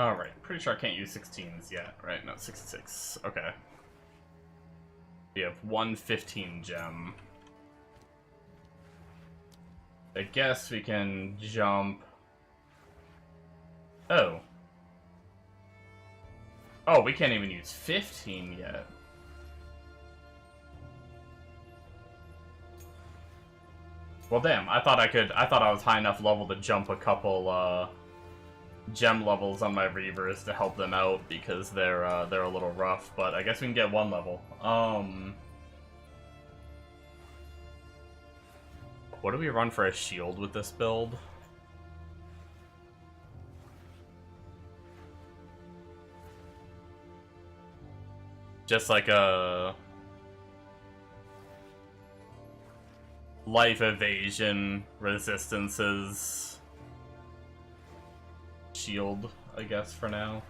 Alright, pretty sure I can't use 16s yet, right? No, 66. Okay. We have 115 gem. I guess we can jump... Oh. Oh, we can't even use 15 yet. Well, damn, I thought I was high enough level to jump a couple, gem levels on my Reavers to help them out because they're a little rough, but I guess we can get one level. What do we run for a shield with this build? Just like a life evasion resistances shield, I guess, for now.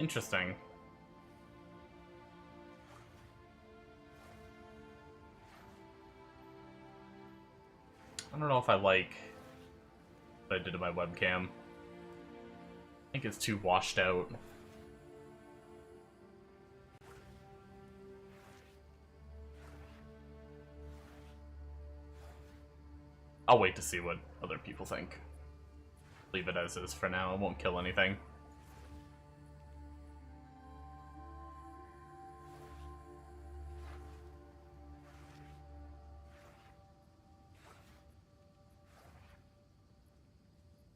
Interesting. I don't know if I like what I did to my webcam. I think it's too washed out. I'll wait to see what other people think. Leave it as is for now. It won't kill anything.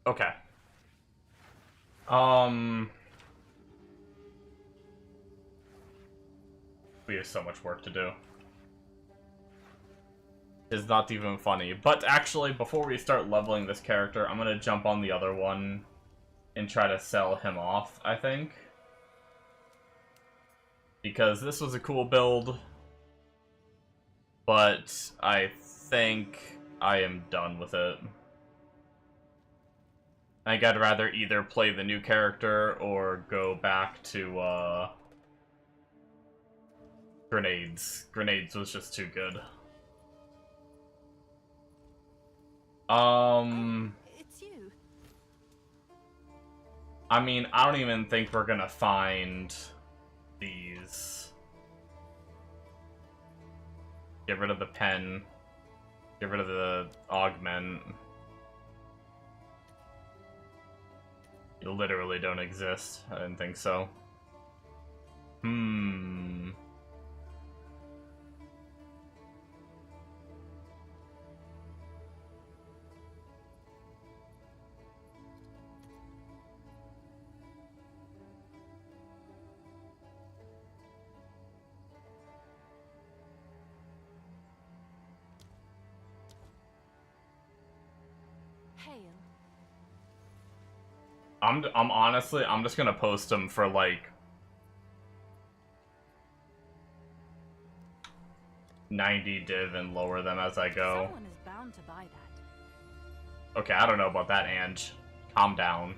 Okay. We have so much work to do. It's not even funny. But actually, before we start leveling this character, I'm gonna jump on the other one and try to sell him off, I think. Because this was a cool build, but I think I am done with it. I think I'd rather either play the new character or go back to, Grenades. Grenades was just too good. It's you. I mean, I don't even think we're gonna find these. Get rid of the pen. Get rid of the augment. You literally don't exist. I didn't think so. Hail. I'm honestly, I'm just gonna post them for like 90 div and lower them as I go. Someone is bound to buy that. Okay, I don't know about that, Ange. Calm down.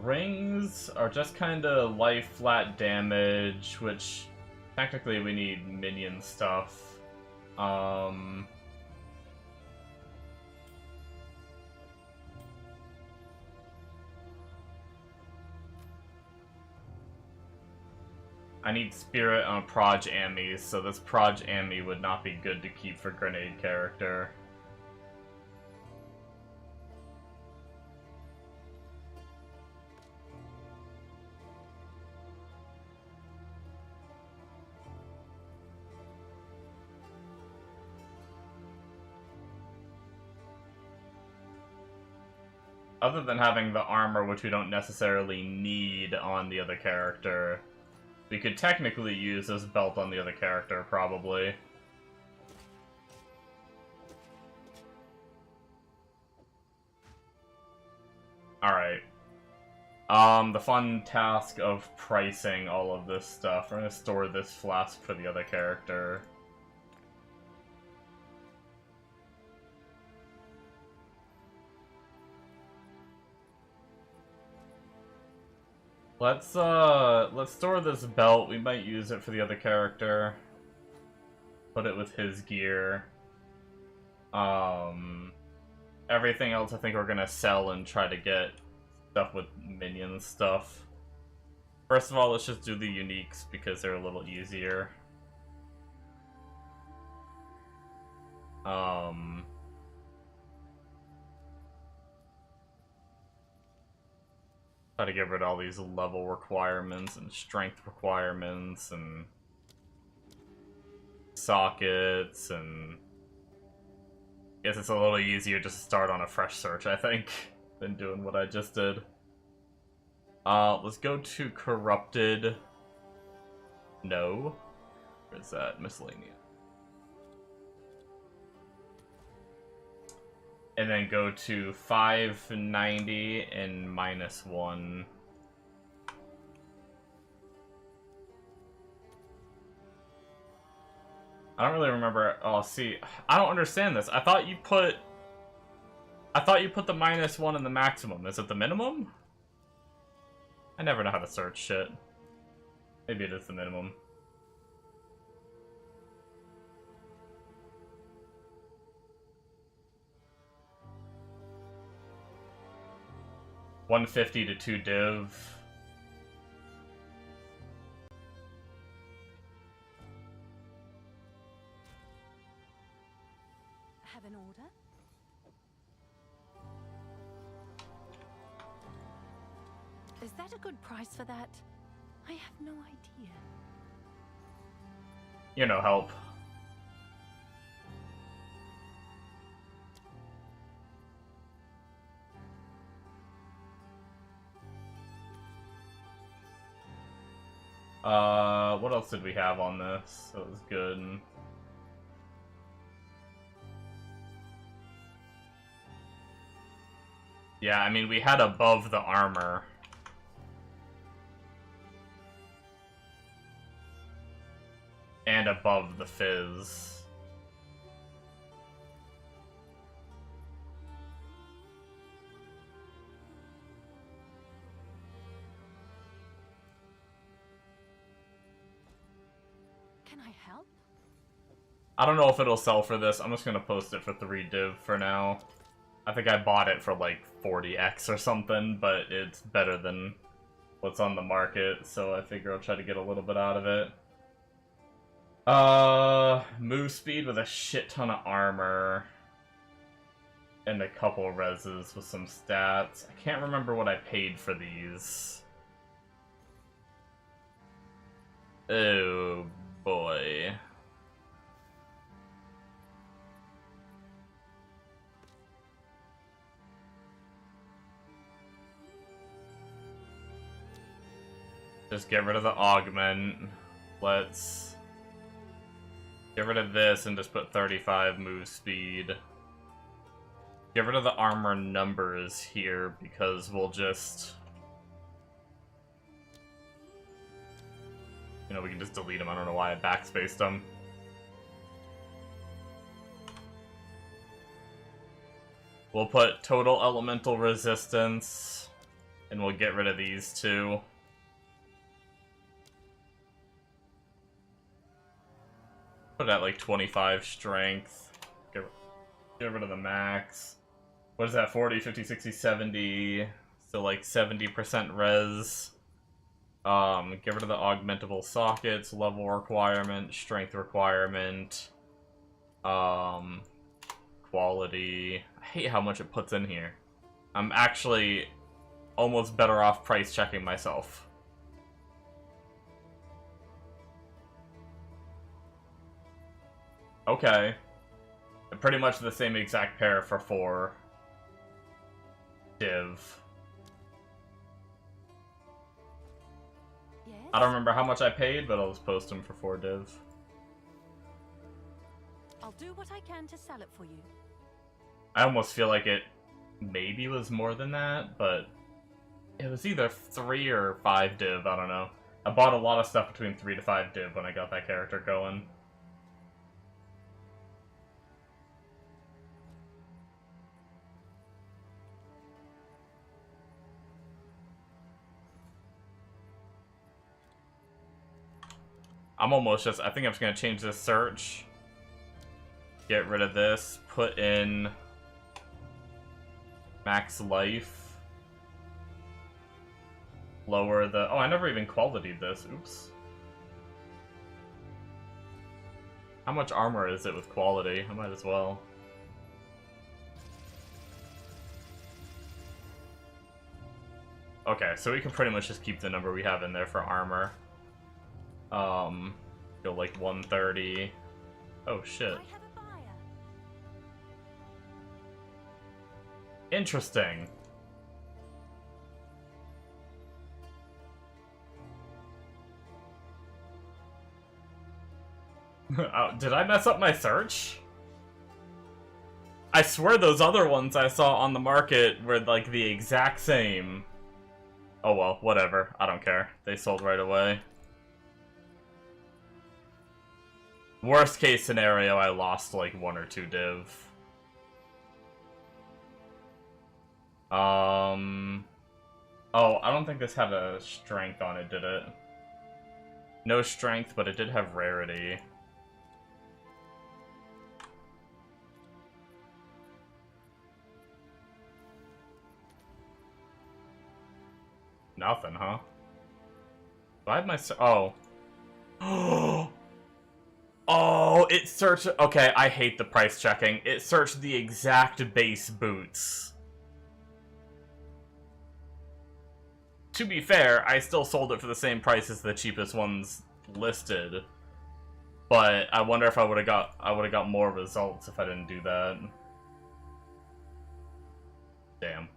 Rings are just kind of life flat damage, which technically we need minion stuff. I need Spirit on Proj Ami, so this Proj Ami would not be good to keep for Grenade character. Other than having the armor, which we don't necessarily need on the other character, we could technically use this belt on the other character, probably. Alright. The fun task of pricing all of this stuff. We're gonna store this flask for the other character. Let's store this belt. We might use it for the other character. Put it with his gear. Everything else I think we're gonna sell and try to get stuff with minion stuff. First of all, let's just do the uniques because they're a little easier. Try to get rid of all these level requirements and strength requirements and sockets, and I guess it's a little easier just to start on a fresh search, I think, than doing what I just did. Let's go to corrupted. No. Where's that? Miscellaneous. And then go to 590 and -1. I don't really remember. Oh, see, I don't understand this. I thought you put the -1 in the maximum. Is it the minimum? I never know how to search shit. Maybe it is the minimum. $150 to 2 div. Have an order? Is that a good price for that? I have no idea. You're no help. What else did we have on this? That was good. Yeah, I mean, we had above the armor. And above the fizz. Can I help? I don't know if it'll sell for this. I'm just gonna post it for 3 div for now. I think I bought it for like 40x or something, but it's better than what's on the market, so I figure I'll try to get a little bit out of it. Move speed with a shit ton of armor. And a couple reses with some stats. I can't remember what I paid for these. Oh boy. Just get rid of the augment. Let's get rid of this and just put 35 move speed. Get rid of the armor numbers here because we'll just... You know, we can just delete them. I don't know why I backspaced them. We'll put total elemental resistance, and we'll get rid of these two. Put it at like 25 strength. Get rid of the max. What is that? 40, 50, 60, 70. So like 70% res. Get rid of the augmentable sockets, level requirement, strength requirement, quality. I hate how much it puts in here. I'm actually almost better off price checking myself. Okay. Pretty much the same exact pair for 4 div. Yes? I don't remember how much I paid, but I'll just post them for 4 div. I'll do what I can to sell it for you. I almost feel like it maybe was more than that, but it was either 3 or 5 div, I don't know. I bought a lot of stuff between 3 to 5 div when I got that character going. I'm almost just, I think I'm just gonna change this search. Get rid of this, put in max life. Lower the, oh, I never even qualityed this, oops. How much armor is it with quality? I might as well. Okay, so we can pretty much just keep the number we have in there for armor. Go like 130. Oh shit. Interesting. Oh, did I mess up my search? I swear those other ones I saw on the market were like the exact same. Oh well, whatever. I don't care. They sold right away. Worst case scenario, I lost like 1 or 2 div. Oh, I don't think this had a strength on it, did it? No strength, but it did have rarity. Nothing, huh? Do I have my... Oh. Oh, it searched... Okay, I hate the price checking. It searched the exact base boots. To be fair, I still sold it for the same price as the cheapest ones listed. But I wonder if I would have got more results if I didn't do that. Damn.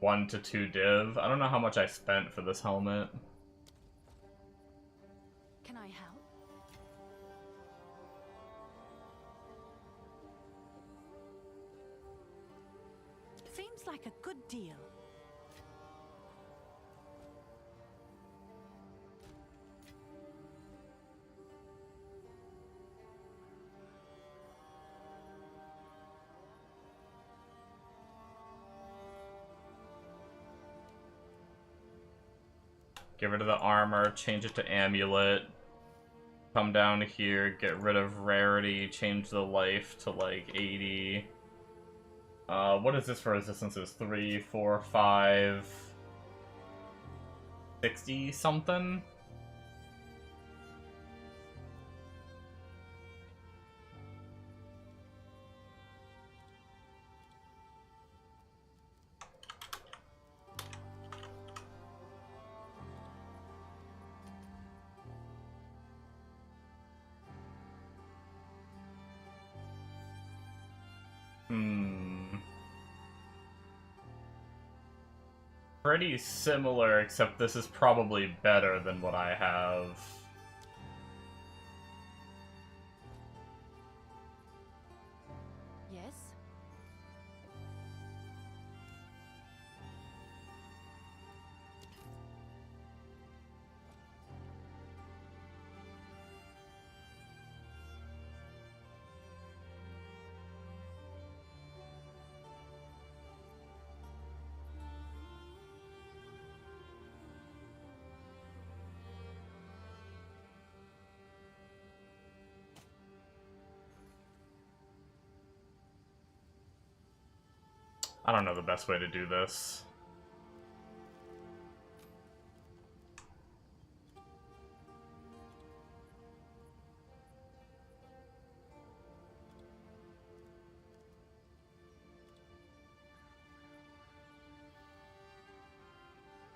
One to 2 div. I don't know how much I spent for this helmet. Can I help? Seems like a good deal. Get rid of the armor, change it to amulet. Come down here, get rid of rarity, change the life to like 80. What is this for resistances? 3, 4, 5... 60 something? Pretty similar, except this is probably better than what I have. Yes? I don't know the best way to do this.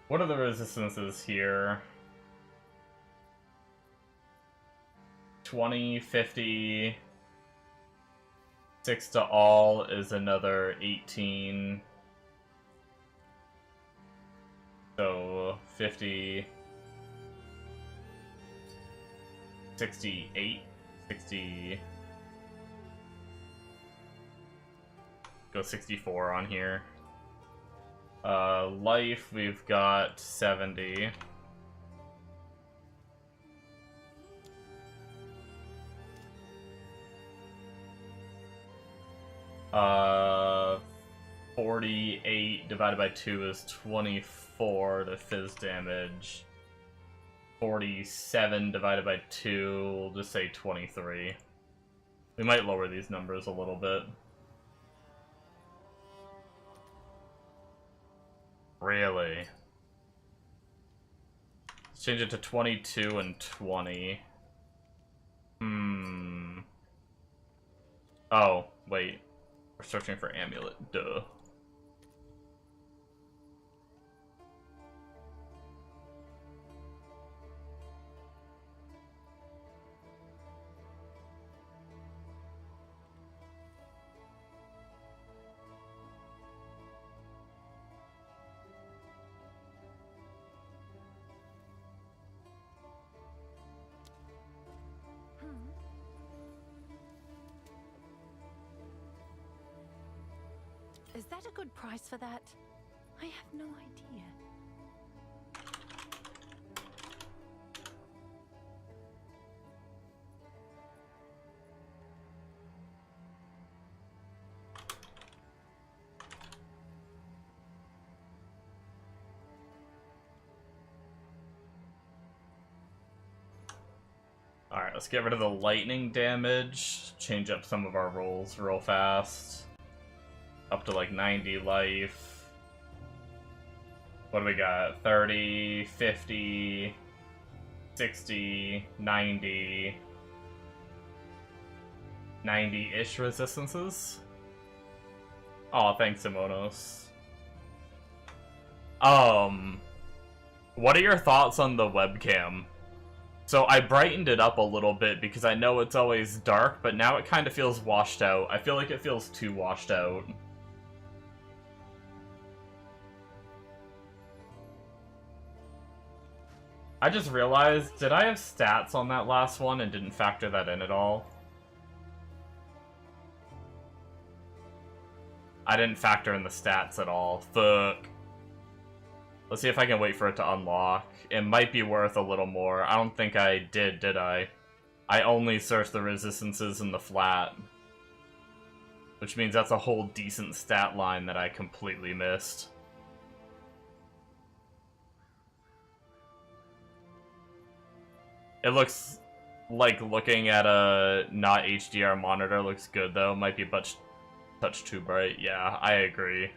What are the resistances here? 20, 50... 6 to all is another 18. So 50, 68, 60, go 64 on here. Life, we've got 70. 48 divided by 2 is 24 to fizz damage. 47 divided by 2, we'll just say 23. We might lower these numbers a little bit. Really? Let's change it to 22 and 20. Oh, wait. We're searching for amulet. Duh. Is that a good price for that? I have no idea. Alright, let's get rid of the lightning damage. Change up some of our rolls real fast. Up to like 90 life. What do we got? 30, 50, 60, 90. 90-ish resistances? Aw, thanks, Simonos. What are your thoughts on the webcam? So I brightened it up a little bit because I know it's always dark, but now it kind of feels washed out. I feel like it feels too washed out. I just realized, did I have stats on that last one and didn't factor that in at all? I didn't factor in the stats at all. Fuck. Let's see if I can wait for it to unlock. It might be worth a little more. I don't think I did I? I only searched the resistances in the flat. Which means that's a whole decent stat line that I completely missed. It looks like looking at a not HDR monitor looks good though. Might be a touch too bright. Yeah, I agree.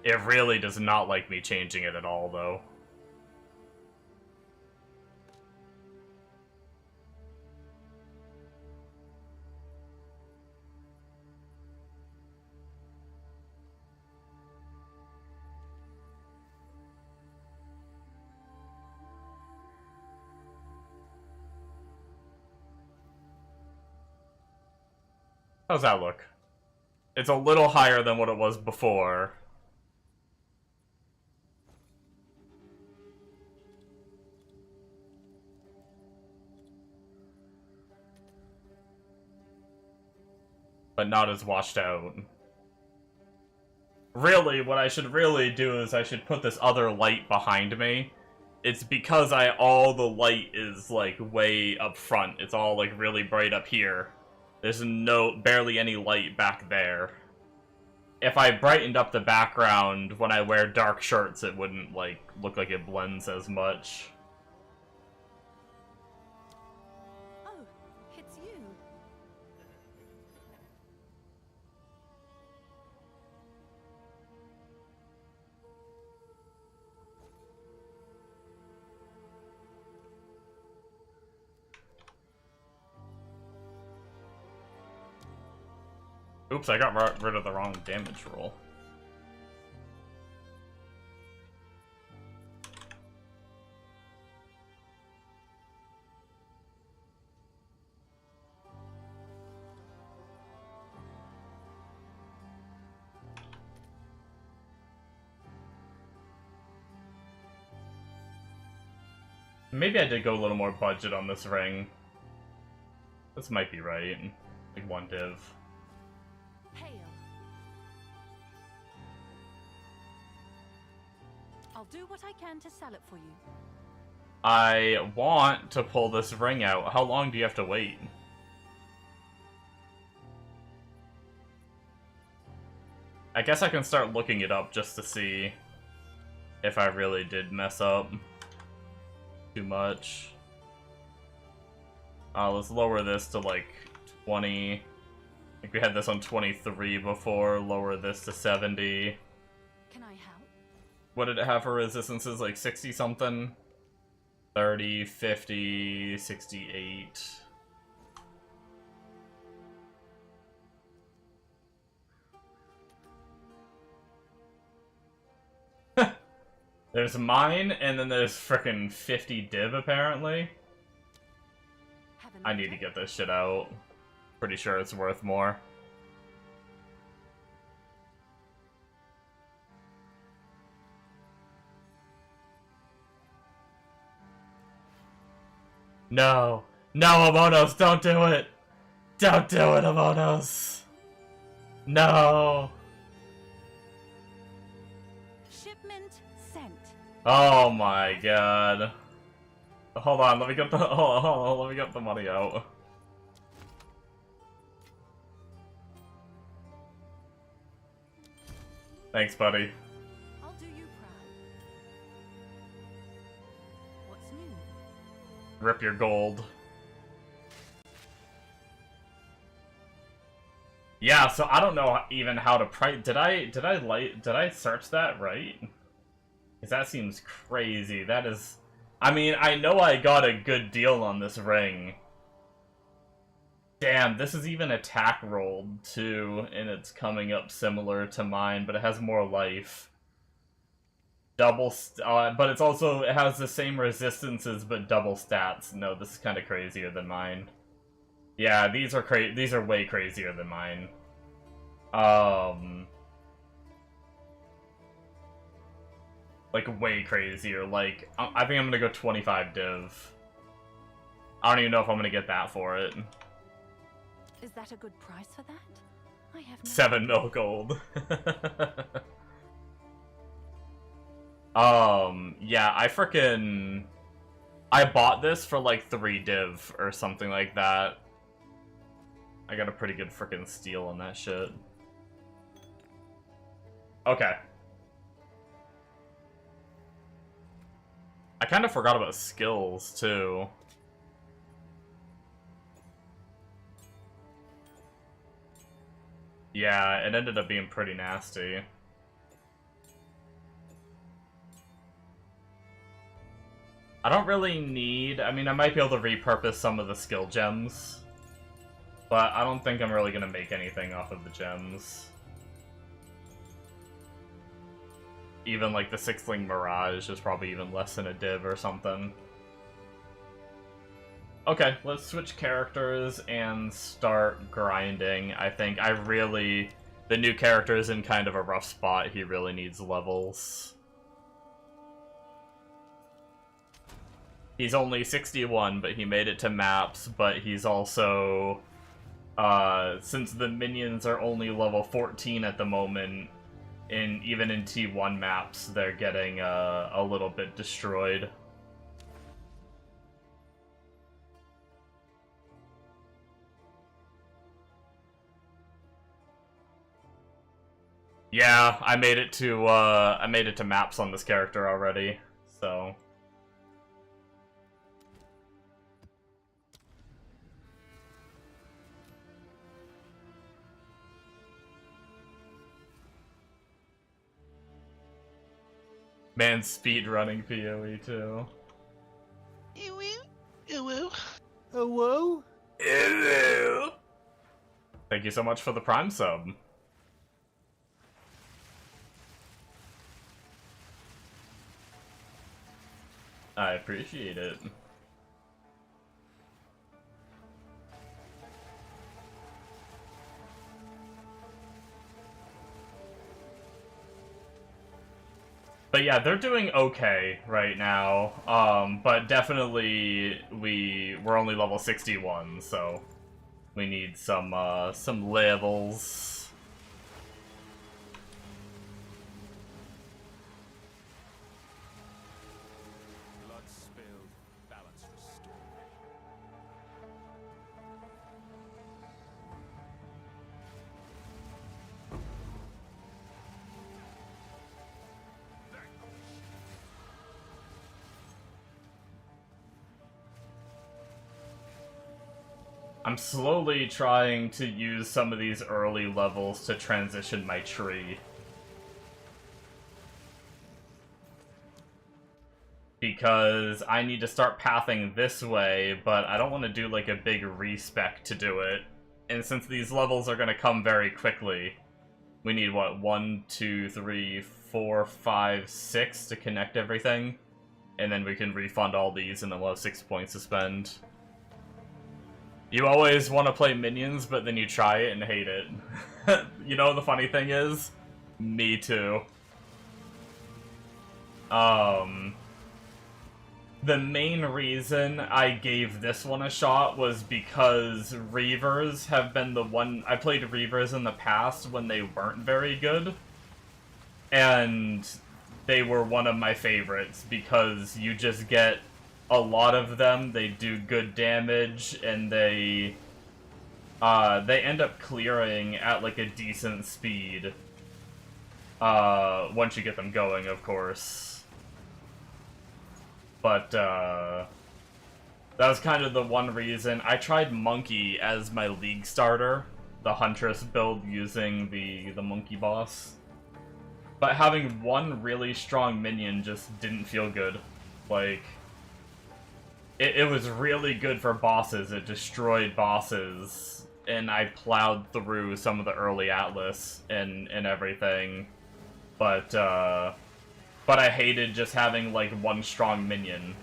It really does not like me changing it at all though. How's that look? It's a little higher than what it was before. But not as washed out. Really, what I should really do is I should put this other light behind me. It's because all the light is like way up front. It's all like really bright up here. There's barely any light back there. If I brightened up the background when I wear dark shirts, it wouldn't like look like it blends as much. Oh, it's you. Oops, I got rid of the wrong damage roll. Maybe I did go a little more budget on this ring. This might be right. Like 1 div. Hail. I'll do what I can to sell it for you. I want to pull this ring out. How long do you have to wait? I guess I can start looking it up just to see if I really did mess up too much. Let's lower this to like 20. I think we had this on 23 before. Lower this to 70. Can I help? What did it have for resistances? Like 60 something? 30, 50, 68. There's mine, and then there's frickin' 50 div, apparently. I need to get this shit out. Pretty sure it's worth more. No! No, Amonos, don't do it! Don't do it, Amonos! No! Shipment sent. Oh my god. Hold on, let me get the hold on, let me get the money out. Thanks, buddy. I'll do you proud. What's new? Rip your gold. Yeah, so I don't know even how to price. Did I search that right? Because that seems crazy. That is, I mean, I know I got a good deal on this ring. Damn, this is even attack rolled too, and it's coming up similar to mine, but it has more life. But it's also, it has the same resistances but double stats. No, this is kind of crazier than mine. Yeah, these are way crazier than mine. Like way crazier. Like I think I'm gonna go 25 div. I don't even know if I'm gonna get that for it. Is that a good price for that? I have no 7 mil gold. Yeah, I bought this for like 3 div or something like that. I got a pretty good frickin' steal on that shit. Okay. I kind of forgot about skills, too. Yeah, it ended up being pretty nasty. I don't really need... I mean, I might be able to repurpose some of the skill gems. But I don't think I'm really gonna make anything off of the gems. Even like the 6-ling Mirage is probably even less than a div or something. Okay, let's switch characters and start grinding. I think the new character is in kind of a rough spot. He really needs levels. He's only 61, but he made it to maps, but he's also... since the minions are only level 14 at the moment, even in T1 maps, they're getting a little bit destroyed. Yeah, I made it to maps on this character already, so... Man, speedrunning PoE too. Hello. Hello? Hello. Thank you so much for the Prime sub. I appreciate it. But yeah, they're doing okay right now. But definitely we're only level 61, so we need some levels. I'm slowly trying to use some of these early levels to transition my tree. Because I need to start pathing this way, but I don't want to do like a big respec to do it. And since these levels are going to come very quickly, we need what, 1, 2, 3, 4, 5, 6 to connect everything. And then we can refund all these and then we'll have 6 points to spend. You always want to play minions, but then you try it and hate it. You know, the funny thing is? Me too. The main reason I gave this one a shot was because Reavers have been the one... I played Reavers in the past when they weren't very good. And they were one of my favorites because you just get a lot of them, they do good damage, and they end up clearing at like a decent speed. Once you get them going, of course. But, that was kind of the one reason. I tried Monkey as my League starter, the Huntress build using the Monkey boss. But having one really strong minion just didn't feel good. Like, it was really good for bosses, it destroyed bosses, and I plowed through some of the early Atlas and everything. But I hated just having, like, one strong minion.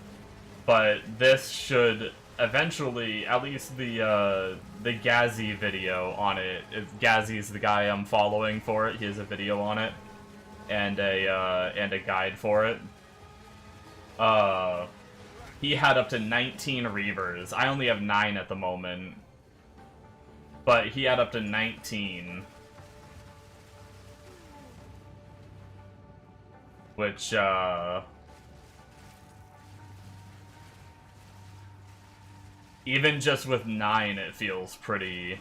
But this should eventually, at least the Gazzy video on it, Gazzy's the guy I'm following for it, he has a video on it, and a guide for it. He had up to 19 Reavers. I only have 9 at the moment. But he had up to 19. Which, even just with 9, it feels pretty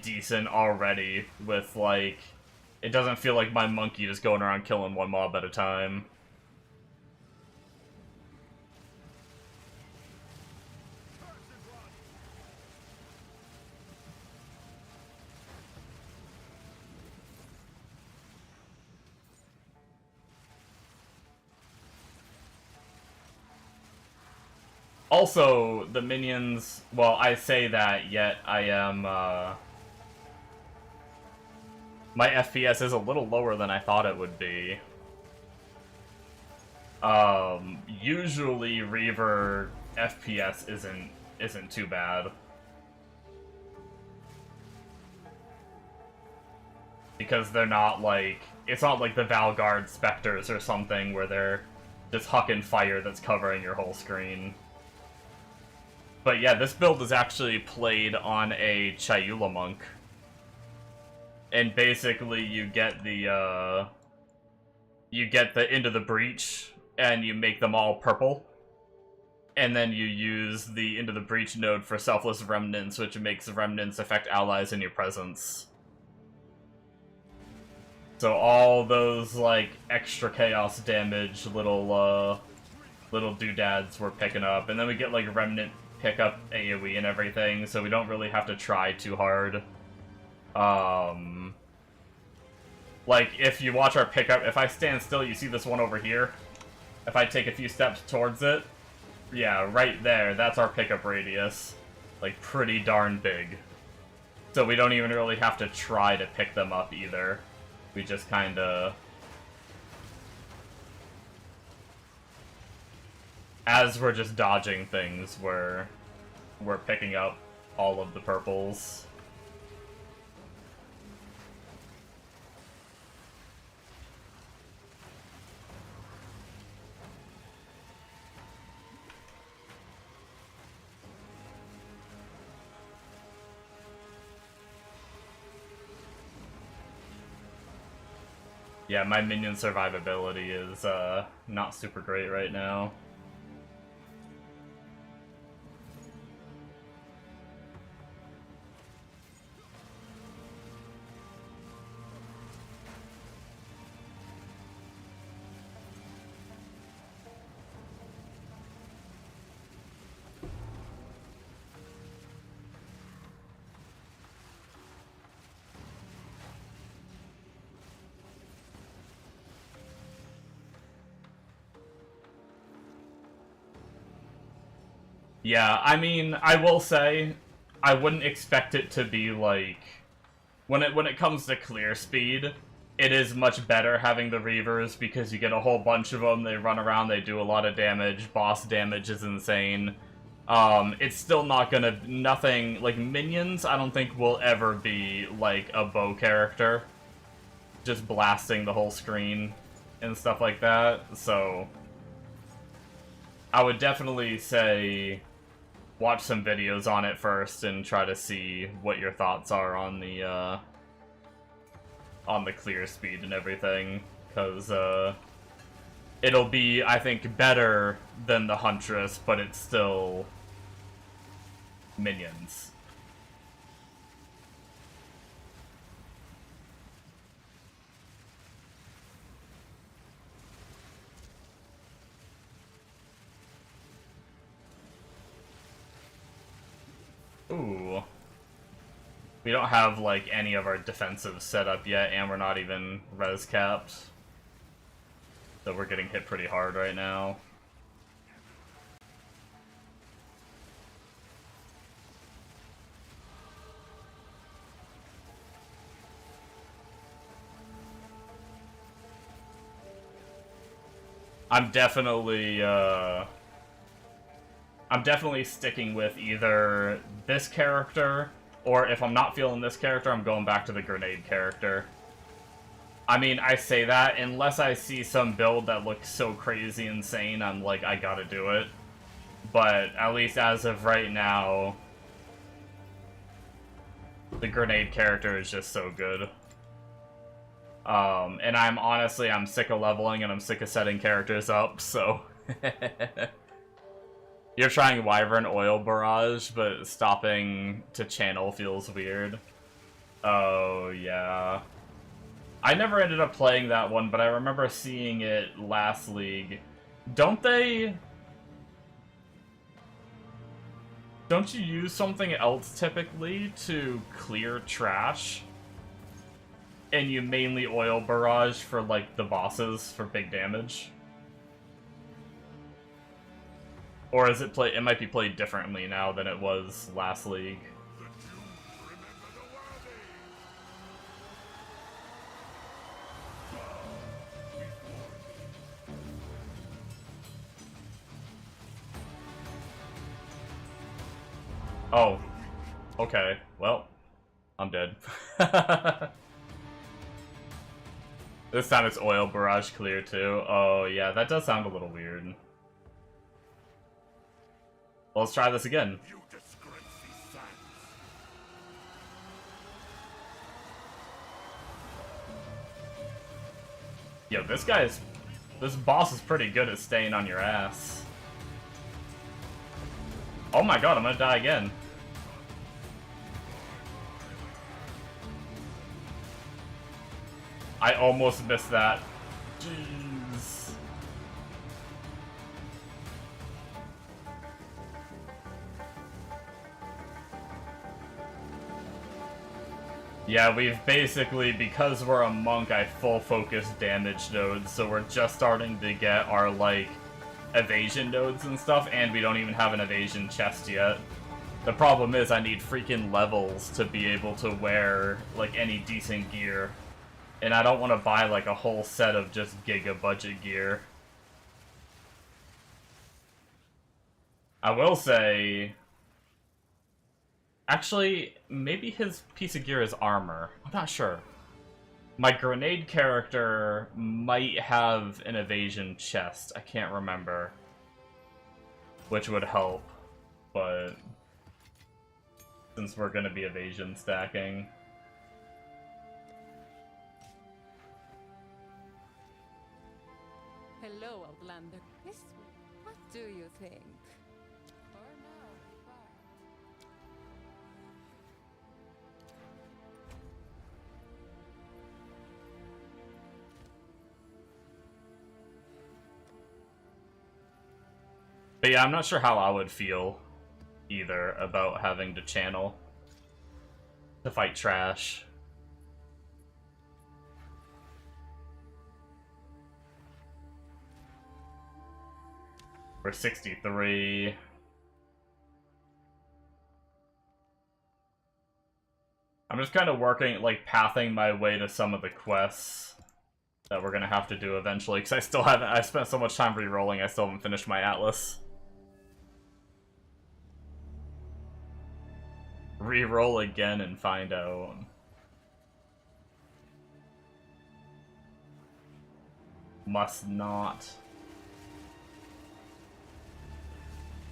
decent already. With, like, it doesn't feel like my monkey just going around killing one mob at a time. Also, the minions, well, I say that, yet I am, my FPS is a little lower than I thought it would be. Usually Reaver FPS isn't too bad. Because they're not like, it's not like the Valguard Spectres or something where they're just hucking fire that's covering your whole screen. But yeah, this build is actually played on a Chayula Monk. And basically you get the Into the Breach, and you make them all purple. And then you use the Into the Breach node for Selfless Remnants, which makes Remnants affect allies in your presence. So all those, like, extra chaos damage little doodads we're picking up. And then we get, like, Remnant pick up AoE and everything, so we don't really have to try too hard. Like, if you watch our pickup, if I stand still, you see this one over here? If I take a few steps towards it, yeah, right there, that's our pickup radius. Like, pretty darn big. So we don't even really have to try to pick them up either. We just kinda... As we're just dodging things, we're picking up all of the purples. Yeah, my minion survivability is not super great right now. Yeah, I mean, I will say, I wouldn't expect it to be like when it comes to clear speed, it is much better having the Reavers because you get a whole bunch of them. They run around, they do a lot of damage. Boss damage is insane. It's still not gonna nothing like minions. I don't think will ever be like a bow character, just blasting the whole screen and stuff like that. So I would definitely say watch some videos on it first and try to see what your thoughts are on the clear speed and everything, because it'll be, I think, better than the Huntress, but it's still minions. Ooh. We don't have, like, any of our defensives set up yet, and we're not even res capped. So we're getting hit pretty hard right now. I'm definitely sticking with either this character, or if I'm not feeling this character, I'm going back to the grenade character. I mean, I say that, unless I see some build that looks so crazy insane, I'm like, I gotta do it. But at least as of right now, the grenade character is just so good. And I'm sick of leveling and I'm sick of setting characters up, so... You're trying Wyvern Oil Barrage, but stopping to channel feels weird. Oh, yeah. I never ended up playing that one, but I remember seeing it last league. Don't you use something else typically to clear trash? And you mainly oil barrage for, like, the bosses for big damage? Or is it it might be played differently now than it was last league. Oh. Okay. Well, I'm dead. This time it's oil barrage clear too. Oh yeah, that does sound a little weird. Well, let's try this again. Yo, this boss is pretty good at staying on your ass. Oh my god, I'm gonna die again. I almost missed that. Jeez. Yeah, we've basically, because we're a monk, I full focus damage nodes, so we're just starting to get our, like, evasion nodes and stuff, and we don't even have an evasion chest yet. The problem is I need freaking levels to be able to wear, like, any decent gear. And I don't want to buy, like, a whole set of just giga budget gear. I will say... Actually, maybe his piece of gear is armor. I'm not sure. My grenade character might have an evasion chest. I can't remember. Which would help. But... since we're gonna be evasion stacking... think. Or no, but... But yeah, I'm not sure how I would feel either about having to channel to fight trash. We're 63. I'm just kind of working, like, pathing my way to some of the quests that we're gonna have to do eventually, because I still haven't, I spent so much time re-rolling, I still haven't finished my Atlas. Re-roll again and find out. Must not.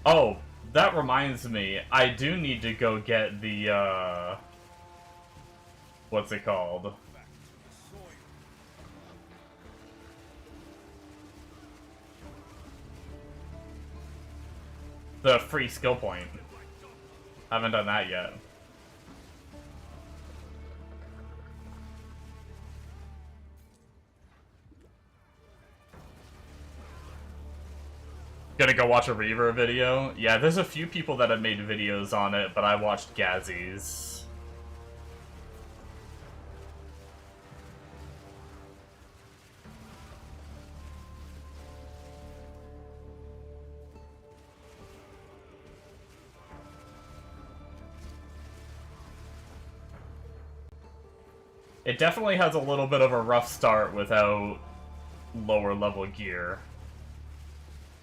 Oh, that reminds me, I do need to go get the, what's it called? The free skill point. Haven't done that yet. Gonna go watch a Reaver video? Yeah, there's a few people that have made videos on it, but I watched Gazzy's. It definitely has a little bit of a rough start without lower level gear.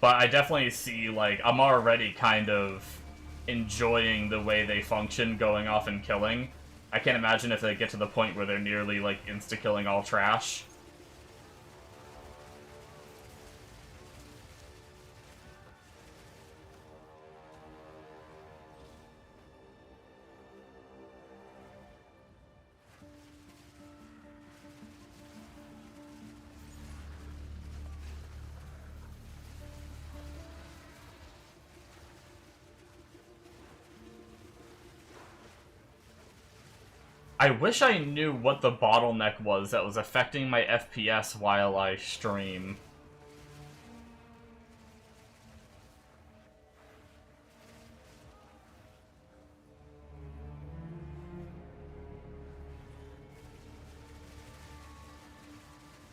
But I definitely see, like, I'm already kind of enjoying the way they function going off and killing. I can't imagine if they get to the point where they're nearly, like, insta-killing all trash. I wish I knew what the bottleneck was that was affecting my FPS while I stream.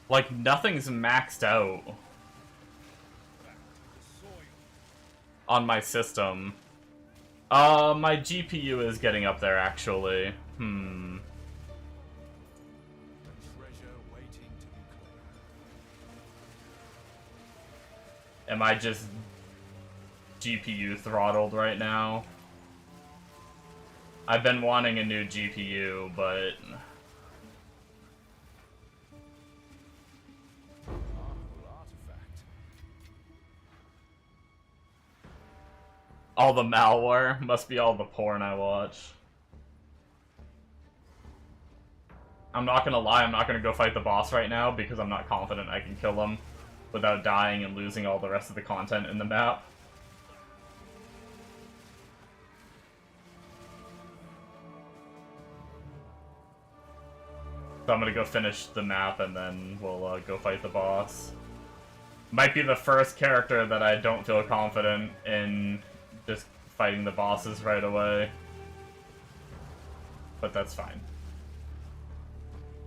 Like, nothing's maxed out on my system. My GPU is getting up there, actually. Am I just GPU throttled right now? I've been wanting a new GPU, but... all the malware? Must be all the porn I watch. I'm not gonna lie, I'm not gonna go fight the boss right now because I'm not confident I can kill him without dying and losing all the rest of the content in the map. So I'm gonna go finish the map and then we'll go fight the boss. Might be the first character that I don't feel confident in just fighting the bosses right away. But that's fine.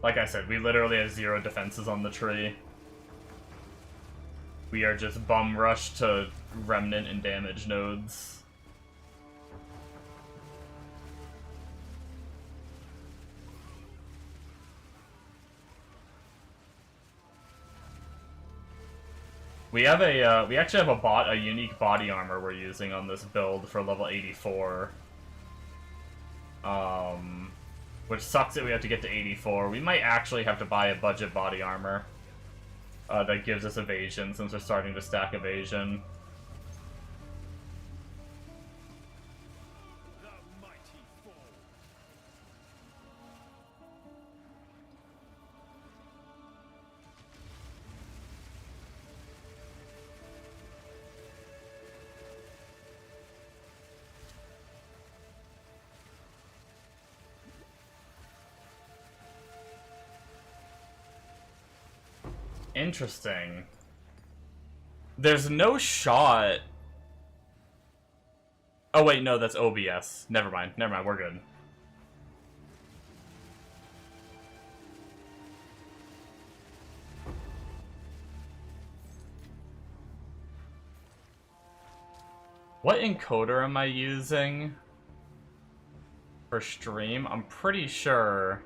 Like I said, we literally have 0 defenses on the tree. We are just bum rushed to remnant and damage nodes. We have a we actually have a unique body armor we're using on this build for level 84. Which sucks that we have to get to 84. We might actually have to buy a budget body armor that gives us evasion, since we're starting to stack evasion. Interesting. There's no shot... Oh wait, no, that's OBS. Never mind, we're good. What encoder am I using for stream? I'm pretty sure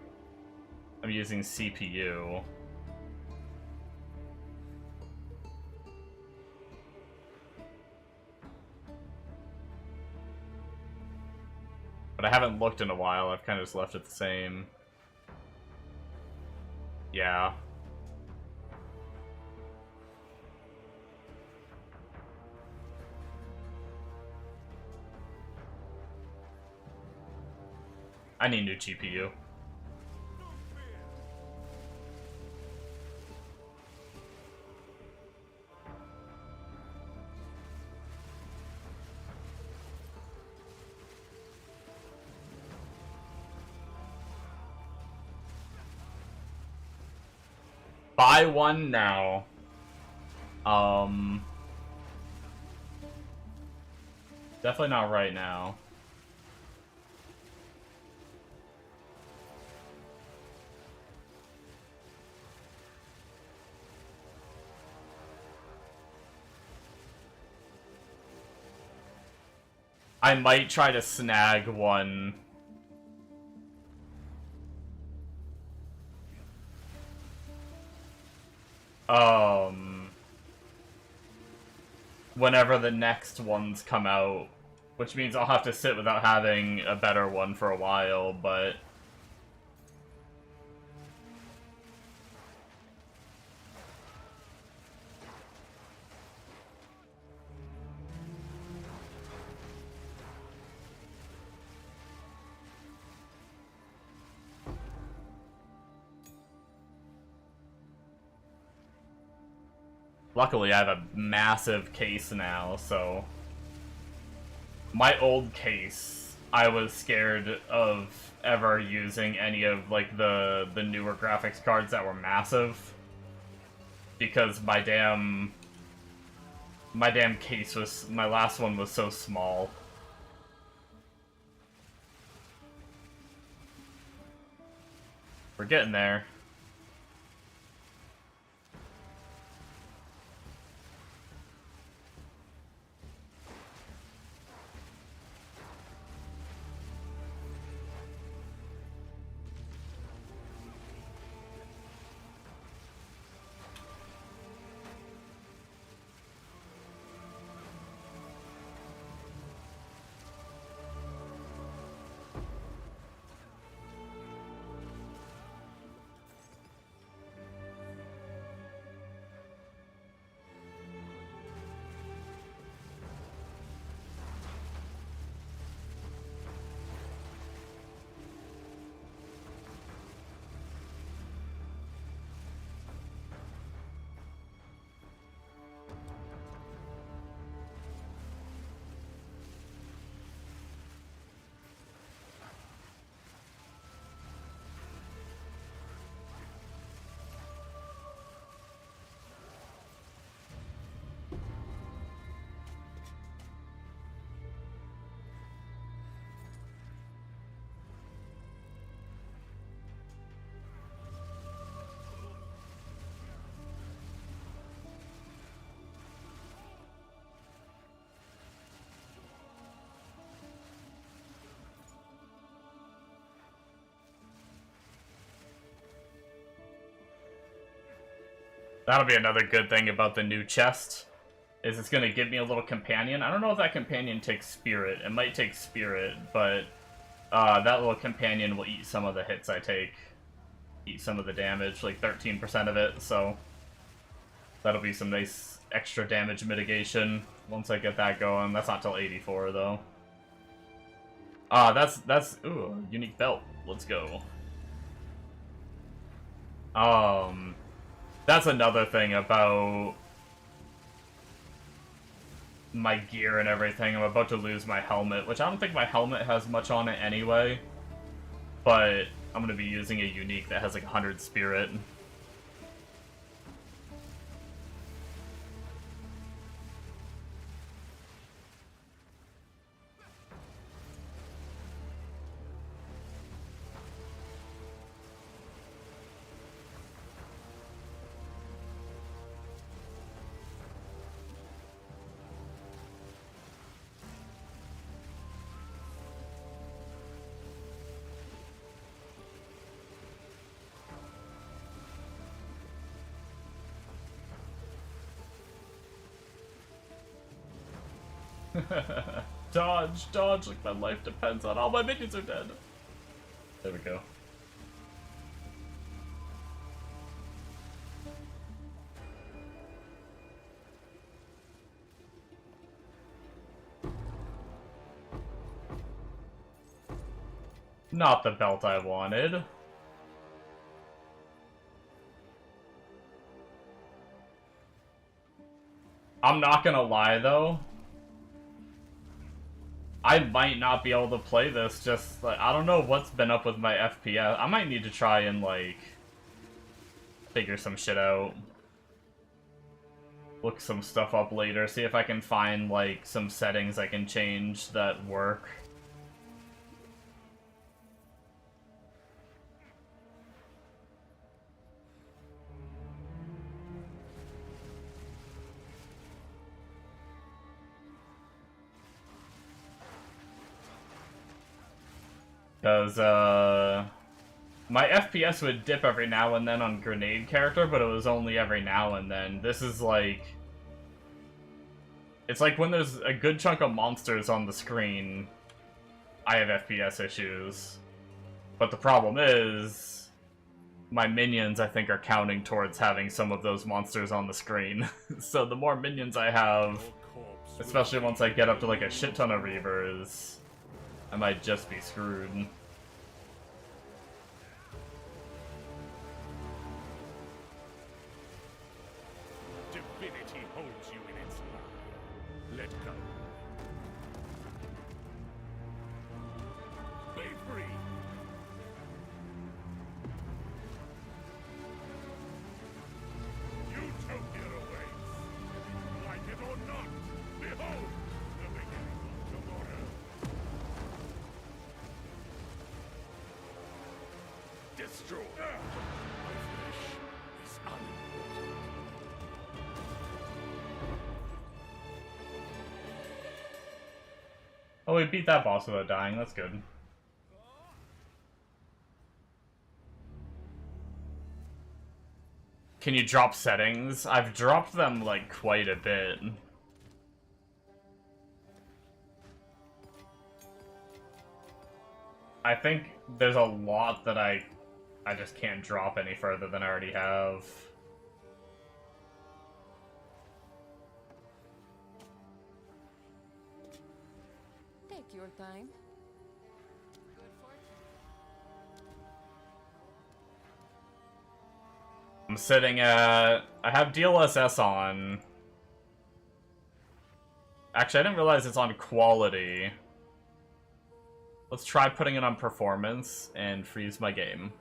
I'm using CPU. But I haven't looked in a while. I've kind of just left it the same. Yeah. I need new GPU. Buy one now. Definitely not right now. I might try to snag one. Whenever the next ones come out, which means I'll have to sit without having a better one for a while, but... Luckily, I have a massive case now, so... My old case, I was scared of ever using any of, like, the newer graphics cards that were massive. Because my damn case was... My last one was so small. We're getting there. That'll be another good thing about the new chest, is it's going to give me a little companion. I don't know if that companion takes spirit. It might take spirit, but that little companion will eat some of the hits I take. Eat some of the damage, like 13% of it, so that'll be some nice extra damage mitigation once I get that going. That's not till 84, though. Ooh, a unique belt. Let's go. That's another thing about my gear and everything. I'm about to lose my helmet, which I don't think my helmet has much on it anyway. But I'm going to be using a unique that has like 100 spirit. Dodge, dodge, like my life depends on all my minions are dead. There we go. Not the belt I wanted. I'm not gonna lie though. I might not be able to play this, just like, I don't know what's been up with my FPS. I might need to try and like figure some shit out. Look some stuff up later, see if I can find like some settings I can change that work. Because, my FPS would dip every now and then on grenade character, but it was only every now and then. This is like... It's like when there's a good chunk of monsters on the screen, I have FPS issues. But the problem is, my minions, I think, are counting towards having some of those monsters on the screen. So the more minions I have, especially once I get up to like a shit ton of Reavers, I might just be screwed. Divinity holds you in its lie. Let go. Be free. Utopia awaits. Like it or not, behold the beginning of tomorrow. Destroy. My flesh is unimportant. Oh, we beat that boss without dying, that's good. Can you drop settings? I've dropped them, like, quite a bit. I think there's a lot that I just can't drop any further than I already have. Take your time. I'm sitting at... I have DLSS on. Actually, I didn't realize it's on quality. Let's try putting it on performance and freeze my game.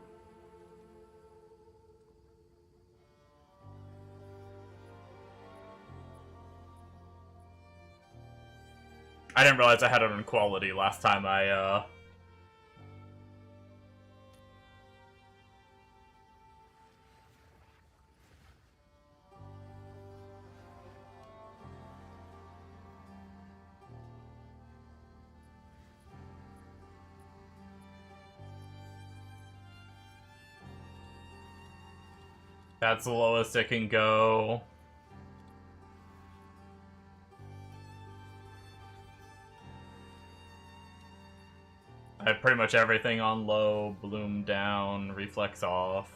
I didn't realize I had it on quality last time I, That's the lowest it can go. I have pretty much everything on low, bloom down, reflex off.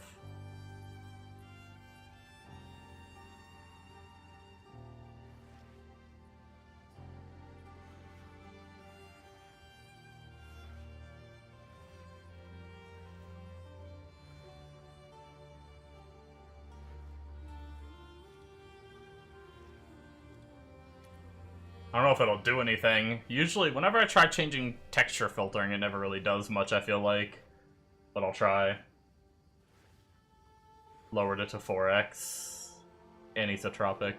I don't know if it'll do anything. Usually, whenever I try changing texture filtering, it never really does much, I feel like. But I'll try. Lowered it to 4x. Anisotropic.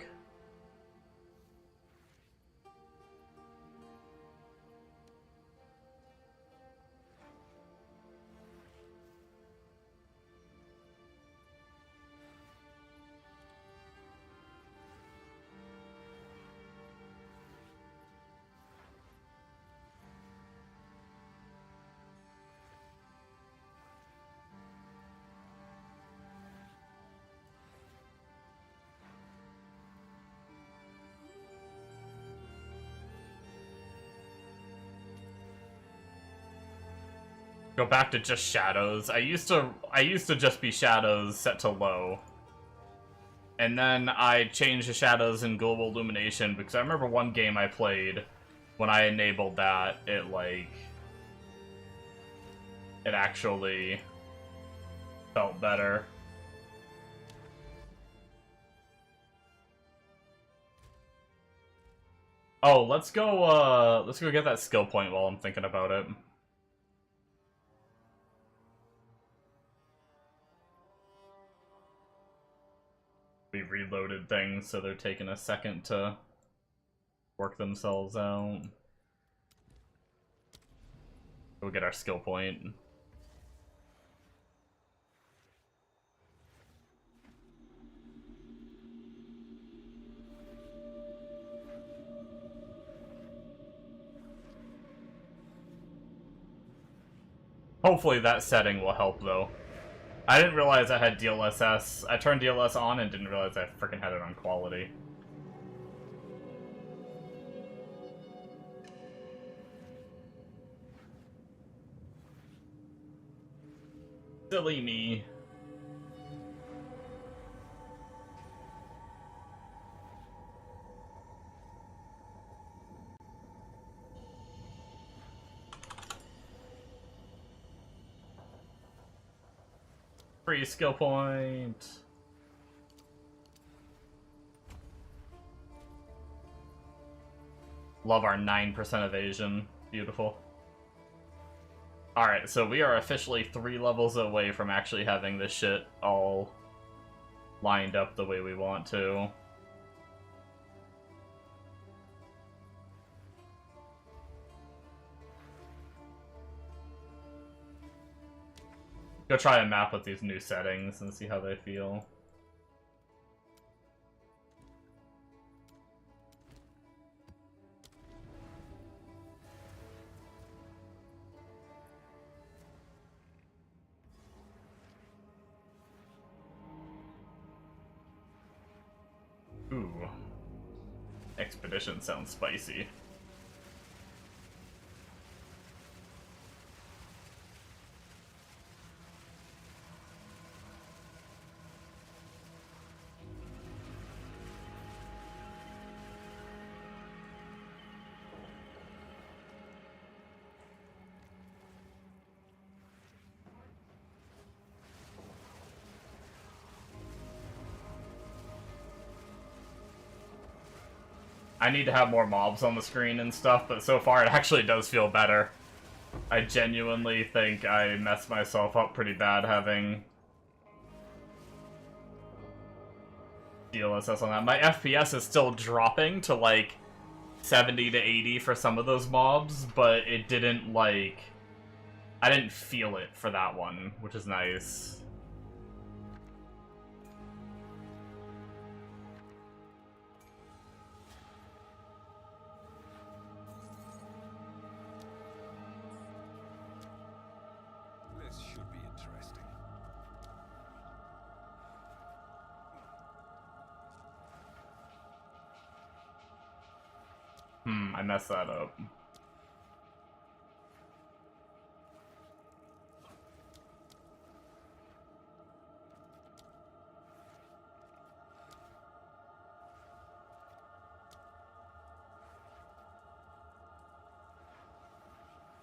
Go back to just shadows. I used to just be shadows set to low. And then I changed the shadows in global illumination because I remember one game I played when I enabled that, it actually felt better. Oh, let's go get that skill point while I'm thinking about it. We reloaded things, so they're taking a second to work themselves out. We'll get our skill point. Hopefully that setting will help, though. I didn't realize I had DLSS. I turned DLS on and didn't realize I freaking had it on quality. Silly me. Free skill point. Love our 9% evasion. Beautiful. Alright, so we are officially 3 levels away from actually having this shit all lined up the way we want to. Go try a map with these new settings and see how they feel. Ooh. Expedition sounds spicy. I need to have more mobs on the screen and stuff, but so far it actually does feel better. I genuinely think I messed myself up pretty bad having DLSS on that. My FPS is still dropping to like 70 to 80 for some of those mobs, but it didn't like... I didn't feel it for that one, which is nice. I messed that up.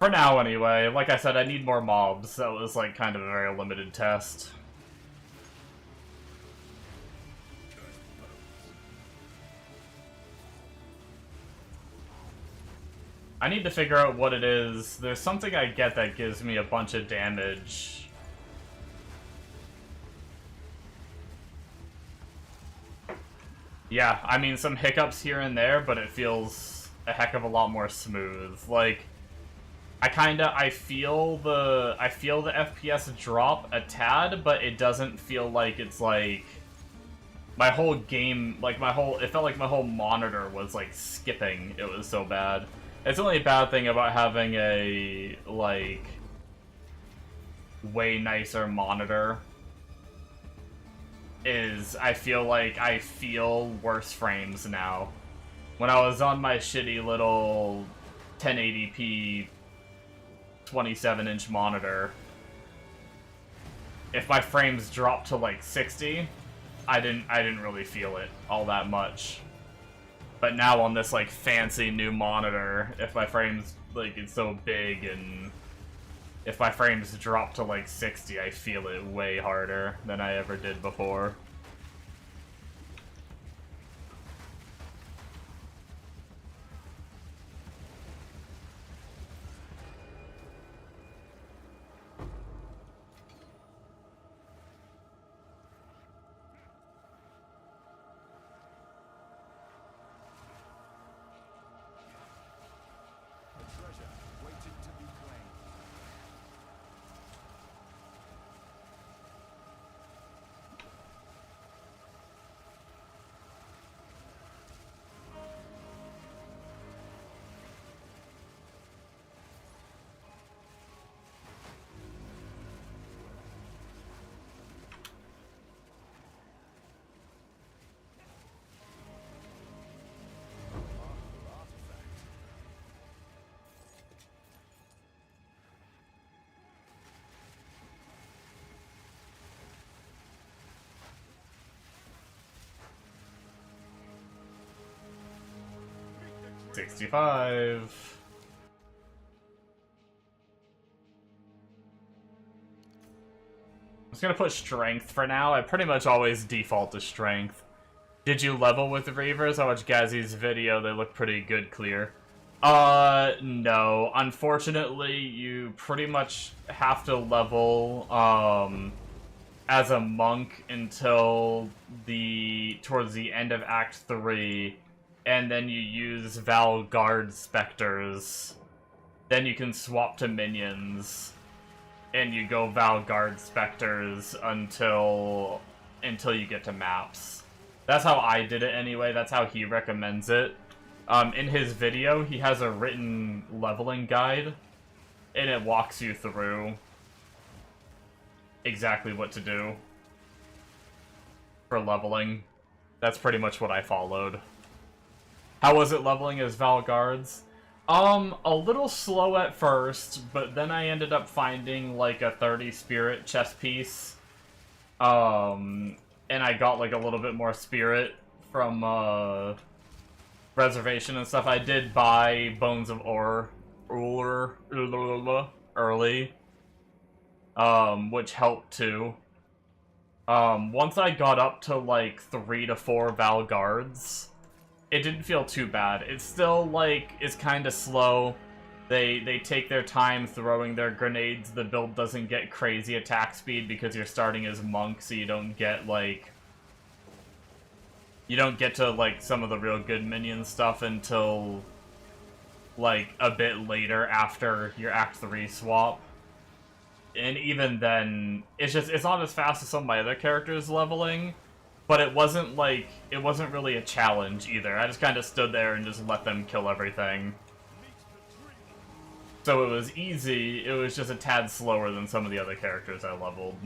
For now, anyway. Like I said, I need more mobs. That was, like, kind of a very limited test. I need to figure out what it is. There's something I get that gives me a bunch of damage. Yeah, I mean, some hiccups here and there, but it feels a heck of a lot more smooth. Like, I feel the FPS drop a tad, but it doesn't feel like it's like my whole game, like it felt like my whole monitor was like skipping. It was so bad. It's the only bad thing about having a, like, way nicer monitor is I feel like I feel worse frames now. When I was on my shitty little 1080p 27-inch monitor, if my frames dropped to like 60, I didn't really feel it all that much. But now on this like fancy new monitor, if my frames like it's so big and if my frames drop to like 60, I feel it way harder than I ever did before. $65. I'm just gonna put strength for now. I pretty much always default to strength. Did you level with the Reavers? I watched Gazzy's video. They look pretty good clear. No. Unfortunately, you pretty much have to level, as a monk until towards the end of Act 3. And then you use Val Guard Specters. Then you can swap to minions. And you go Val Guard Specters until you get to maps. That's how I did it anyway, that's how he recommends it. In his video, he has a written leveling guide. And it walks you through exactly what to do for leveling. That's pretty much what I followed. How was it leveling as Val Guards? A little slow at first, but then I ended up finding like a 30 spirit chess piece. And I got like a little bit more spirit from reservation and stuff. I did buy Bones of Ur early, which helped too. Once I got up to like 3 to 4 Val Guards, it didn't feel too bad. It's still, like, is kind of slow. They take their time throwing their grenades. The build doesn't get crazy attack speed because you're starting as monk, so you don't get, like... You don't get to, like, some of the real good minion stuff until, like, a bit later after your Act 3 swap. And even then, it's not as fast as some of my other characters leveling. But it wasn't really a challenge either. I just kind of stood there and just let them kill everything. So it was easy, it was just a tad slower than some of the other characters I leveled.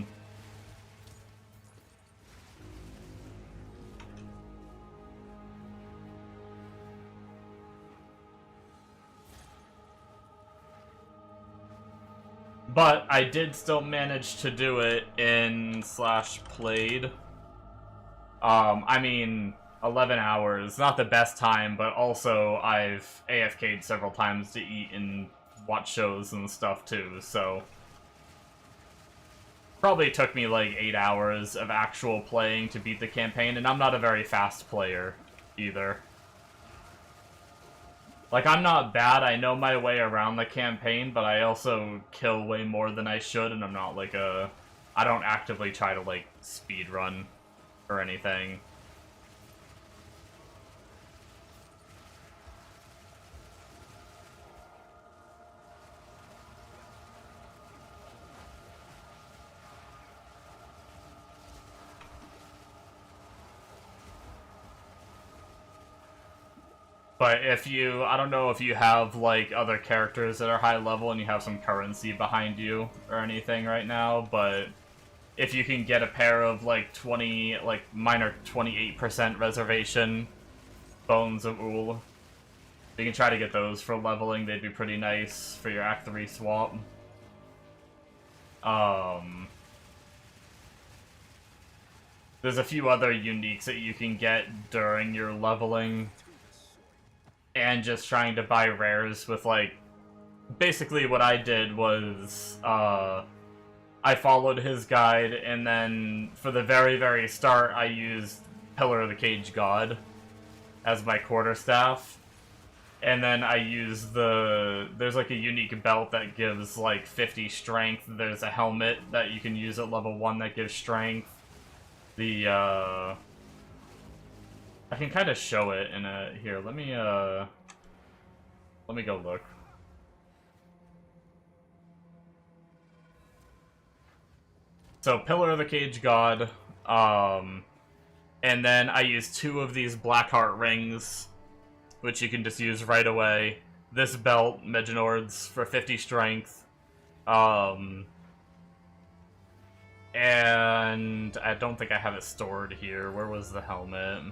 But I did still manage to do it in /played. I mean, 11 hours, not the best time, but also I've AFK'd several times to eat and watch shows and stuff too, so... Probably took me like 8 hours of actual playing to beat the campaign, and I'm not a very fast player, either. Like, I'm not bad, I know my way around the campaign, but I also kill way more than I should, and I'm not like a... I don't actively try to, like, speedrun or anything. But if you, I don't know if you have, like, other characters that are high level and you have some currency behind you or anything right now, but if you can get a pair of, like, mine are 28% reservation Bones of Ul, you can try to get those for leveling, they'd be pretty nice for your Act 3 swap. There's a few other uniques that you can get during your leveling. And just trying to buy rares with, like... Basically what I did was, I followed his guide, and then for the very, very start, I used Pillar of the Cage God as my quarterstaff. And then I used there's like a unique belt that gives like 50 strength. There's a helmet that you can use at level 1 that gives strength. I can kind of show it in a, here, let me go look. So, Pillar of the Cage God, and then I use 2 of these Blackheart rings, which you can just use right away. This belt, Meginord's, for 50 strength. And I don't think I have it stored here. Where was the helmet?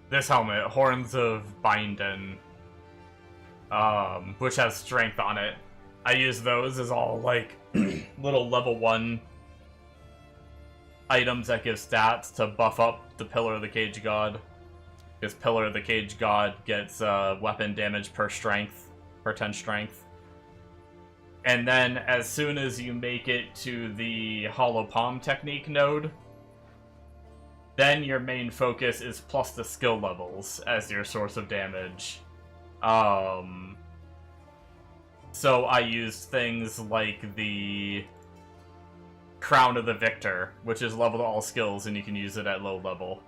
This helmet, Horns of Binden. Which has strength on it. I use those as all, like, little level 1 items that give stats to buff up the Pillar of the Cage God. Because Pillar of the Cage God gets weapon damage per strength, per 10 strength. And then, as soon as you make it to the Hollow Palm technique node, then your main focus is plus the skill levels as your source of damage. So I used things like the Crown of the Victor, which is level to all skills, and you can use it at low level.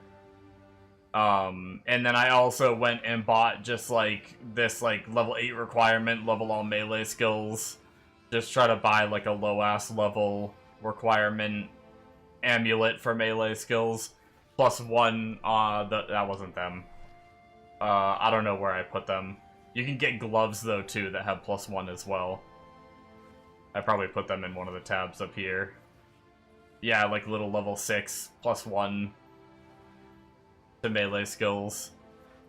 And then I also went and bought just like this like level 8 requirement, level all melee skills. Just try to buy like a low ass level requirement amulet for melee skills. +1, that wasn't them. I don't know where I put them. You can get gloves, though, too, that have +1 as well. I probably put them in one of the tabs up here. Yeah, like little level 6, +1 to melee skills.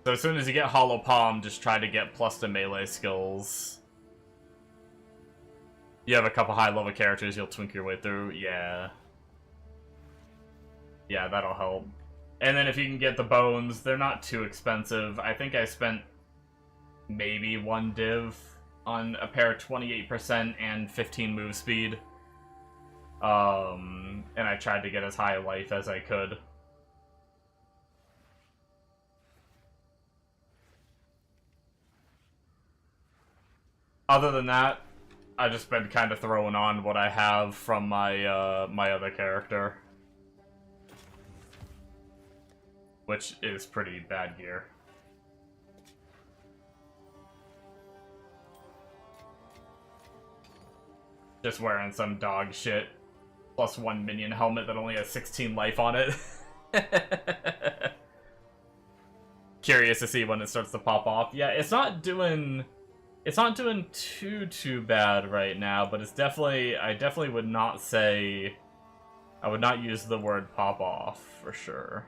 So as soon as you get Hollow Palm, just try to get plus to melee skills. You have a couple high-level characters you'll twink your way through. Yeah. Yeah, that'll help. And then if you can get the bones, they're not too expensive. I think I spent maybe 1 div on a pair of 28% and 15 move speed. And I tried to get as high a life as I could. Other than that, I've just been kind of throwing on what I have from my my other character, which is pretty bad gear. Just wearing some dog shit +1 minion helmet that only has 16 life on it. Curious to see when it starts to pop off. Yeah, it's not doing too bad right now, but it's definitely, I definitely would not say, I would not use the word pop off for sure.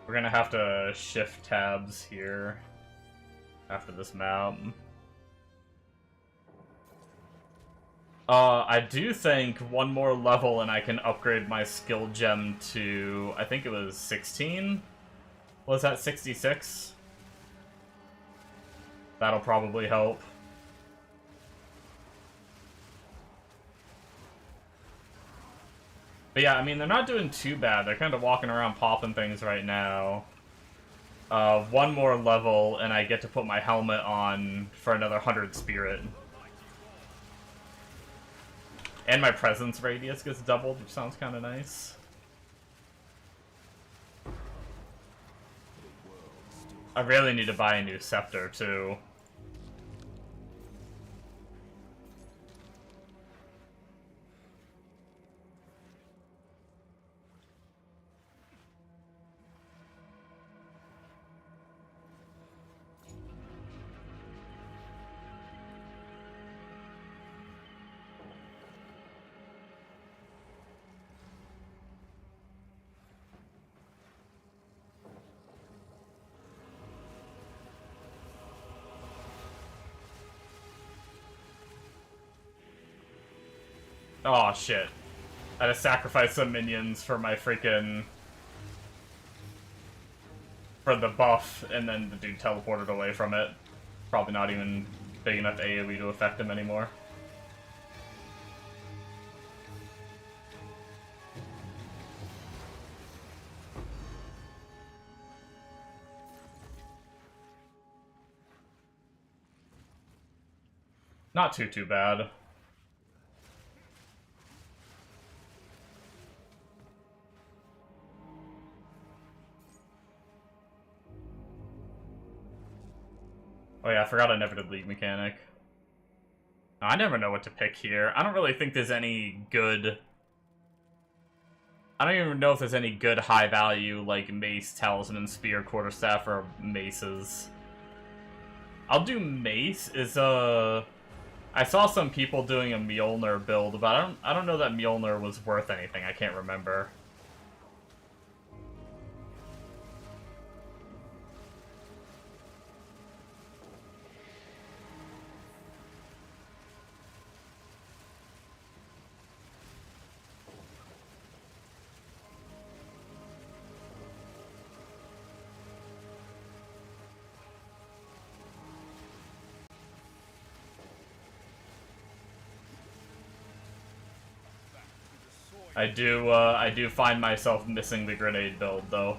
We're gonna have to shift tabs here after this map. I do think 1 more level and I can upgrade my skill gem to, I think it was 16? Was that 66? That'll probably help. But yeah, I mean, they're not doing too bad. They're kind of walking around popping things right now. 1 more level and I get to put my helmet on for another 100 spirit. And my presence radius gets doubled, which sounds kind of nice. I really need to buy a new scepter, too. Oh, shit. I had to sacrifice some minions for my freaking... for the buff, and then the dude teleported away from it. Probably not even big enough AoE to affect him anymore. Not too bad. Oh yeah, I forgot I never did League Mechanic. I never know what to pick here. I don't really think there's any good... I don't even know if there's any good high value, like, Mace, Talisman, Spear, Quarterstaff, or Maces. I'll do Mace. I saw some people doing a Mjolnir build, but I don't know that Mjolnir was worth anything. I can't remember. I do find myself missing the grenade build though.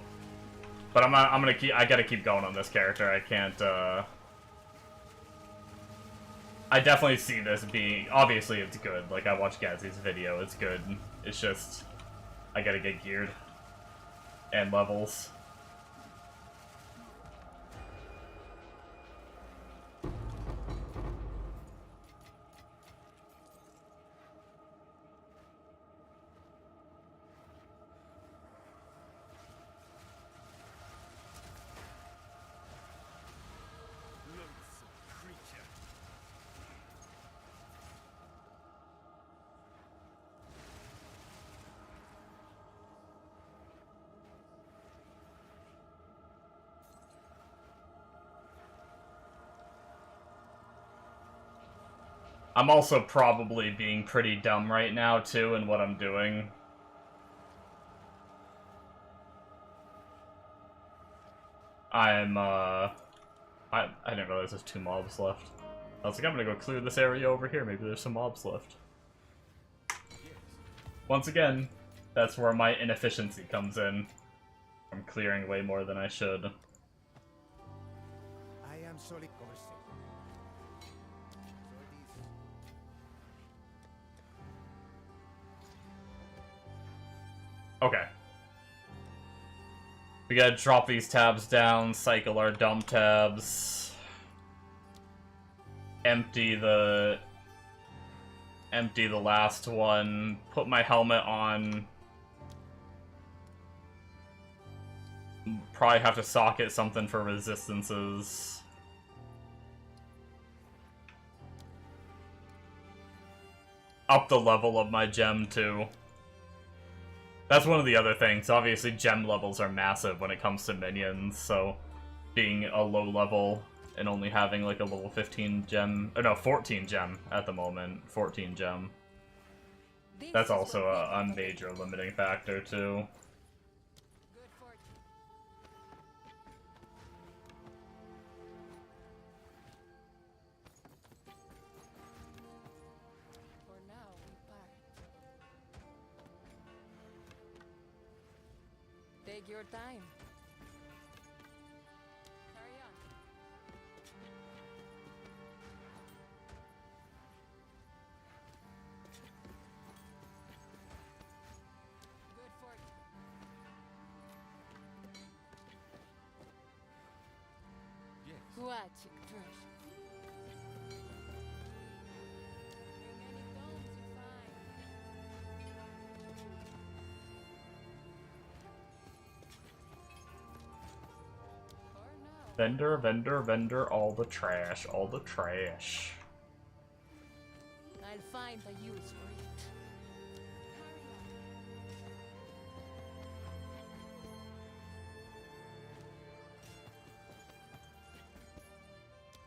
But I gotta keep going on this character. I can't, I definitely see this being, obviously it's good. Like, I watched Gazzy's video, it's good. It's just, I gotta get geared. And levels. I'm also probably being pretty dumb right now, too, in what I'm doing. I didn't realize there's 2 mobs left. I was like, I'm gonna go clear this area over here, maybe there's some mobs left. Once again, that's where my inefficiency comes in. I'm clearing way more than I should. I am solid conversation. Okay. We gotta drop these tabs down, cycle our dump tabs. Empty the last one. Put my helmet on. Probably have to socket something for resistances. Up the level of my gem, too. That's one of the other things. Obviously, gem levels are massive when it comes to minions, so being a low level and only having like a level 15 gem, or no, 14 gem at the moment, 14 gem. That's also a major limiting factor, too. Take your time. Carry on. Good for you. Yes. Watch it, trash. Bring any bones you find. Vendor, vendor, vendor, all the trash, all the trash. I'll find a use for it.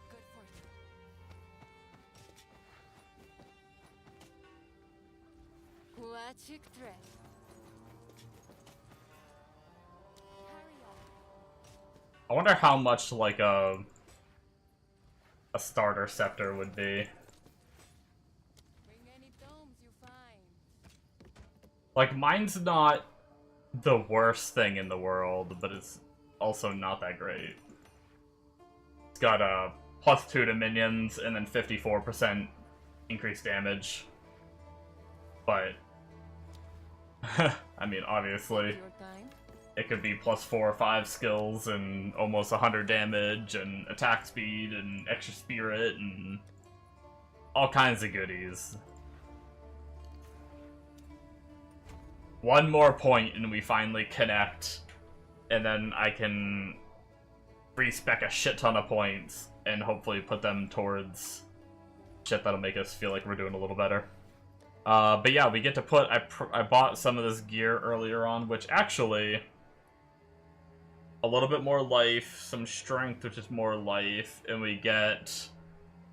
Good for you. Magic dress. Hurry up. I wonder how much, like, a starter scepter would be. Bring any domes you find. Like, mine's not the worst thing in the world, but it's also not that great. It's got a +2 to minions, and then 54% increased damage. But, I mean, obviously, Your time. it could be +4 or 5 skills, and almost 100 damage, and attack speed, and extra spirit, and all kinds of goodies. One more point and we finally connect, and then I can respec a shit ton of points and hopefully put them towards shit that'll make us feel like we're doing a little better. But yeah, we get to put... I bought some of this gear earlier on, which actually... a little bit more life, some strength, which is more life, and we get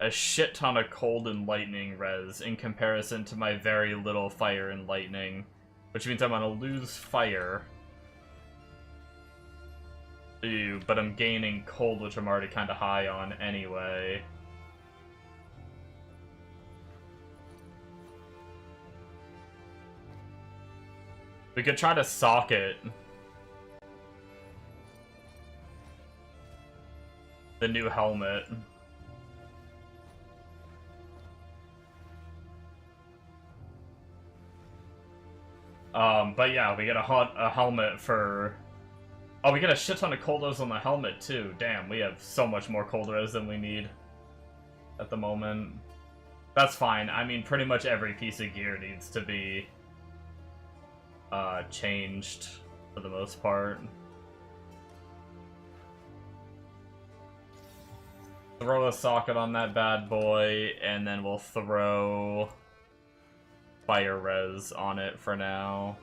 a shit ton of cold and lightning res in comparison to my very little fire and lightning. Which means I'm gonna lose fire. Ew, but I'm gaining cold, which I'm already kinda high on anyway. We could try to socket the new helmet. But yeah, we get a helmet for... Oh, we get a shit ton of coldos on the helmet, too. Damn, we have so much more cold res than we need at the moment. That's fine. I mean, pretty much every piece of gear needs to be changed for the most part. Throw a socket on that bad boy, and then we'll throw fire res on it for now.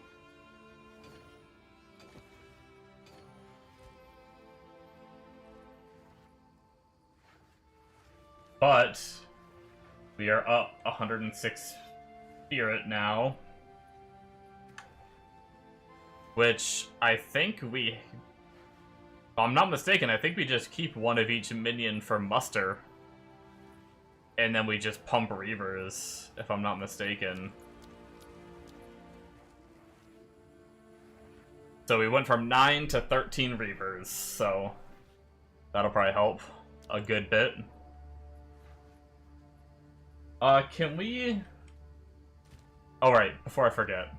But we are up 106 spirit now, which I think we... if I'm not mistaken, I think we just keep one of each minion for muster. And then we just pump Reavers, if I'm not mistaken. So we went from 9 to 13 Reavers, so that'll probably help a good bit. Can we... Oh, right, before I forget.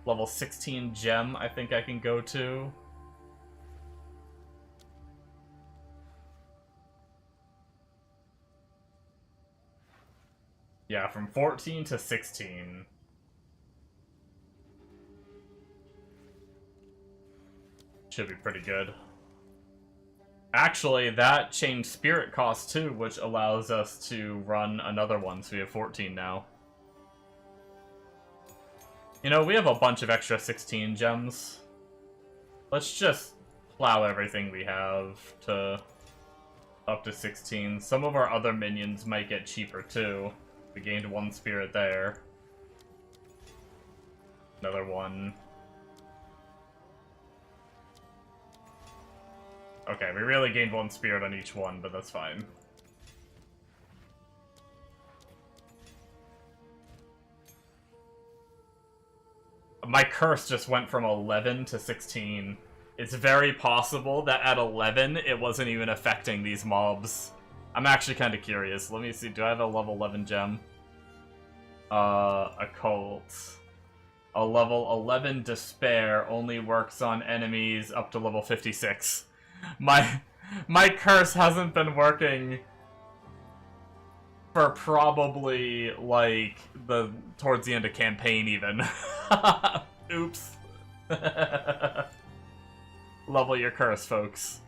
Level 16 gem, I think I can go to. Yeah, from 14 to 16. Should be pretty good. Actually, that changed spirit cost too, which allows us to run another one, so we have 14 now. You know, we have a bunch of extra 16 gems. Let's just plow everything we have to up to 16. Some of our other minions might get cheaper too. We gained 1 spirit there. Another one. Okay, we really gained 1 spirit on each one, but that's fine. My curse just went from 11 to 16. It's very possible that at 11, it wasn't even affecting these mobs. I'm actually kind of curious. Let me see, do I have a level 11 gem? Occult. A level 11 Despair only works on enemies up to level 56. My curse hasn't been working for probably, like, towards the end of campaign, even. Oops. Level your curse, folks.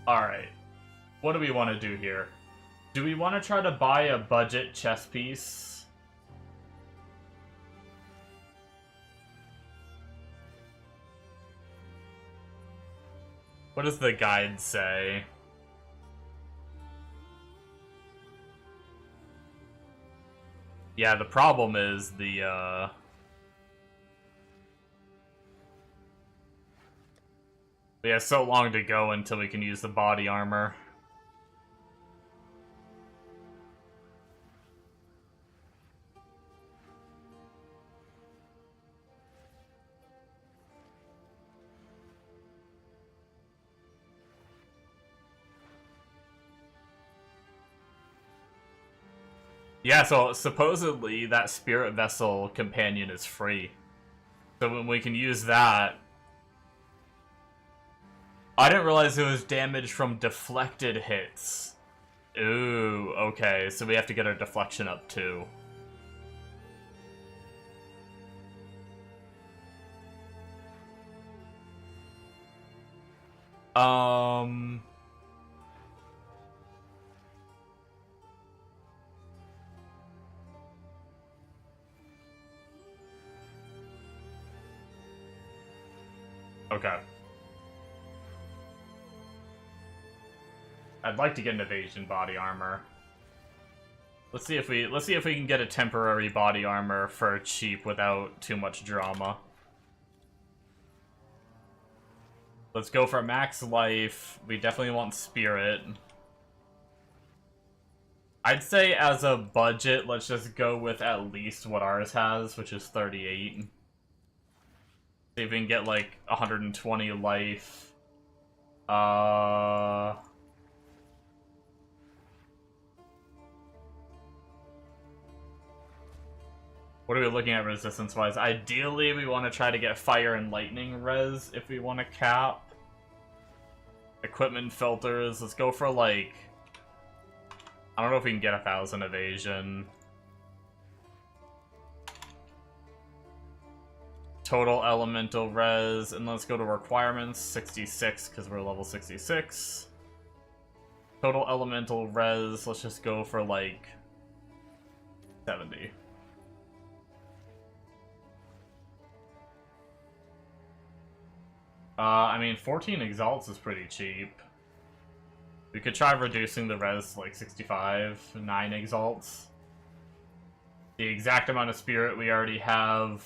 Alright. What do we want to do here? Do we want to try to buy a budget chess piece? What does the guide say? Yeah, the problem is the, we have so long to go until we can use the body armor. Yeah, so supposedly that spirit vessel companion is free. So when we can use that... I didn't realize it was damage from deflected hits. Ooh, okay, so we have to get our deflection up too. Okay. I'd like to get an evasion body armor. Let's see if we can get a temporary body armor for cheap without too much drama. Let's go for max life. We definitely want spirit. I'd say as a budget, let's just go with at least what ours has, which is 38. See if we can get like 120 life. What are we looking at resistance-wise? Ideally, we want to try to get fire and lightning res if we want to cap. Equipment filters. Let's go for like... I don't know if we can get 1,000 evasion. Total elemental res, and let's go to requirements, 66, because we're level 66. Total elemental res, let's just go for like 70. I mean, 14 exalts is pretty cheap. We could try reducing the res to like 65, 9 exalts. The exact amount of spirit we already have,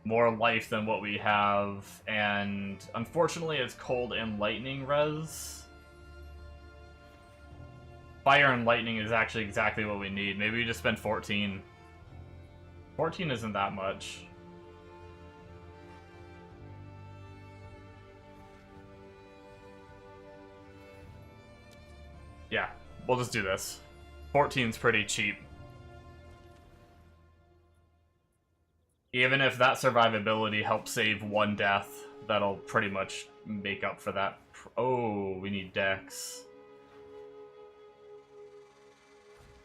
more life than what we have, and unfortunately it's cold and lightning res. Fire and lightning is actually exactly what we need. Maybe we just spend 14. 14 isn't that much. Yeah, we'll just do this. 14's pretty cheap. Even if that survivability helps save one death, that'll pretty much make up for that. Oh, we need dex.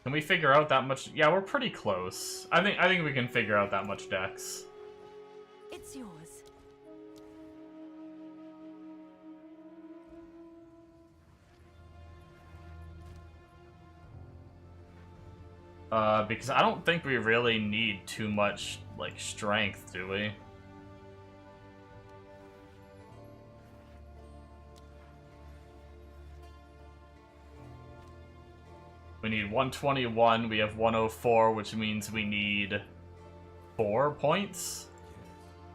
Can we figure out that much? Yeah, we're pretty close. I think we can figure out that much dex. It's yours. Because I don't think we really need too much, like, strength, do we? We need 121, we have 104, which means we need 4 points?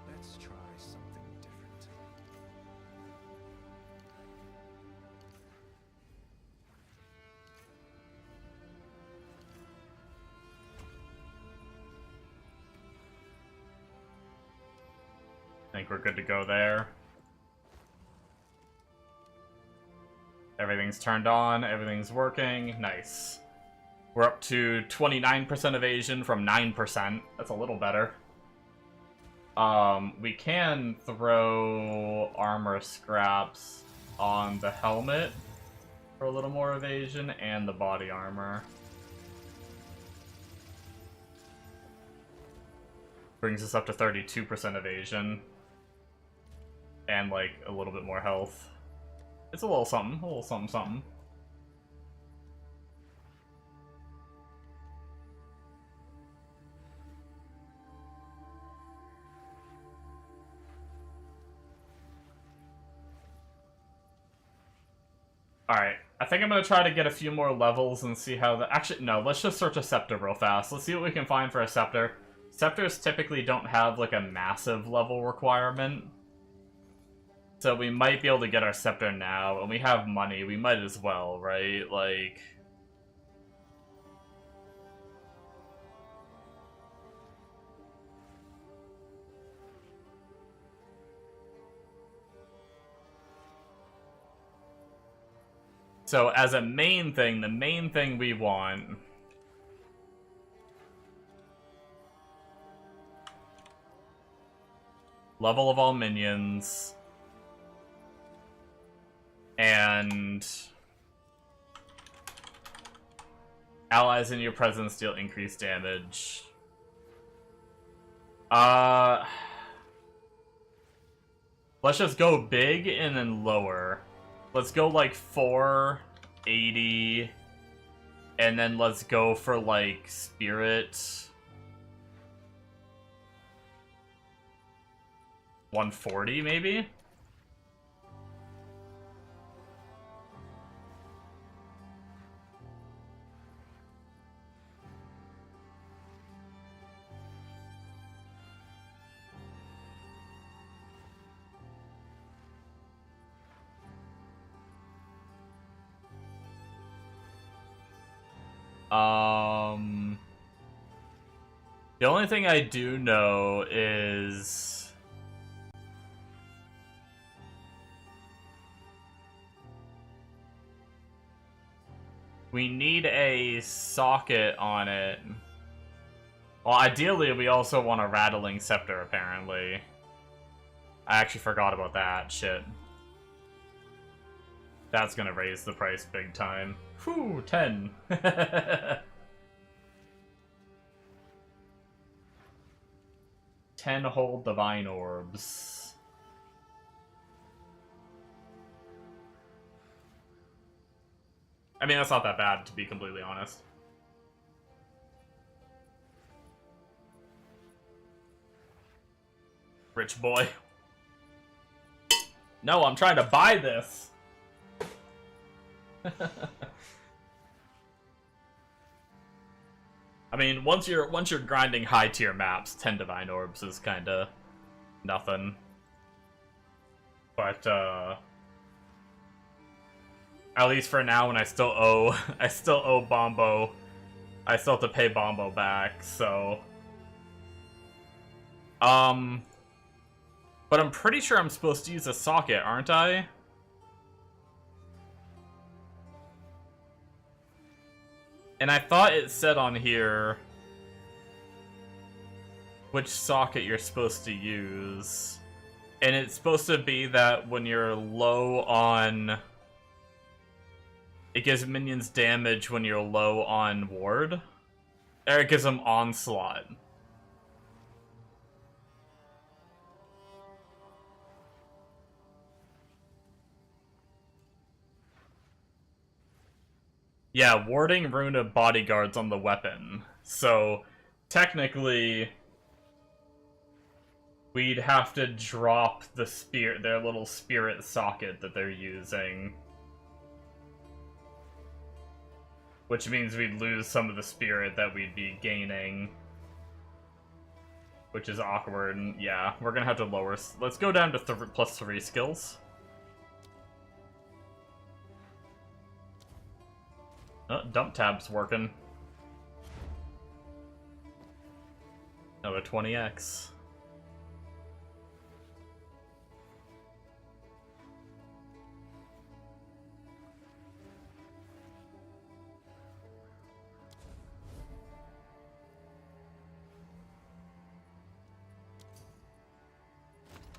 Let's try something different. I think we're good to go there. Everything's turned on, everything's working, nice. We're up to 29% evasion from 9%, that's a little better. We can throw armor scraps on the helmet for a little more evasion, and the body armor. Brings us up to 32% evasion. And, like, a little bit more health. It's a little something, something. Alright, I think I'm gonna try to get a few more levels and see how the... Actually, no, let's just search a scepter real fast. Let's see what we can find for a scepter. Scepters typically don't have, like, a massive level requirement. So we might be able to get our scepter now, and we have money. We might as well, right? Like... So, as a main thing, the main thing we want... Level of all minions... And... Allies in your presence deal increased damage. Let's just go big and then lower. Let's go like 480, and then let's go for like spirit 140 maybe? The only thing I do know is we need a socket on it. Well, ideally, we also want a rattling scepter, apparently. I actually forgot about that. Shit. That's gonna raise the price big time. Whew, 10. 10 whole divine orbs. I mean, that's not that bad, to be completely honest. Rich boy. No, I'm trying to buy this. I mean, once you're grinding high tier maps, 10 divine orbs is kind of nothing. But at least for now, when I still owe Bombo, I still have to pay Bombo back. So, but I'm pretty sure I'm supposed to use a socket, aren't I? And I thought it said on here which socket you're supposed to use. And it's supposed to be that when you're low on... It gives minions damage when you're low on ward. Or it gives them onslaught. Yeah, warding rune of bodyguards on the weapon. So, technically, we'd have to drop the their little spirit socket that they're using. Which means we'd lose some of the spirit that we'd be gaining. Which is awkward. And yeah, we're gonna have to lower... Let's go down to +3 skills. Oh, dump tab's working. Another 20x.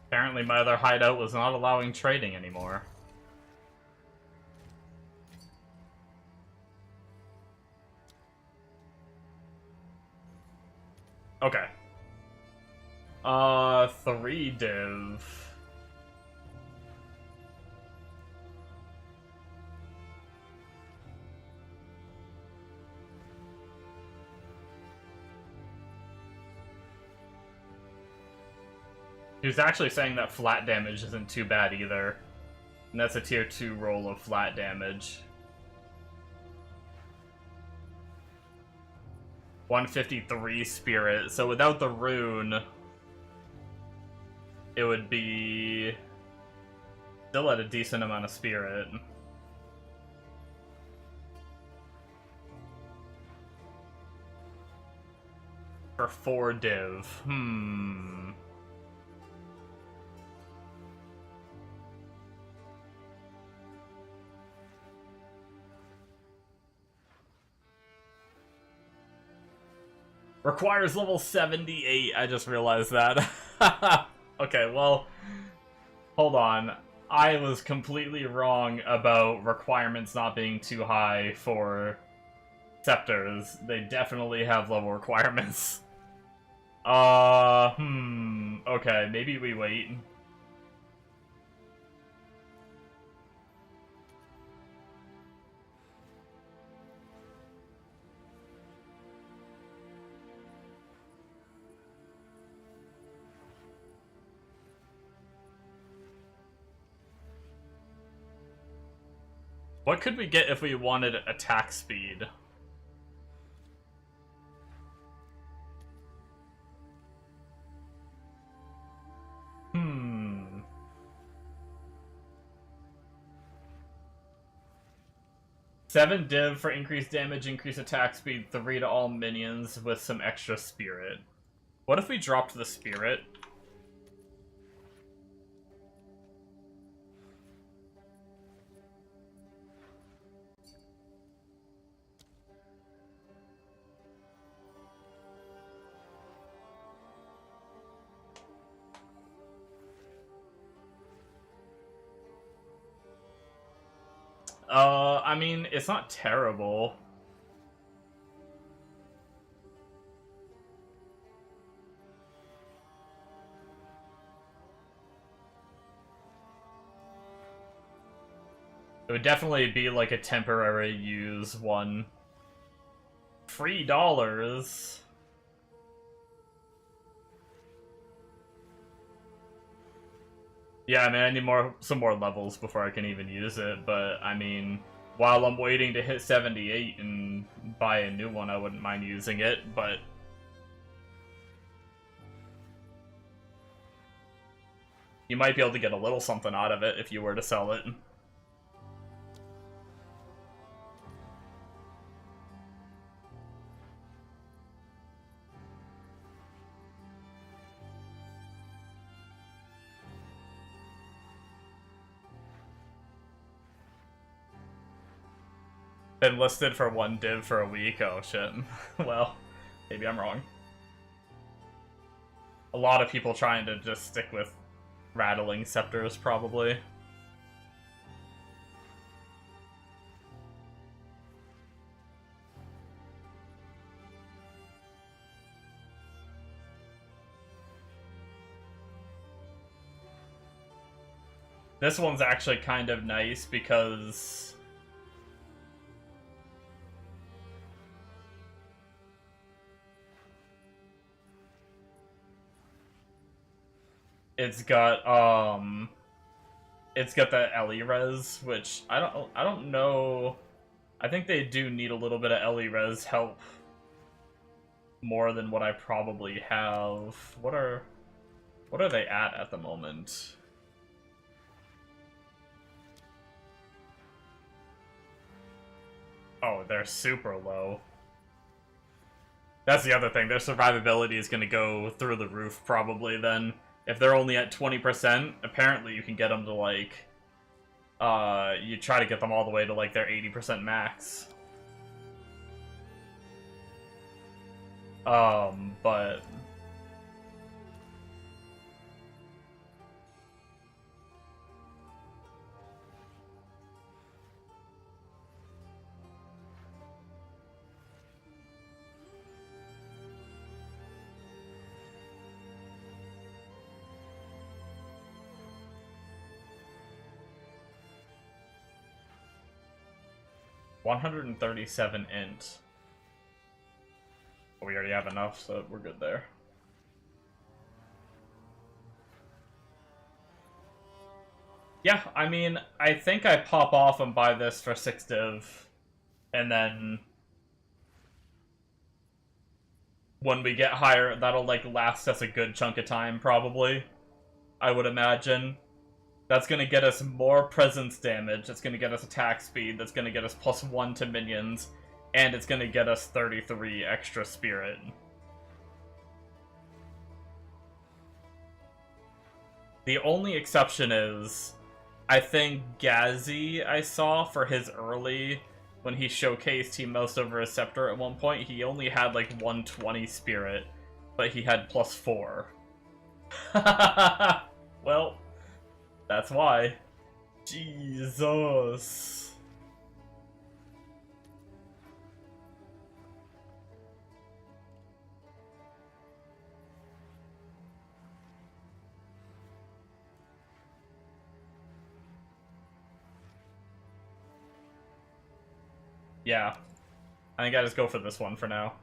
Apparently my other hideout was not allowing trading anymore. Okay. 3 div. He was actually saying that flat damage isn't too bad either. And that's a tier 2 roll of flat damage. 153 spirit, so without the rune, it would be still at a decent amount of spirit. For 4 div. Requires level 78, I just realized that. Okay, well, hold on. I was completely wrong about requirements not being too high for scepters. They definitely have level requirements. Okay, maybe we wait. What could we get if we wanted attack speed? Seven div for increased damage, increased attack speed, 3 to all minions with some extra spirit. What if we dropped the spirit? I mean, it's not terrible. It would definitely be like a temporary use one. $3. Yeah, I mean, I need some more levels before I can even use it, but I mean, while I'm waiting to hit 78 and buy a new one, I wouldn't mind using it, but you might be able to get a little something out of it if you were to sell it. Been listed for 1 div for a week. Oh shit. Well, maybe I'm wrong. A lot of people trying to just stick with rattling scepters, probably. This one's actually kind of nice because it's got the Ellie res, which I don't know. I think they do need a little bit of Ellie res help more than what I probably have. What are they at the moment? Oh, they're super low. That's the other thing. Their survivability is going to go through the roof probably then. If they're only at 20%, apparently you can get them to, like, you try to get them all the way to, like, their 80% max. But... $137 int. We already have enough, so we're good there. Yeah, I mean, I think I pop off and buy this for 6 div, and then when we get higher, that'll, like, last us a good chunk of time, probably. I would imagine. That's gonna get us more presence damage, that's gonna get us attack speed, that's gonna get us +1 to minions, and it's gonna get us 33 extra spirit. The only exception is, I think Gazi I saw for his early, when he showcased he moused over a scepter at one point, he only had like 120 spirit, but he had +4. Well, that's why. Jesus. Yeah. I think I just go for this one for now.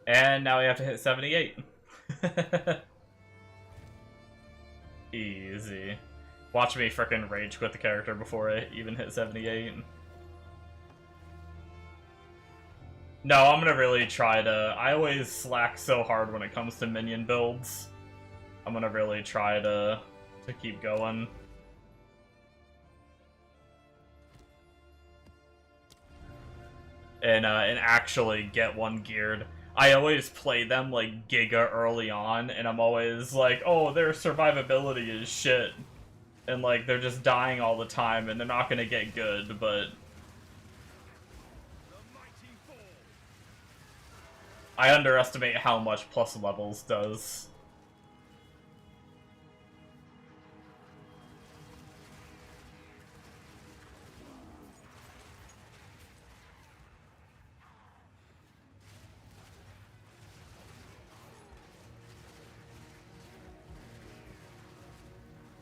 And now we have to hit 78. Easy. Watch me frickin' rage quit the character before I even hit 78. No, I'm gonna really try to... I always slack so hard when it comes to minion builds. I'm gonna really try to keep going. And actually get one geared. I always play them like Giga early on, and I'm always like, oh, their survivability is shit. And like, they're just dying all the time, and they're not gonna get good, but... I underestimate how much plus levels does.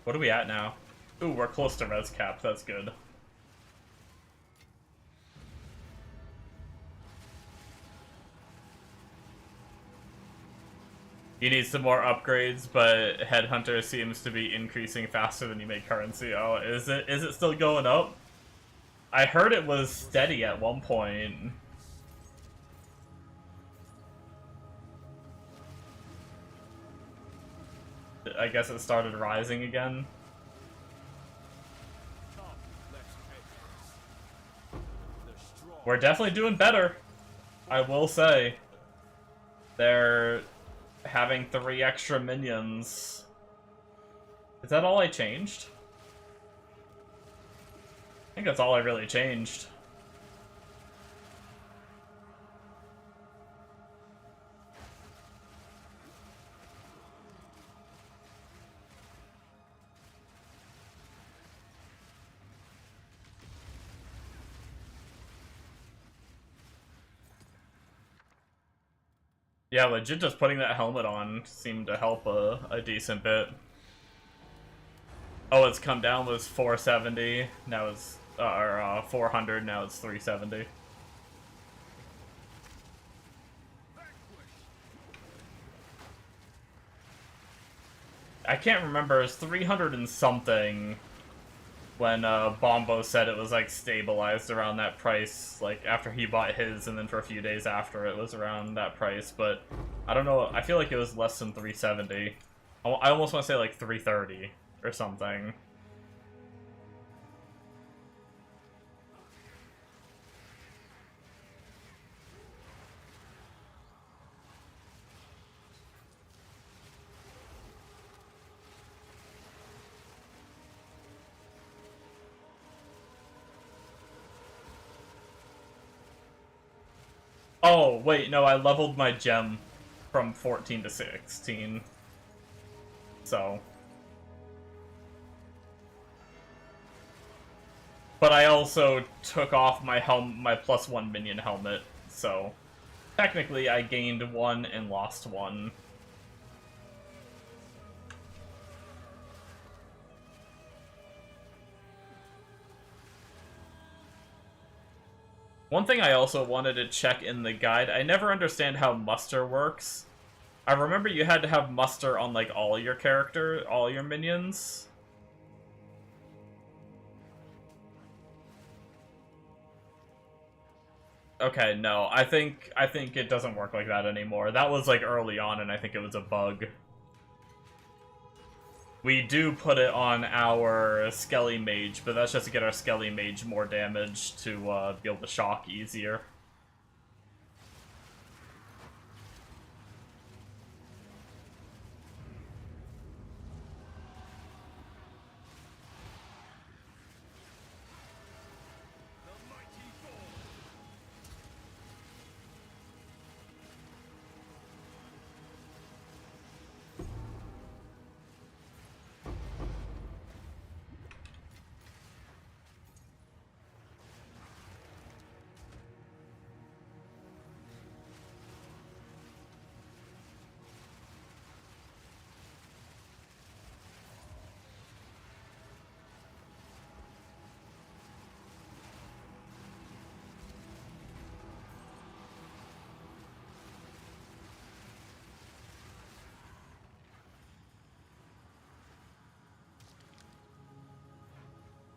What are we at now? Ooh, we're close to res cap, that's good. You need some more upgrades, but Headhunter seems to be increasing faster than you make currency. Oh, is it still going up? I heard it was steady at one point. I guess it started rising again. We're definitely doing better, I will say. They're having 3 extra minions. Is that all I changed? I think that's all I really changed. Yeah, legit just putting that helmet on seemed to help a decent bit. Oh, it's come down, was 470, now it's, 400, now it's 370. I can't remember, it's 300 and something when Bombo said it was like stabilized around that price, like after he bought his, and then for a few days after it was around that price, but I don't know, I feel like it was less than 370. I almost want to say like 330 or something. Oh, wait, no, I leveled my gem from 14 to 16. So. But I also took off my my +1 minion helmet, so technically I gained 1 and lost 1. One thing I also wanted to check in the guide, I never understand how muster works. I remember you had to have muster on, like, all your minions. Okay, no, I think it doesn't work like that anymore. That was, like, early on, and I think it was a bug. We do put it on our Skele mage, but that's just to get our Skele mage more damage to be able to shock easier.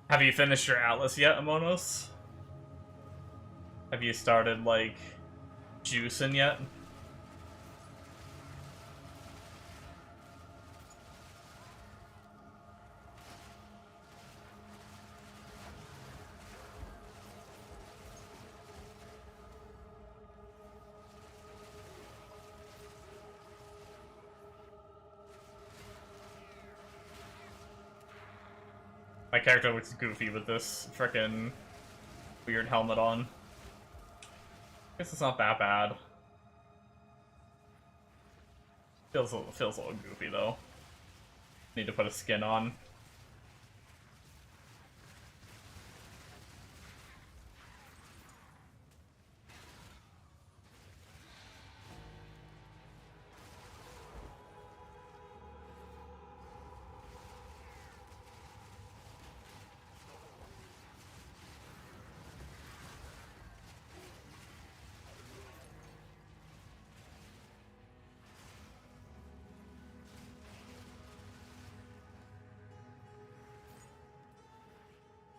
Have you finished your Atlas yet, Amonos? Have you started, like, juicing yet? My character looks goofy with this frickin' weird helmet on. Guess it's not that bad. Feels a little goofy though. Need to put a skin on.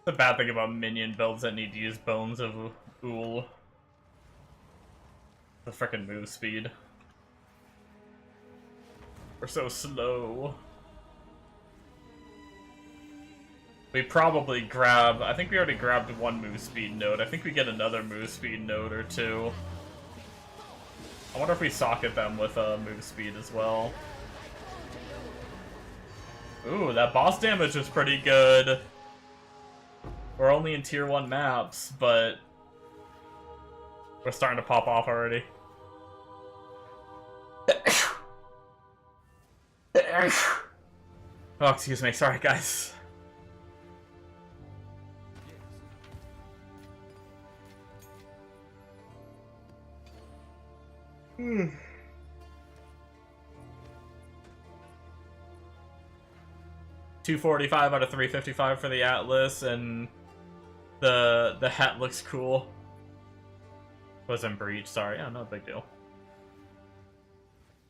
The bad thing about minion builds that need to use Bones of Ool. The frickin' move speed. We're so slow. We probably grab... I think we already grabbed one move speed node. I think we get another move speed node or two. I wonder if we socket them with move speed as well. Ooh, that boss damage was pretty good. We're only in tier 1 maps, but we're starting to pop off already. Oh, excuse me. Sorry, guys. Hmm. $245 out of $355 for the Atlas, and the hat looks cool. Wasn't breach, sorry. Yeah, no big deal.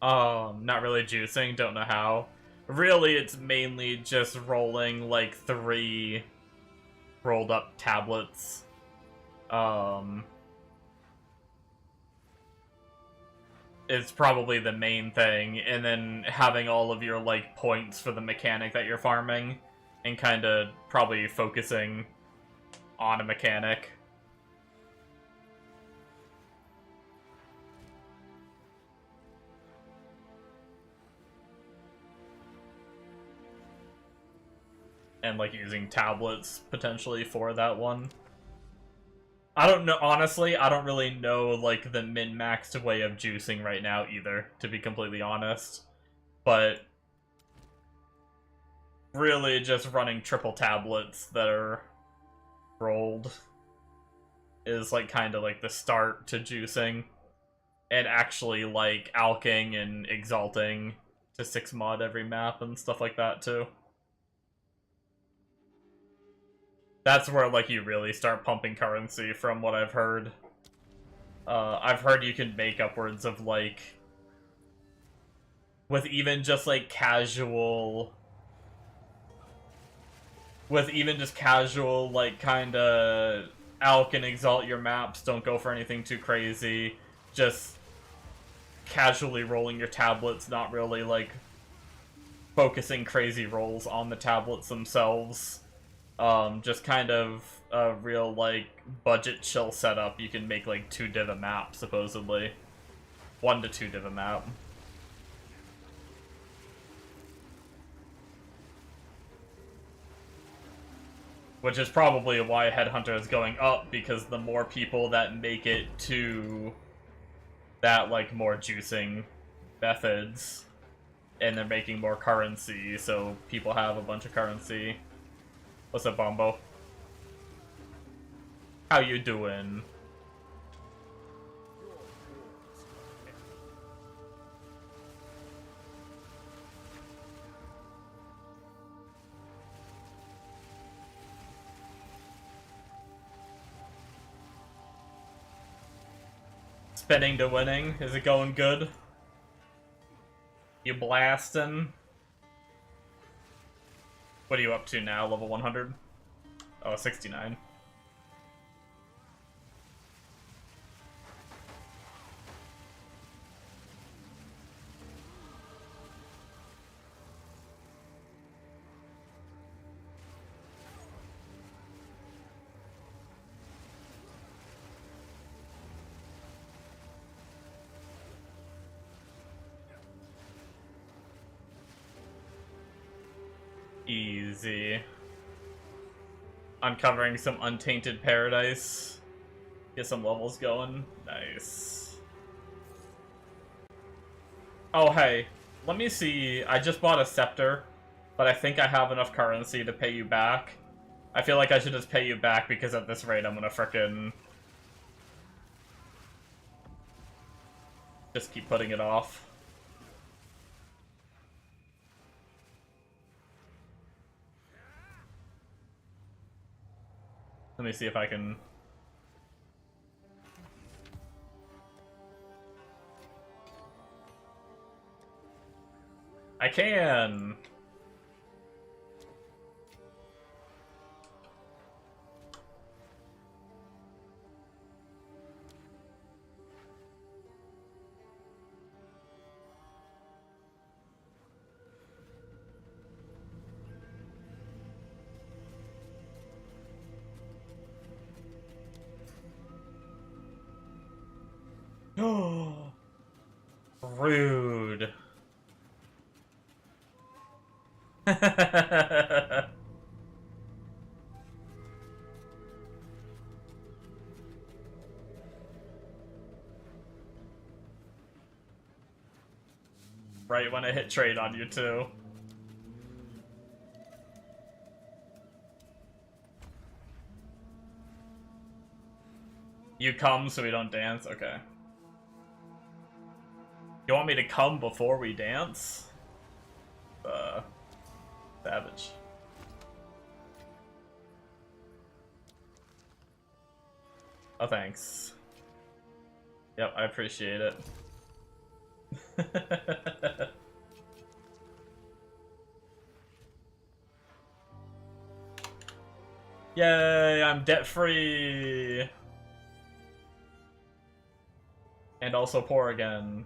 Not really juicing, don't know how. Really, it's mainly just rolling like 3 rolled up tablets. It's probably the main thing, and then having all of your like points for the mechanic that you're farming, and kind of probably focusing on a mechanic. And like using tablets potentially for that one. I don't know, honestly, I don't really know like the min-maxed way of juicing right now either, to be completely honest. But really just running triple tablets that are rolled is like kind of like the start to juicing, and actually like alking and exalting to 6 mod every map and stuff like that too. That's where, like, you really start pumping currency, from what I've heard. I've heard you can make upwards of, like... With even just, like, casual... With even just casual, like, kinda... Alch and Exalt your maps, don't go for anything too crazy. Just... casually rolling your tablets, not really, like... focusing crazy rolls on the tablets themselves. Just kind of a real, like, budget chill setup. You can make, like, 2 div a map, supposedly. 1 to 2 div a map. Which is probably why Headhunter is going up, because the more people that make it to that, like, more juicing methods, and they're making more currency, so people have a bunch of currency. What's up, Bombo? How you doing? Spinning to winning, is it going good? You blasting? What are you up to now, level 100? Oh, 69. Easy. Uncovering some untainted paradise. Get some levels going. Nice. Oh, hey. Let me see. I just bought a scepter, but I think I have enough currency to pay you back. I feel like I should just pay you back, because at this rate I'm gonna frickin' just keep putting it off. Let me see if I can... I can! Rude. Right when I hit trade on you too. You come so we don't dance? Okay. You want me to come before we dance? Savage. Oh, thanks. Yep, I appreciate it. Yay, I'm debt-free! And also poor again.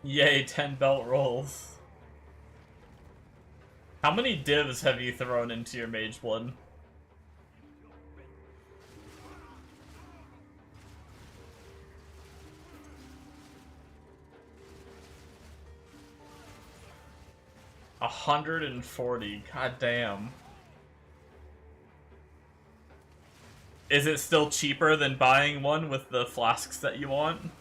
Yay, 10 belt rolls. How many divs have you thrown into your Mage Blood? $140, god damn. Is it still cheaper than buying one with the flasks that you want?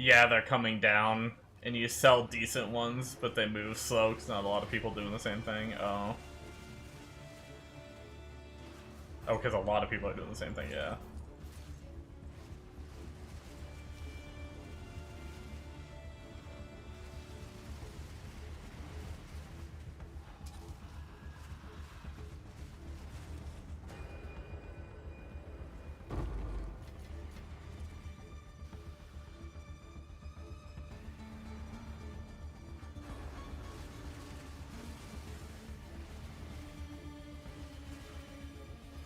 Yeah, they're coming down, and you sell decent ones, but they move slow because not a lot of people doing the same thing. Oh. Oh, because a lot of people are doing the same thing, yeah.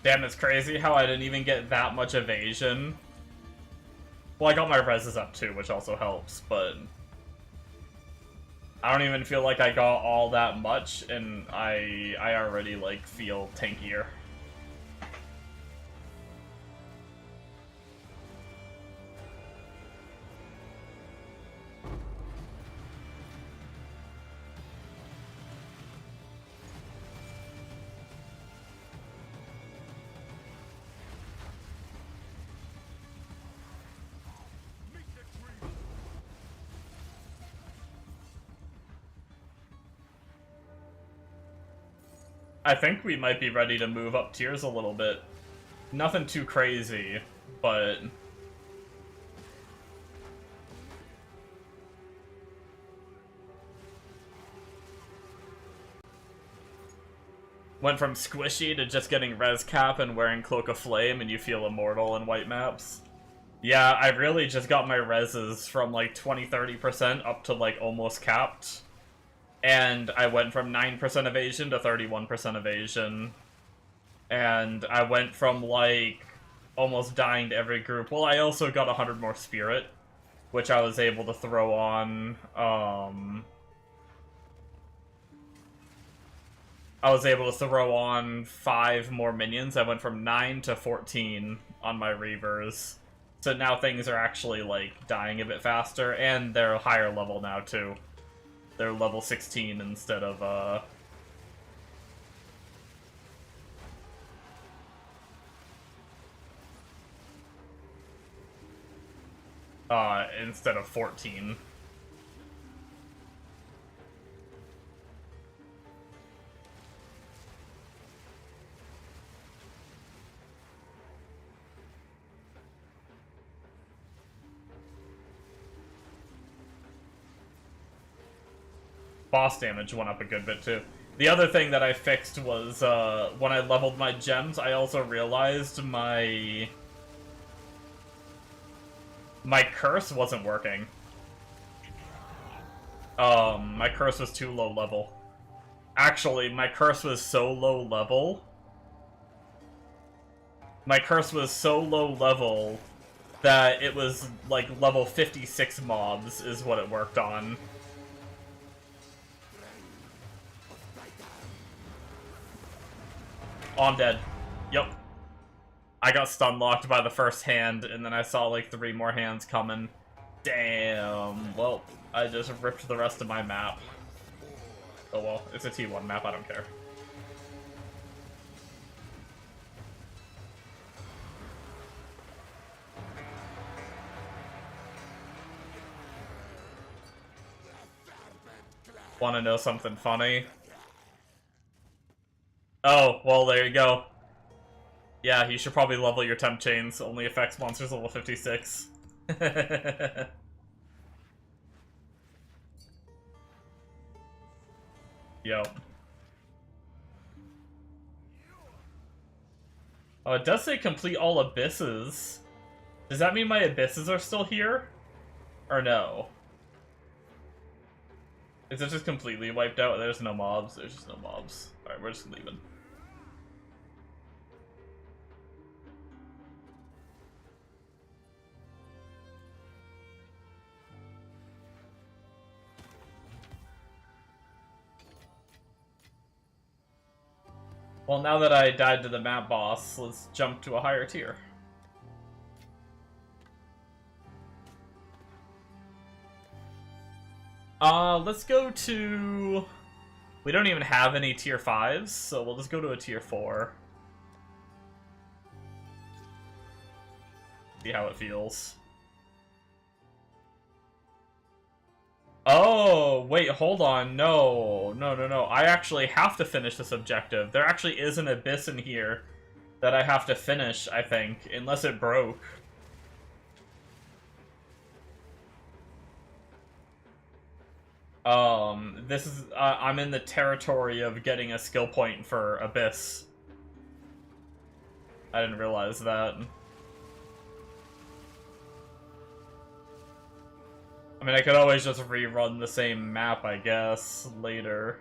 Damn, it's crazy how I didn't even get that much evasion. Well, I got my reses up too, which also helps, but I don't even feel like I got all that much, and I already, like, feel tankier. I think we might be ready to move up tiers a little bit. Nothing too crazy, but... Went from squishy to just getting res cap and wearing Cloak of Flame and you feel immortal in white maps. Yeah, I really just got my reses from like 20-30% up to like almost capped. And I went from 9% evasion to 31% evasion. And I went from, like, almost dying to every group. Well, I also got 100 more spirit, which I was able to throw on, I was able to throw on 5 more minions. I went from 9 to 14 on my Reavers. So now things are actually, like, dying a bit faster, and they're higher level now, too. They're level 16 instead of, instead of 14. Boss damage went up a good bit too. The other thing that I fixed was, when I leveled my gems, I also realized my curse wasn't working. My curse was too low level. Actually, my curse was so low level. My curse was so low level that it was, like, level 56 mobs is what it worked on. Oh, I'm dead. Yep. I got stun locked by the first hand, and then I saw like 3 more hands coming. Damn. Well, I just ripped the rest of my map. Oh well, it's a T1 map, I don't care. Wanna know something funny? Oh, well, there you go. Yeah, you should probably level your temp chains. Only affects monsters level 56. Yo. Oh, it does say complete all abysses. Does that mean my abysses are still here? Or no? Is it just completely wiped out? There's no mobs. There's just no mobs. Alright, we're just leaving. Well, now that I died to the map boss, let's jump to a higher tier. Let's go to... We don't even have any tier 5s, so we'll just go to a tier 4. See how it feels. Oh, wait, hold on. No, no, no, no. I actually have to finish this objective. There actually is an abyss in here that I have to finish, I think, unless it broke. This is, I'm in the territory of getting a skill point for Abyss. I didn't realize that. I mean, I could always just rerun the same map, I guess, later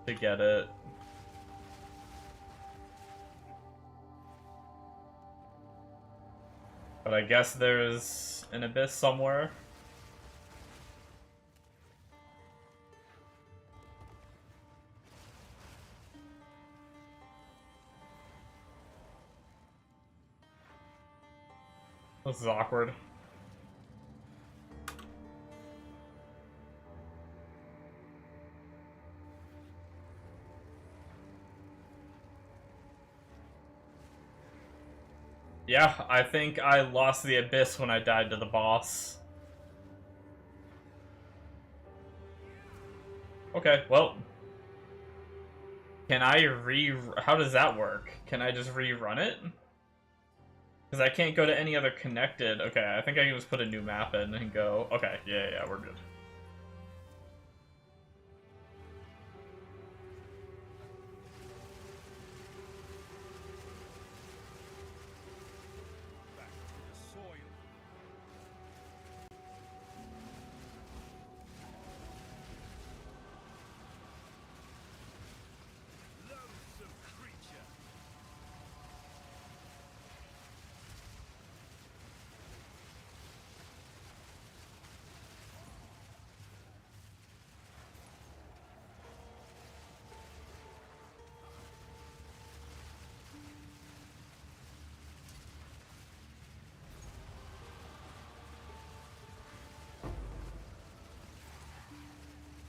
to get it. But I guess there's an Abyss somewhere. This is awkward. Yeah, I think I lost the Abyss when I died to the boss. Okay, well. Can I how does that work? Can I just rerun it? Because I can't go to any other connected. Okay, I think I can just put a new map in and go. Okay, yeah, we're good. Back to the soil. Loathsome creature.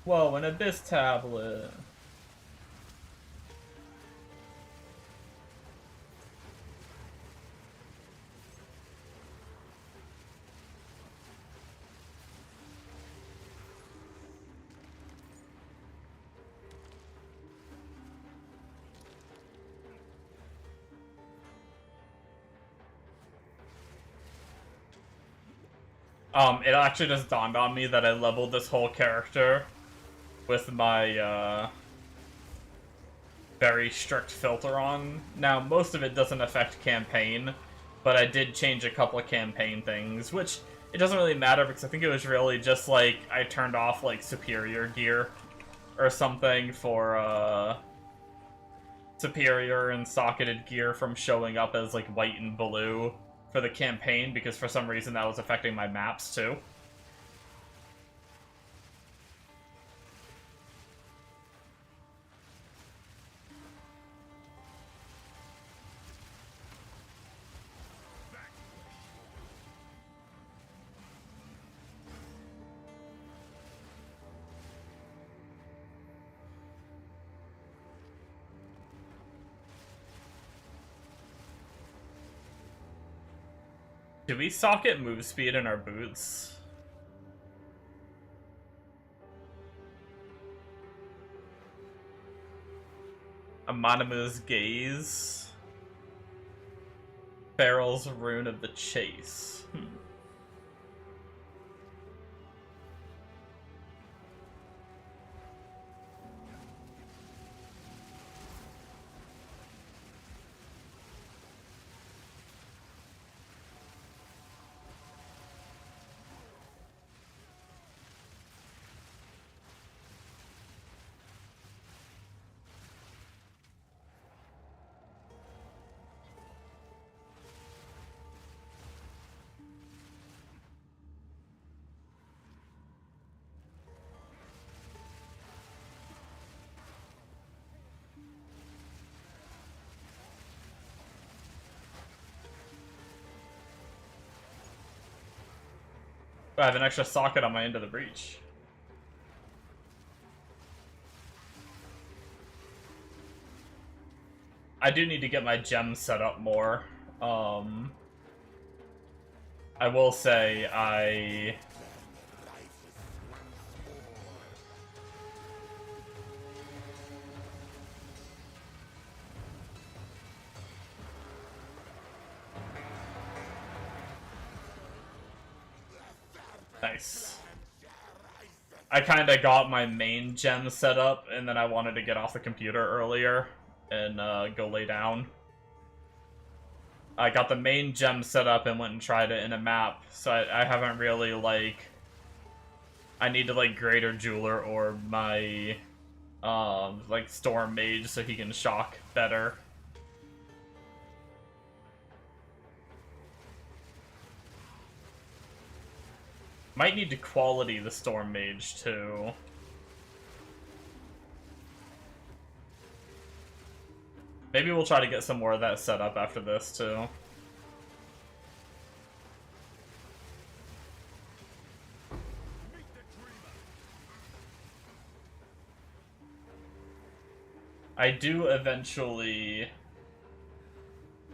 Whoa, an Abyss tablet. It actually just dawned on me that I leveled this whole character with my, very strict filter on. Now, most of it doesn't affect campaign, but I did change a couple of campaign things, which it doesn't really matter because I think it was really just, like, I turned off, like, superior gear or something for, superior and socketed gear from showing up as, like, white and blue for the campaign, because for some reason that was affecting my maps, too. Do we socket move speed in our boots? Amanamu's Gaze. Farrell's Rune of the Chase. I have an extra socket on my end of the breach. I do need to get my gems set up more. I will say Nice. I kinda got my main gem set up, and then I wanted to get off the computer earlier and go lay down. I got the main gem set up and went and tried it in a map, so I haven't really, like... I need to, like, Greater Jeweler or my, like, Storm Mage so he can shock better. Might need to quality the Storm Mage, too. Maybe we'll try to get some more of that set up after this, too. I do eventually...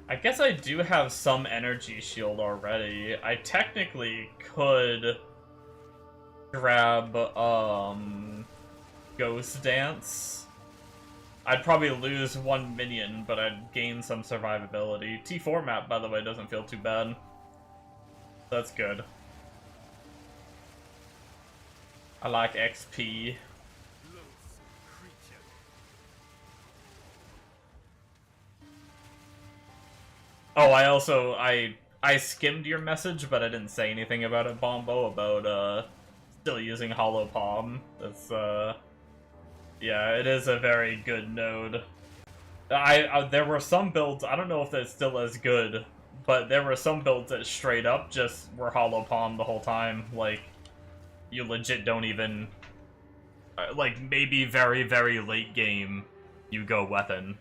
I guess I do have some energy shield already. I technically could grab, Ghost Dance. I'd probably lose one minion, but I'd gain some survivability. T4 map, by the way, doesn't feel too bad. That's good. I like XP. Oh, I skimmed your message, but I didn't say anything about it, Bombo, about, still using Hollow Palm. That's, yeah, it is a very good node. There were some builds, I don't know if that's still as good, but there were some builds that straight up just were Hollow Palm the whole time. Like, you legit don't even... like, maybe very, very late game, you go weapon.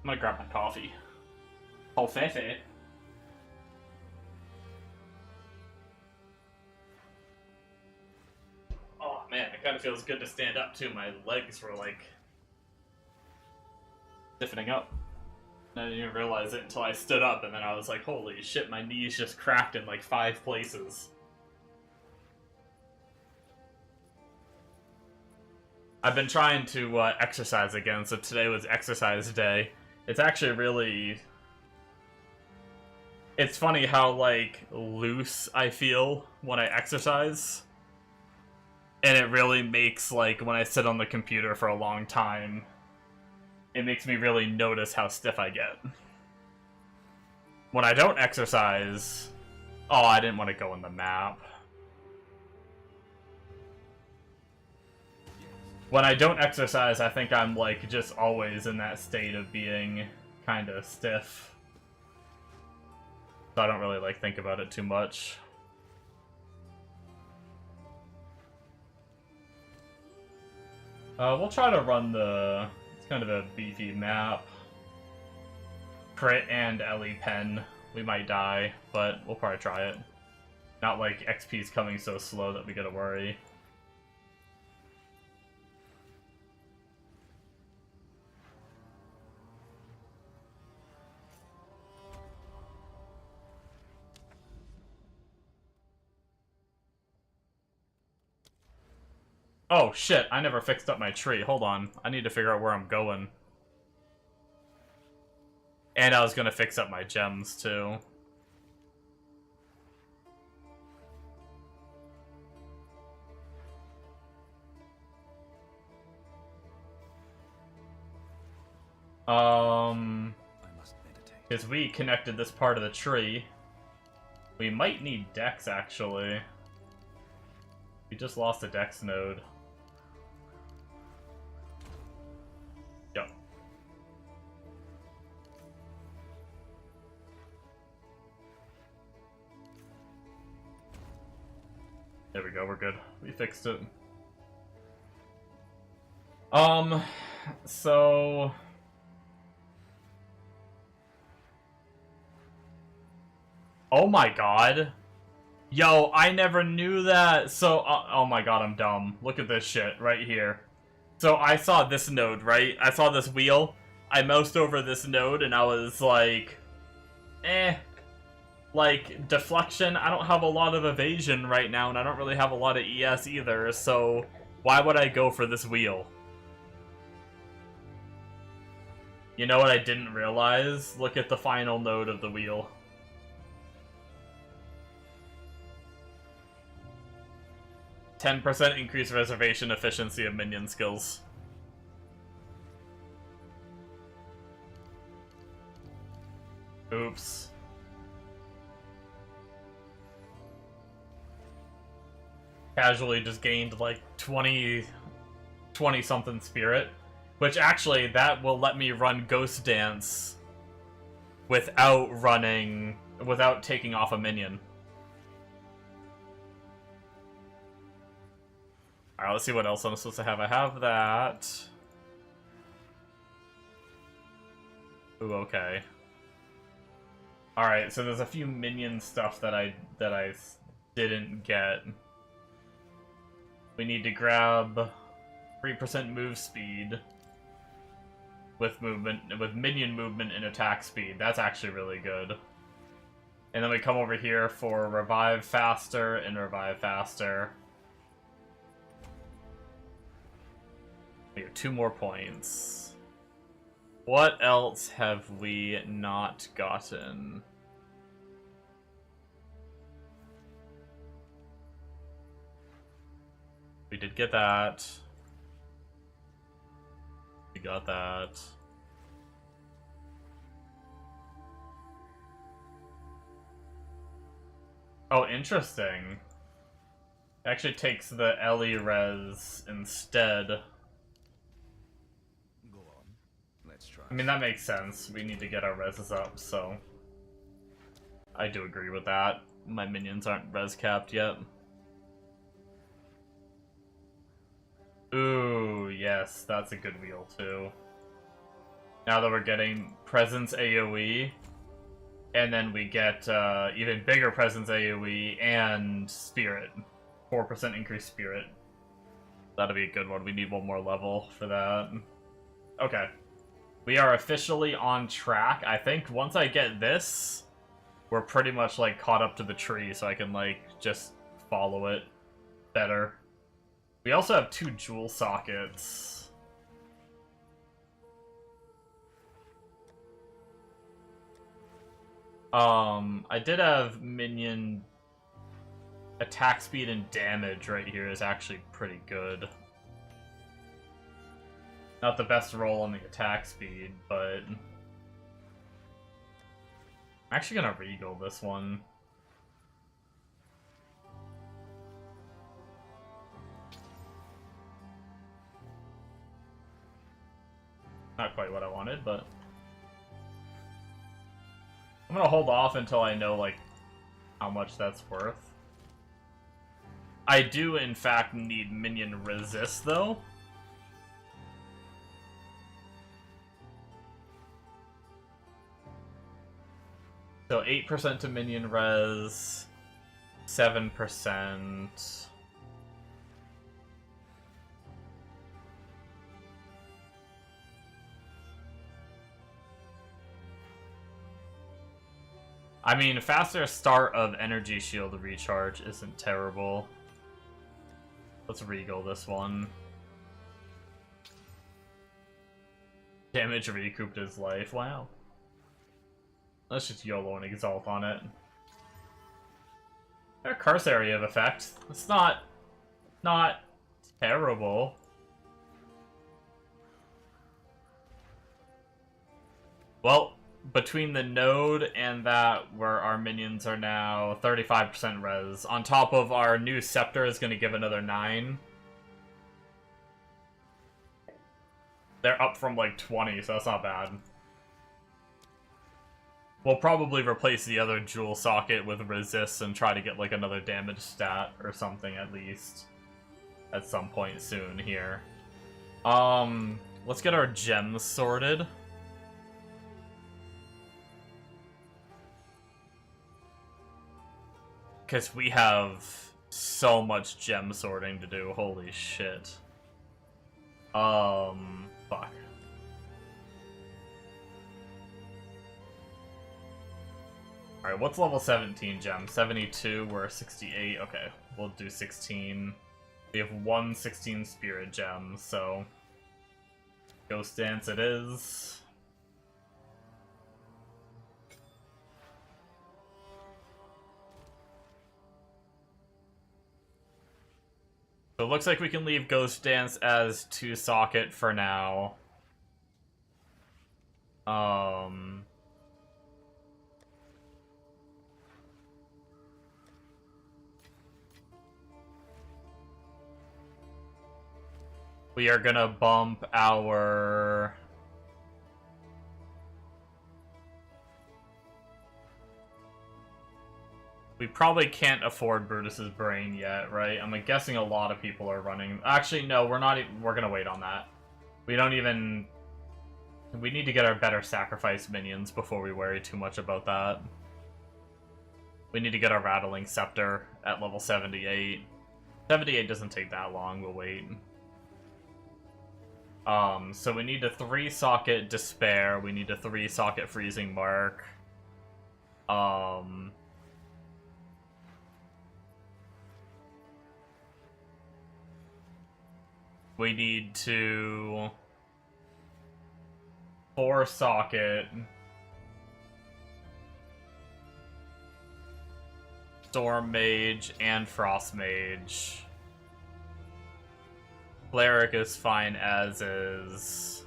I'm gonna grab my coffee. Oh, Fefe. Oh man, it kind of feels good to stand up too. My legs were like stiffening up. I didn't even realize it until I stood up, and then I was like, holy shit, my knees just cracked in like 5 places. I've been trying to exercise again, so today was exercise day. It's actually really... It's funny how, like, loose I feel when I exercise. And it really makes, like, when I sit on the computer for a long time, it makes me really notice how stiff I get. When I don't exercise... Oh, I didn't want to go in the map. When I don't exercise, I think I'm, like, just always in that state of being kind of stiff. So I don't really, like, think about it too much. We'll try to run the... It's kind of a beefy map. Crit and Ellie Pen. We might die, but we'll probably try it. Not like XP's coming so slow that we gotta worry. Oh, shit, I never fixed up my tree. Hold on. I need to figure out where I'm going. And I was gonna fix up my gems, too. Because we connected this part of the tree. We might need Dex, actually. We just lost a Dex node. Yep. There we go, we're good. We fixed it. So... Oh my god. Yo, I never knew that. So, oh my god, I'm dumb. Look at this shit right here. So I saw this node, right? I saw this wheel. I moused over this node and I was like, eh. Like, deflection, I don't have a lot of evasion right now and I don't really have a lot of ES either, so why would I go for this wheel? You know what I didn't realize? Look at the final node of the wheel. 10% increased reservation efficiency of minion skills. Oops. Casually just gained like 20 something spirit, which actually that will let me run Ghost Dance without taking off a minion. Alright, let's see what else I'm supposed to have. I have that. Ooh, okay. Alright, so there's a few minion stuff that I didn't get. We need to grab 3% move speed with minion movement and attack speed. That's actually really good. And then we come over here for revive faster and revive faster. We have 2 more points. What else have we not gotten? We did get that. We got that. Oh, interesting. It actually takes the Ellie res instead. Go on. Let's try. I mean, that makes sense. We need to get our reses up, so... I do agree with that. My minions aren't res capped yet. Ooh, yes, that's a good wheel, too. Now that we're getting Presence AoE, and then we get even bigger Presence AoE and Spirit. 4% increased Spirit. That'll be a good one. We need one more level for that. Okay. We are officially on track. I think once I get this, we're pretty much, like, caught up to the tree, so I can, like, just follow it better. We also have 2 jewel sockets. I did have minion attack speed and damage right here is actually pretty good. Not the best roll on the attack speed, but... I'm actually gonna regal this one. Not quite what I wanted, but... I'm gonna hold off until I know, like, how much that's worth. I do, in fact, need minion resist, though. So 8% to minion res, 7%. I mean, faster start of energy shield recharge isn't terrible. Let's regal this one. Damage recouped his life. Wow. Let's just YOLO and exalt on it. A curse area of effect. It's not terrible. Well, between the node and that, where our minions are now 35% res, on top of our new scepter is going to give another 9. They're up from like 20, so that's not bad. We'll probably replace the other jewel socket with resist and try to get like another damage stat or something at least at some point soon here. Let's get our gems sorted. Because we have so much gem sorting to do, holy shit. Fuck. Alright, what's level 17 gem? 72, we're 68, okay. We'll do 16. We have 1 16 spirit gem, so... Ghost Dance it is. So it looks like we can leave Ghost Dance as 2-socket for now. We are gonna bump our... We probably can't afford Brutus's Brain yet, right? I'm guessing a lot of people are running... Actually, no, we're not even... We're gonna wait on that. We don't even... We need to get our better sacrifice minions before we worry too much about that. We need to get our Rattling Scepter at level 78. 78 doesn't take that long, we'll wait. So we need a 3-socket Despair, we need a 3-socket Freezing Mark. We need to 4-socket Storm Mage and Frost Mage. Cleric is fine as is.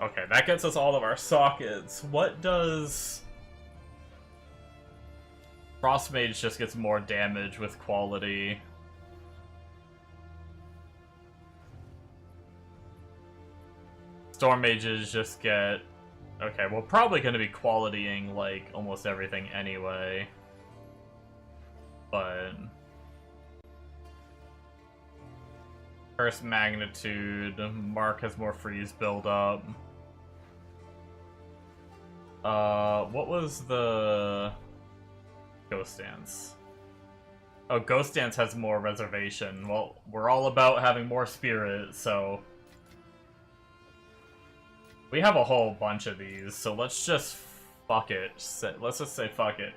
Okay, that gets us all of our sockets. What does... Frost Mage just gets more damage with quality. Storm Mages just get... Okay, we're probably going to be qualitying, like, almost everything anyway. But... First Magnitude, Mark has more freeze build-up. What was the... Ghost Dance? Oh, Ghost Dance has more reservation. Well, we're all about having more spirit, so... We have a whole bunch of these, so let's just fuck it. Let's just say fuck it.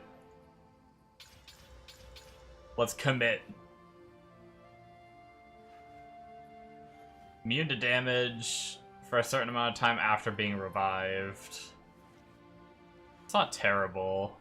Let's commit. Immune to damage for a certain amount of time after being revived. It's not terrible.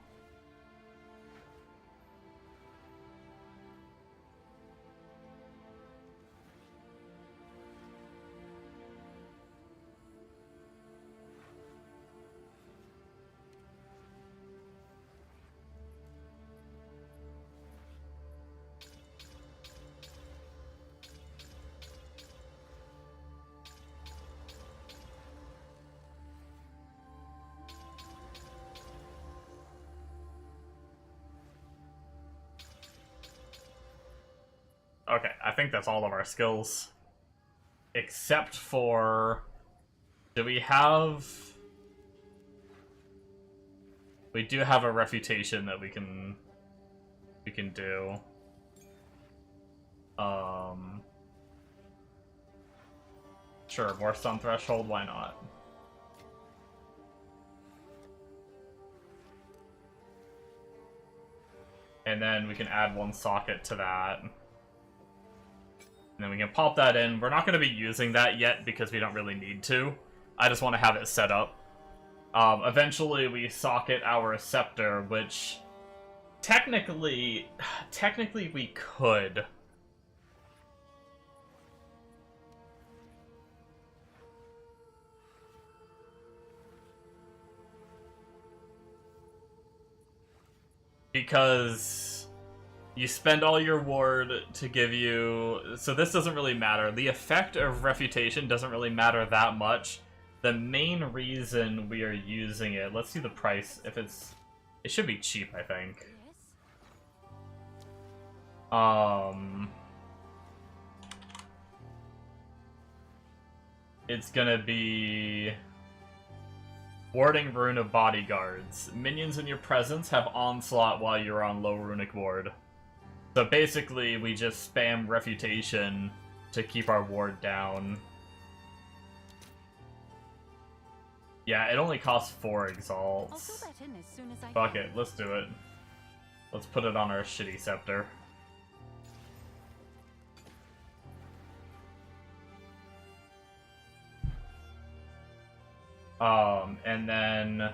Okay, I think that's all of our skills. Except for... Do we have... We do have a refutation that we can do. Sure, more Sun Threshold, why not? And then we can add 1 socket to that. And then we can pop that in. We're not going to be using that yet because we don't really need to. I just want to have it set up. Eventually we socket our Scepter, which technically we could. Because you spend all your ward to give you... So this doesn't really matter. The effect of Refutation doesn't really matter that much. The main reason we are using it... Let's see the price. If it's... It should be cheap, I think. It's gonna be... Warding Rune of Bodyguards. Minions in your presence have Onslaught while you're on low runic ward. So basically, we just spam Refutation to keep our ward down. Yeah, it only costs 4 exalts. Fuck it, let's do it. Let's put it on our shitty Scepter. And then...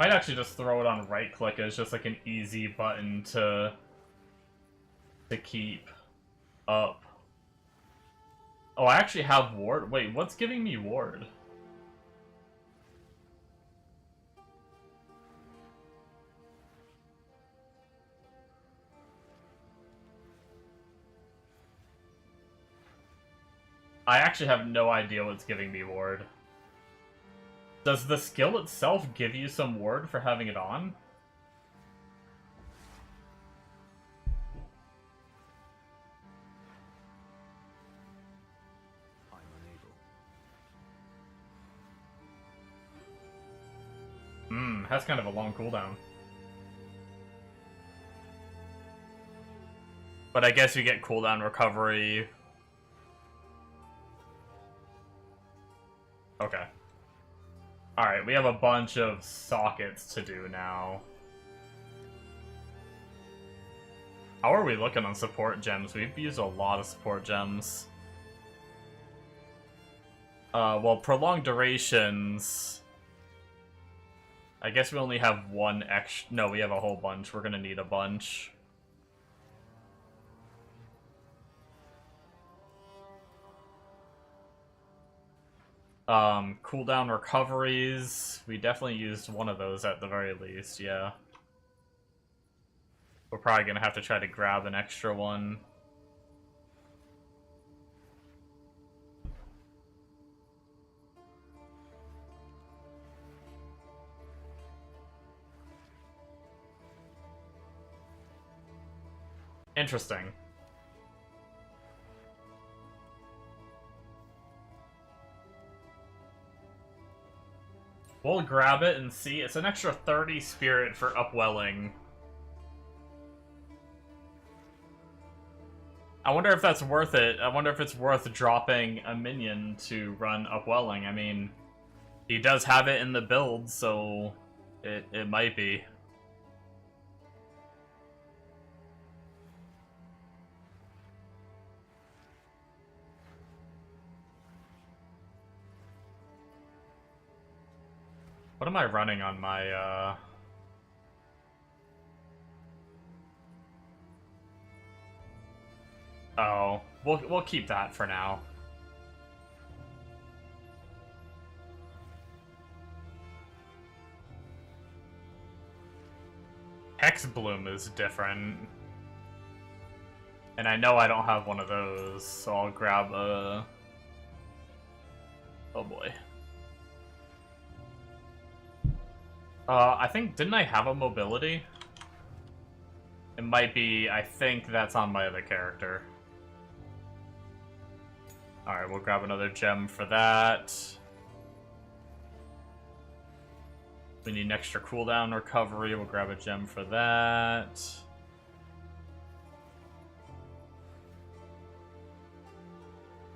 Might actually just throw it on right click as just like an easy button to keep up. Oh, I actually have ward. Wait, what's giving me ward? I actually have no idea what's giving me ward. Does the skill itself give you some ward for having it on? I'm unable. Has kind of a long cooldown. But I guess you get cooldown recovery. Okay. Alright, we have a bunch of sockets to do now. How are we looking on support gems? We've used a lot of support gems. Well, prolonged durations... I guess we only have one extra... No, we have a whole bunch. We're gonna need a bunch. Cooldown recoveries. We definitely used one of those at the very least, yeah. We're probably gonna have to try to grab an extra one. Interesting. We'll grab it and see. It's an extra 30 spirit for upwelling. I wonder if that's worth it. I wonder if it's worth dropping a minion to run upwelling. I mean, he does have it in the build, so it might be. What am I running on my, Oh, we'll keep that for now. Hex Bloom is different. And I know I don't have one of those, so I'll grab a... Oh boy. I think, didn't I have a mobility? It might be, I think that's on my other character. Alright, we'll grab another gem for that. We need an extra cooldown recovery, we'll grab a gem for that.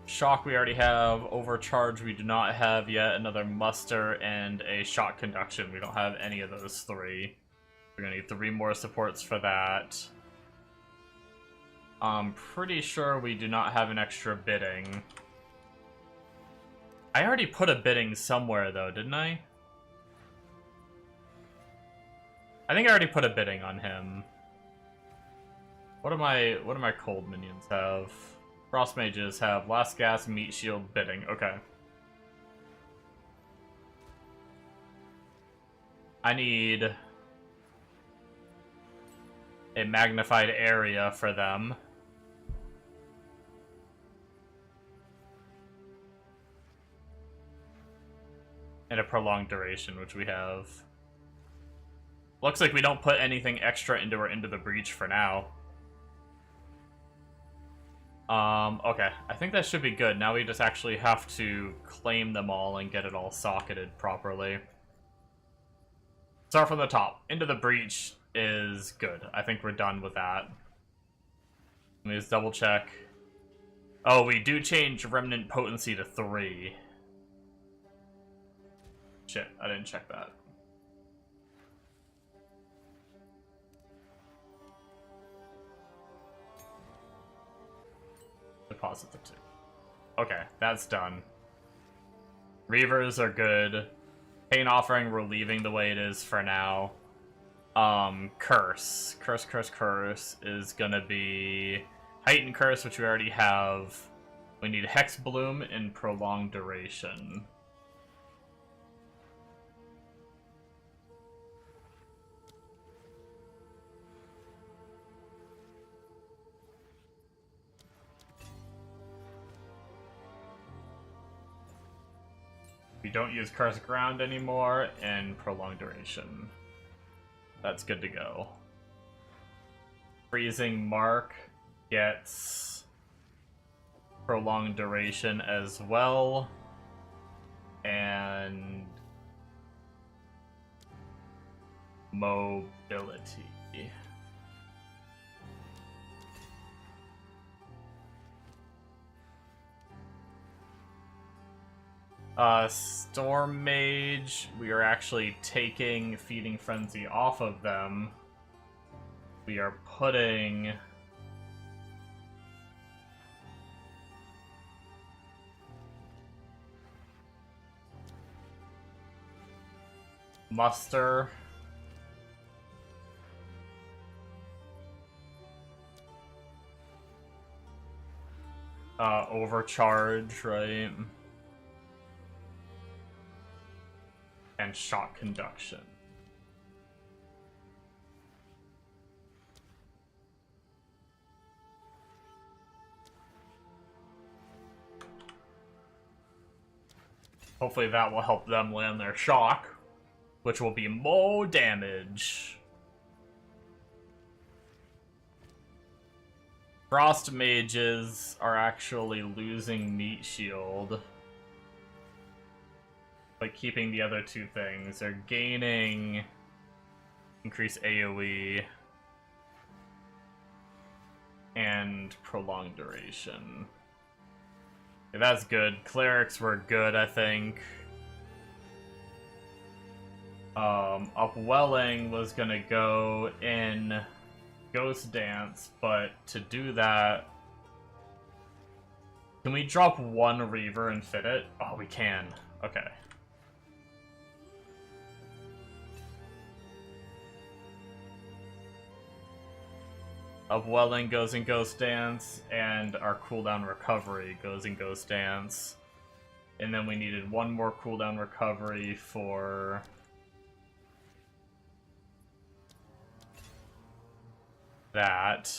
Shock we already have, Overcharge we do not have yet, another Muster, and a Shock Conduction. We don't have any of those three. We're gonna need 3 more supports for that. I'm pretty sure we do not have an extra bidding. I already put a bidding somewhere though, didn't I? I think I already put a bidding on him. What do my cold minions have? Frost mages have Last Gas, Meat Shield, bidding. Okay. I need a magnified area for them. And a prolonged duration, which we have. Looks like we don't put anything extra into our Into the Breach for now. Okay. I think that should be good. Now we just actually have to claim them all and get it all socketed properly. Start from the top. Into the Breach is good. I think we're done with that. Let me just double check. Oh, we do change Remnant Potency to 3. Shit, I didn't check that. Deposit the 2. Okay, that's done. Reavers are good. Pain Offering, we're leaving the way it is for now. Curse is gonna be Heightened Curse, which we already have. We need Hex Bloom in Prolonged Duration. We don't use Curse Ground anymore, and Prolonged Duration. That's good to go. Freezing Mark gets Prolonged Duration as well. And Mobility. Storm Mage, we are actually taking Feeding Frenzy off of them. We are putting Muster Overcharge, right? And Shock Conduction. Hopefully that will help them land their shock, which will be more damage. Frost Mages are actually losing Meat Shield, but keeping the other two things. They're gaining increased AoE and Prolonged Duration. Okay, that's good. Clerics were good, I think. Upwelling was gonna go in Ghost Dance, but to do that, can we drop one Reaver and fit it? Oh, we can. Okay. Upwelling goes in Ghost Dance, and our cooldown recovery goes in Ghost Dance. And then we needed one more cooldown recovery for that.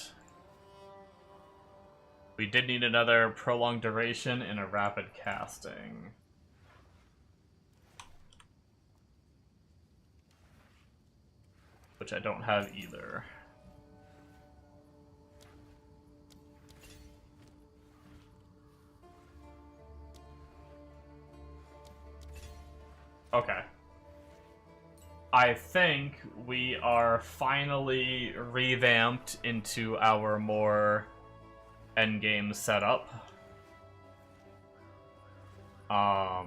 We did need another Prolonged Duration and a Rapid Casting. Which I don't have either. Okay. I think we are finally revamped into our more endgame setup. Not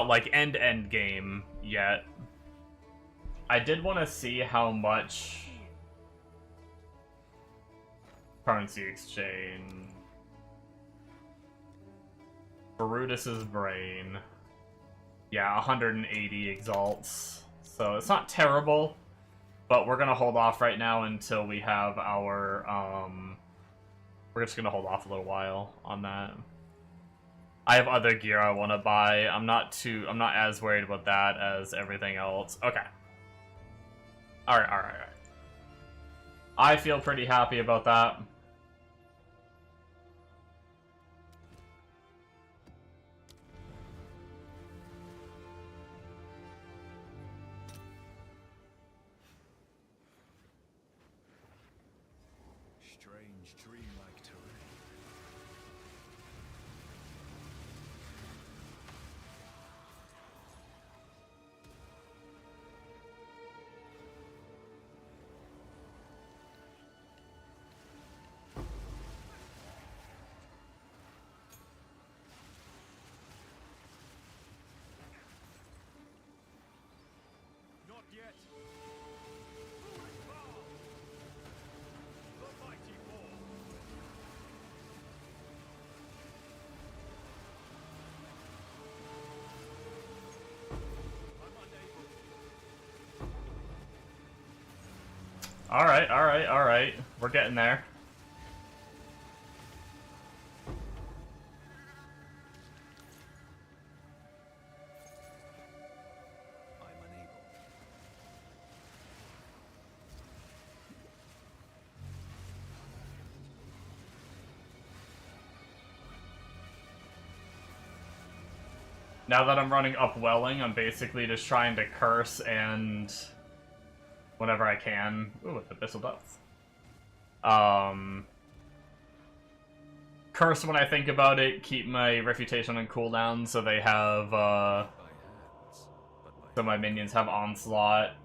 like endgame yet. I did want to see how much currency exchange. Brutus's Brain. Yeah, 180 exalts. So it's not terrible, but we're gonna hold off right now until we have our, we're just gonna hold off a little while on that. I have other gear I want to buy. I'm not as worried about that as everything else. Okay. Alright. I feel pretty happy about that. Strange dreamlike terrain. Not yet. Foolish power. The mighty fall. Alright, alright, alright. We're getting there. Now that I'm running Upwelling, I'm basically just trying to curse and whenever I can. Ooh, with Abyssal Depth. Curse when I think about it, keep my refutation on cooldown so they have, so my minions have Onslaught.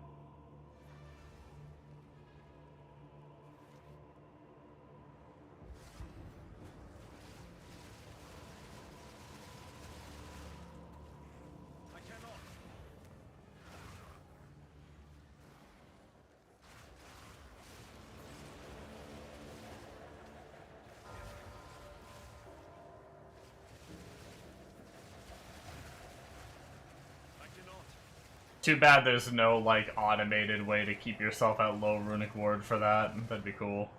Too bad there's no, like, automated way to keep yourself at low runic ward for that. That'd be cool.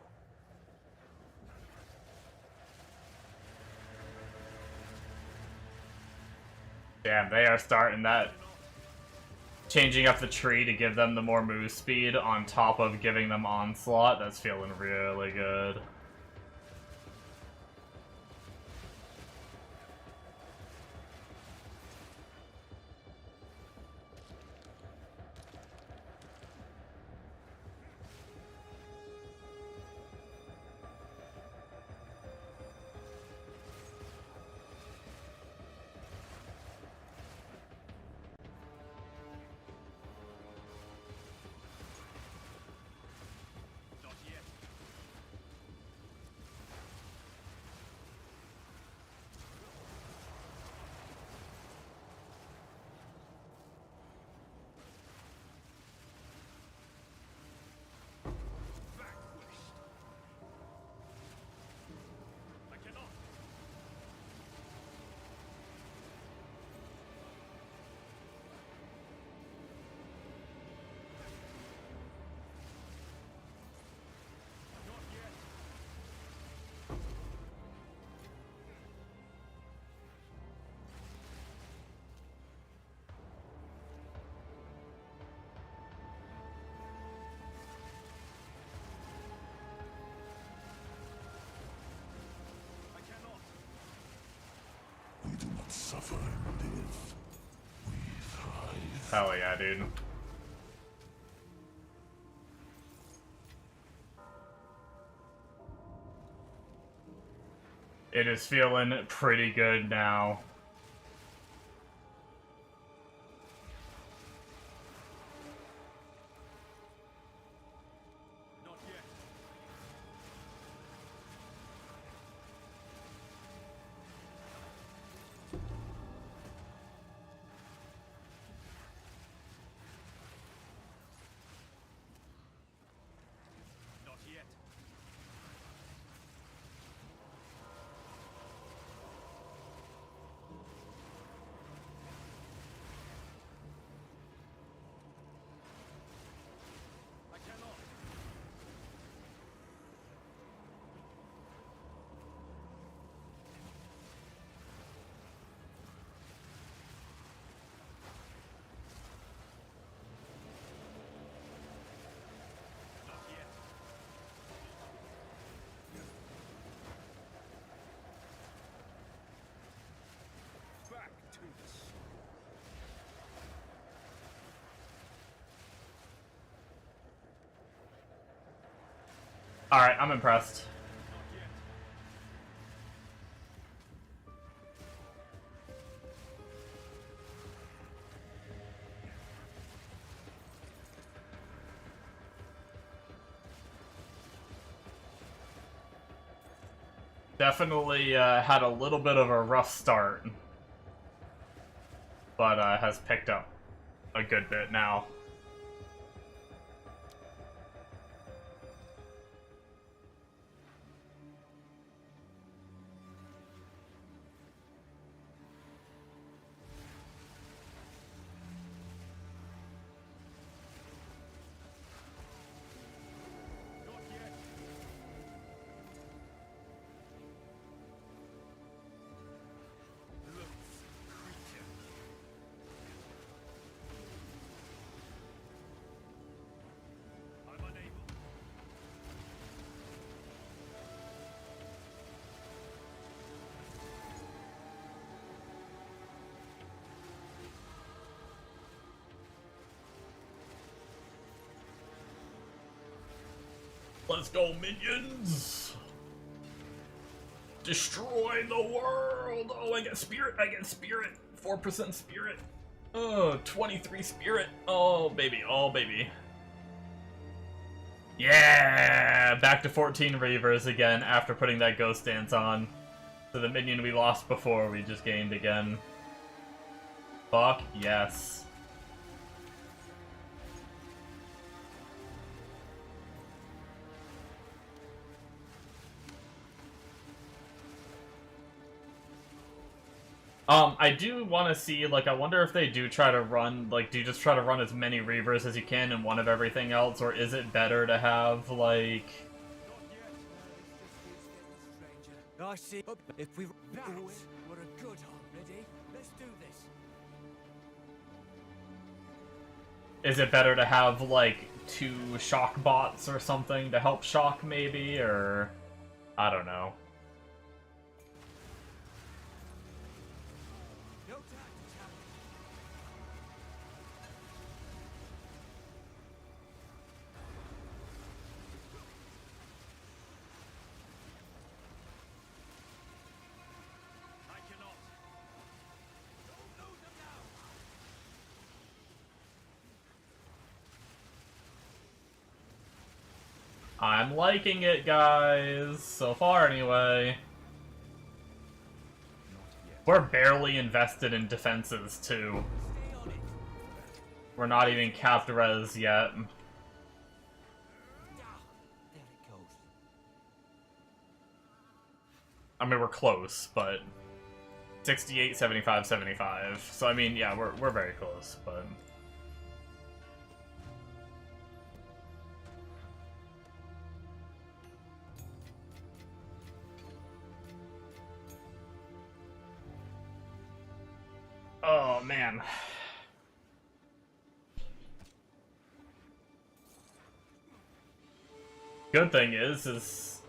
Damn, they are starting that. Changing up the tree to give them the more move speed on top of giving them Onslaught. That's feeling really good. Suffer and live. We thrive. Hell yeah, dude. It is feeling pretty good now. Alright, I'm impressed. Definitely had a little bit of a rough start, but has picked up a good bit now. Let's go, minions! Destroy the world! Oh, I get spirit, 4% spirit. Oh, 23 spirit. Oh, baby, oh, baby. Yeah! Back to 14 Reavers again after putting that Ghost Dance on. So the minion we lost before, we just gained again. Fuck yes. I do want to see, like, I wonder if they do try to run, like, do you just try to run as many Reavers as you can in one of everything else, or is it better to have, like... I see. If we that, we're a good already. Let's do this. Is it better to have, like, 2 shock bots or something to help shock, maybe, or... I don't know. I'm liking it, guys. So far, anyway. We're barely invested in defenses, too. We're not even capped res yet. There it goes. I mean, we're close, but... 68, 75, 75. So, I mean, yeah, we're very close, but... Oh, man. Good thing is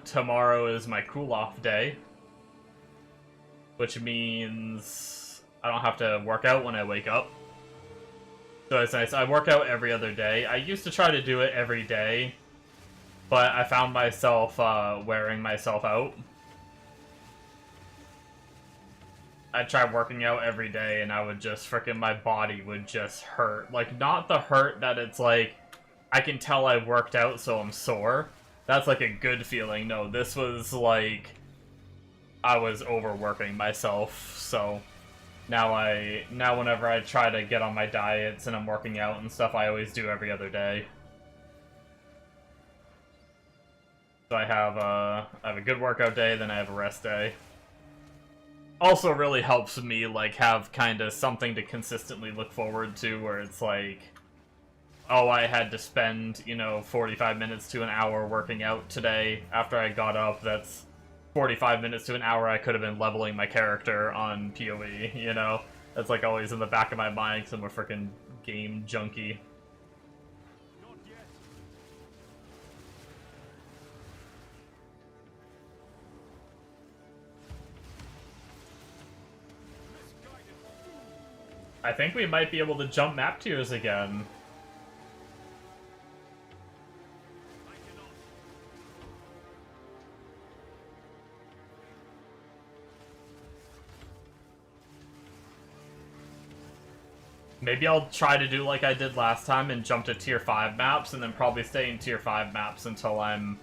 tomorrow is my cool-off day. Which means I don't have to work out when I wake up. So it's nice. I work out every other day. I used to try to do it every day, but I found myself wearing myself out. I tried working out every day and I would just frickin' my body would just hurt. Like, not the hurt that it's like, I can tell I worked out so I'm sore. That's like a good feeling. No, this was like, I was overworking myself, so now whenever I try to get on my diets and I'm working out and stuff, I always do every other day. So I have a good workout day, then I have a rest day. Also really helps me, like, have kind of something to consistently look forward to, where it's like, oh, I had to spend, you know, 45 minutes to an hour working out today after I got up. That's 45 minutes to an hour I could have been leveling my character on PoE, you know? That's, like, always in the back of my mind, because I'm a freaking game junkie. I think we might be able to jump map tiers again. Maybe I'll try to do like I did last time and jump to tier 5 maps and then probably stay in tier 5 maps until I'm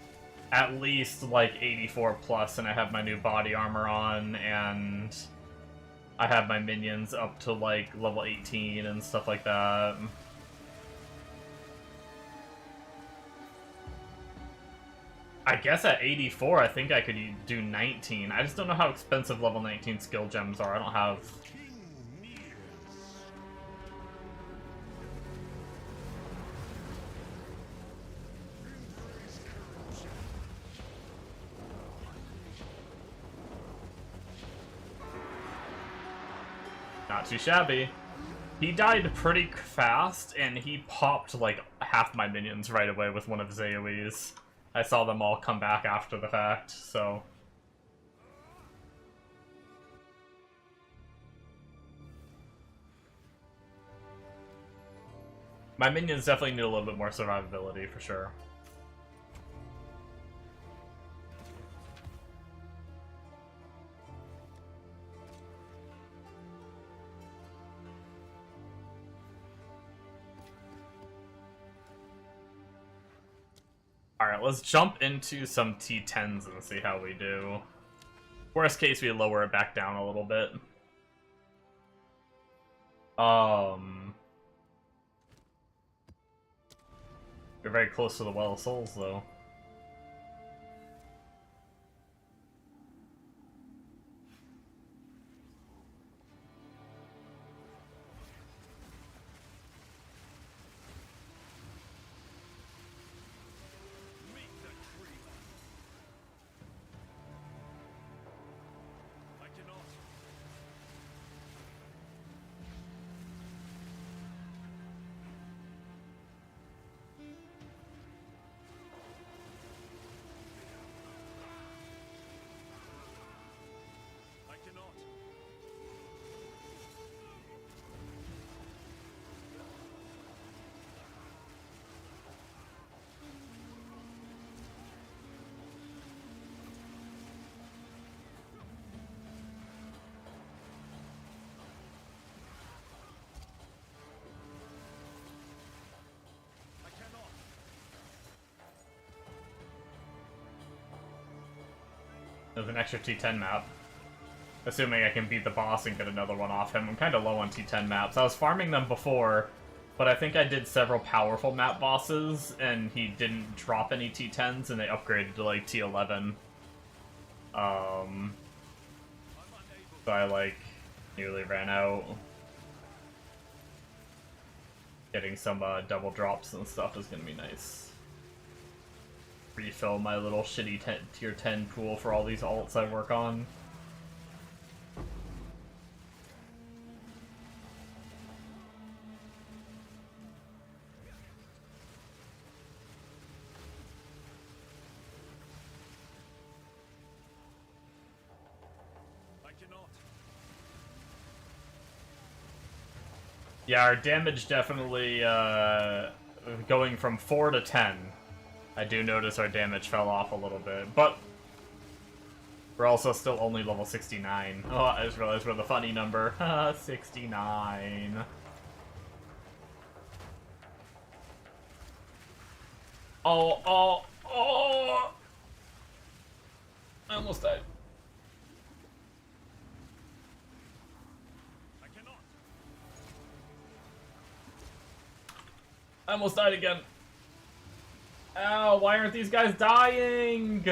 at least like 84 plus and I have my new body armor on and I have my minions up to like level 18 and stuff like that. I guess at 84 I think I could do 19. I just don't know how expensive level 19 skill gems are. I don't have... Not too shabby. He died pretty fast, and he popped like half my minions right away with one of his AoEs. I saw them all come back after the fact, so... My minions definitely need a little bit more survivability, for sure. Alright, let's jump into some T10s and see how we do. Worst case, we lower it back down a little bit. We're very close to the Well of Souls, though. There's an extra T10 map. Assuming I can beat the boss and get another one off him. I'm kind of low on T10 maps. I was farming them before, but I think I did several powerful map bosses, and he didn't drop any T10s, and they upgraded to, like, T11. So I, like, nearly ran out. Getting some double drops and stuff is gonna be nice. Refill my little shitty tier 10 pool for all these alts I work on. Yeah, our damage definitely going from 4 to 10. I do notice our damage fell off a little bit, but we're also still only level 69. Oh, I just realized we're the funny number. 69. Oh! I almost died. I almost died again. Ow, why aren't these guys dying?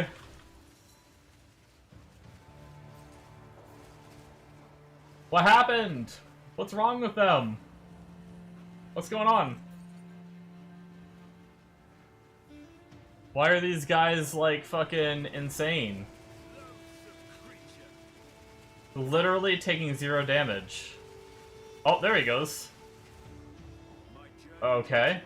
What happened? What's wrong with them? What's going on? Why are these guys, like, fucking insane? Literally taking 0 damage. Oh, there he goes. Okay.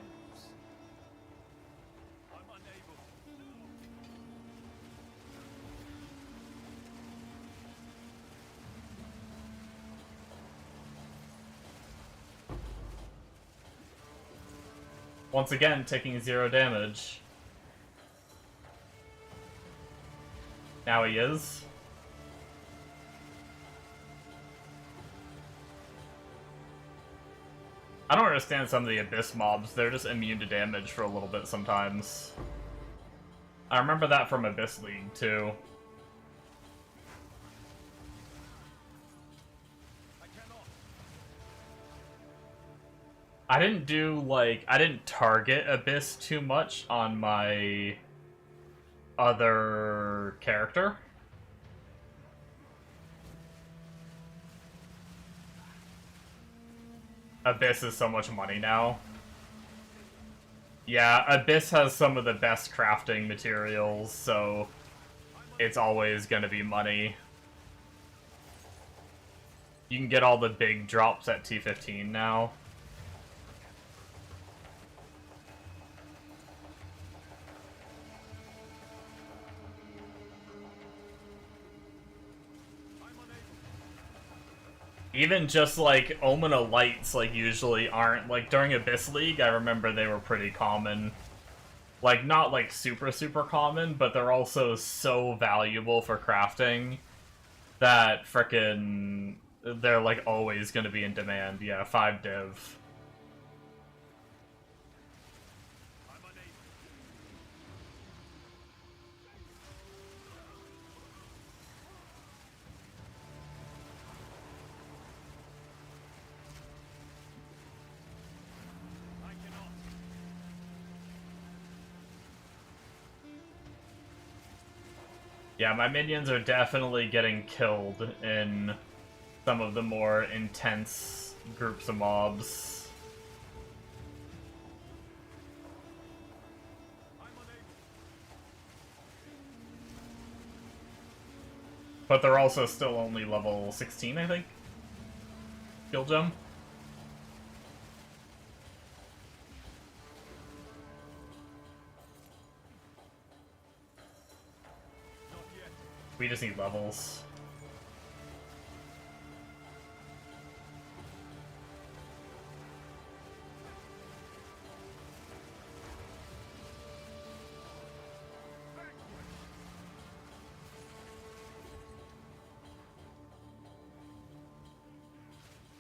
Once again, taking 0 damage. Now he is. I don't understand some of the Abyss mobs. They're just immune to damage for a little bit sometimes. I remember that from Abyss League, too. I didn't do, like, I didn't target Abyss too much on my other character. Abyss is so much money now. Yeah, Abyss has some of the best crafting materials, so it's always gonna be money. You can get all the big drops at T15 now. Even just, like, Omen of Lights, like, usually aren't, like, during Abyss League, I remember they were pretty common. Like, not, like, super, super common, but they're also so valuable for crafting that frickin' they're, like, always gonna be in demand. Yeah, 5 div. Yeah, my minions are definitely getting killed in some of the more intense groups of mobs. But they're also still only level 16, I think? Skill gem? We just need levels.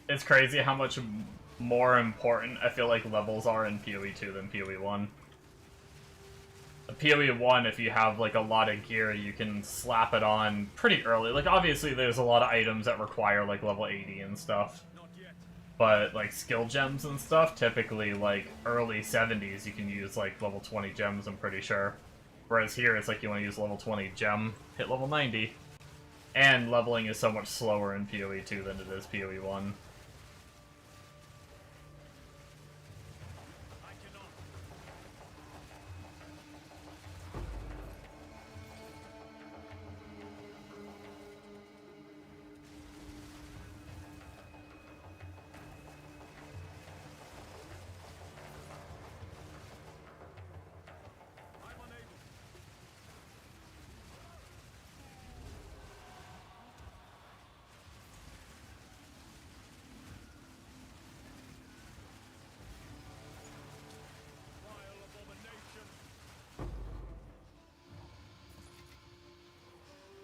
It's crazy how much more important I feel like levels are in PoE 2 than PoE 1. PoE 1, if you have like a lot of gear, you can slap it on pretty early. Like, obviously there's a lot of items that require like level 80 and stuff. But like skill gems and stuff, typically like early 70s you can use like level 20 gems, I'm pretty sure. Whereas here it's like you want to use level 20 gem, hit level 90. And leveling is so much slower in PoE 2 than it is PoE 1.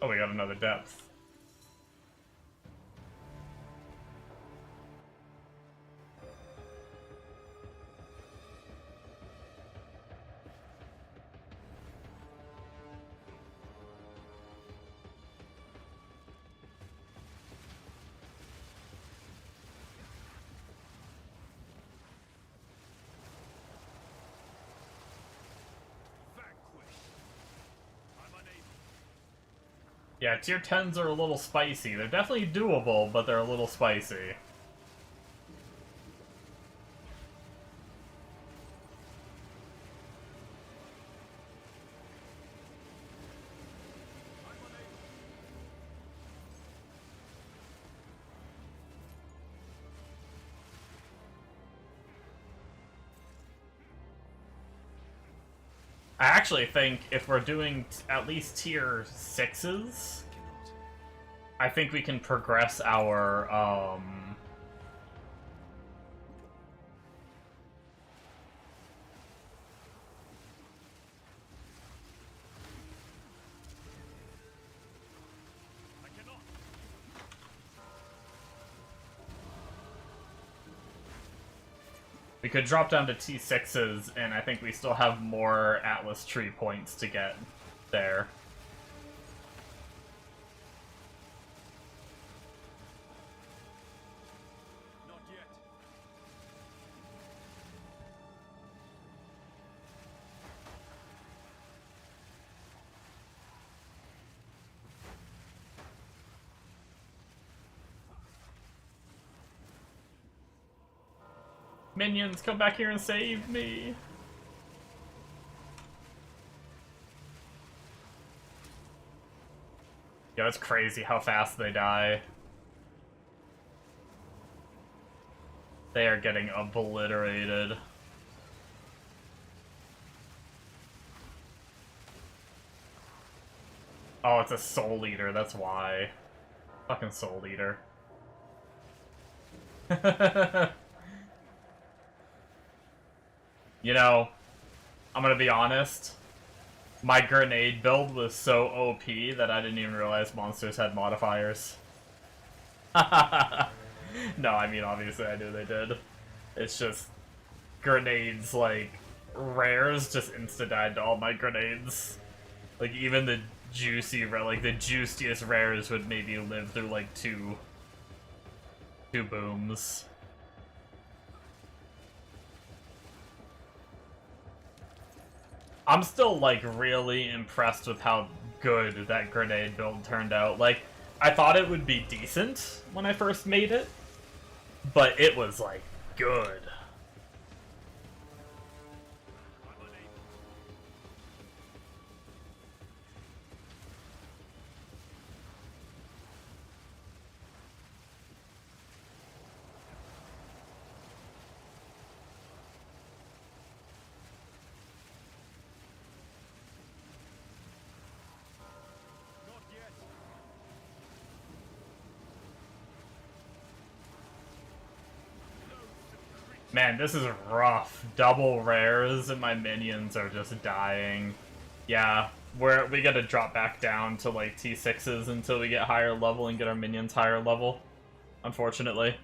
Oh, we got another depth. Yeah, tier 10s are a little spicy. They're definitely doable, but they're a little spicy. I actually think if we're doing at least tier 6s, I think we can progress our, we could drop down to T6s, and I think we still have more Atlas Tree points to get there. Not yet. Minions, come back here and save me! Yeah, it's crazy how fast they die. They are getting obliterated. Oh, it's a Soul Eater, that's why. Fucking Soul Eater. You know, I'm gonna be honest. My grenade build was so OP that I didn't even realize monsters had modifiers. No, I mean, obviously I knew they did. It's just, grenades, like, rares just insta-died to all my grenades. Like, even the the juiciest rares would maybe live through, like, two booms. I'm still, like, really impressed with how good that grenade build turned out. Like, I thought it would be decent when I first made it, but it was, like, good. Man, this is rough. Double rares and my minions are just dying. Yeah, we gotta drop back down to like T6s until we get higher level and get our minions higher level, unfortunately.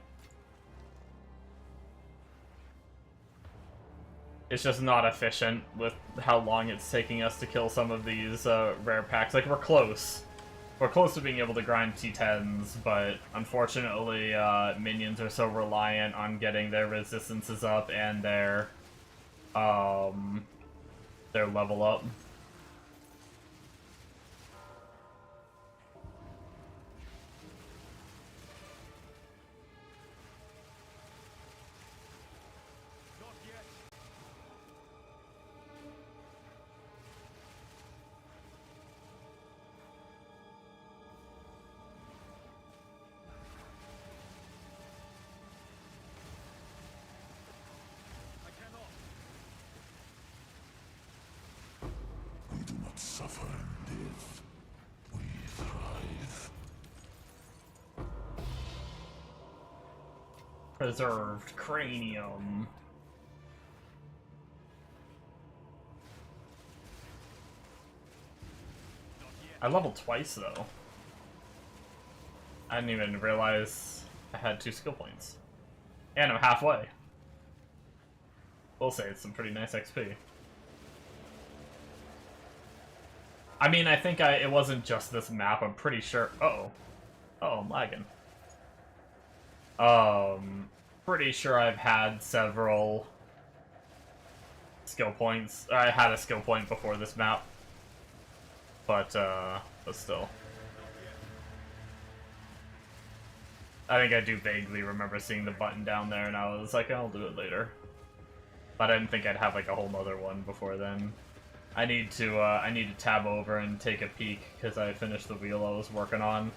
It's just not efficient with how long it's taking us to kill some of these rare packs. Like, we're close. We're close to being able to grind T10s, but unfortunately, minions are so reliant on getting their resistances up and their level up. Suffer in death. We thrive. Preserved cranium. I leveled twice though. I didn't even realize I had 2 skill points. And I'm halfway. We'll say it's some pretty nice XP. I mean, I think it wasn't just this map, I'm pretty sure. Uh-oh. Uh-oh, I'm lagging. Pretty sure I've had several skill points. I had a skill point before this map. But still. I think I do vaguely remember seeing the button down there, and I was like, I'll do it later. But I didn't think I'd have like a whole nother one before then. I need to tab over and take a peek, because I finished the wheel I was working on.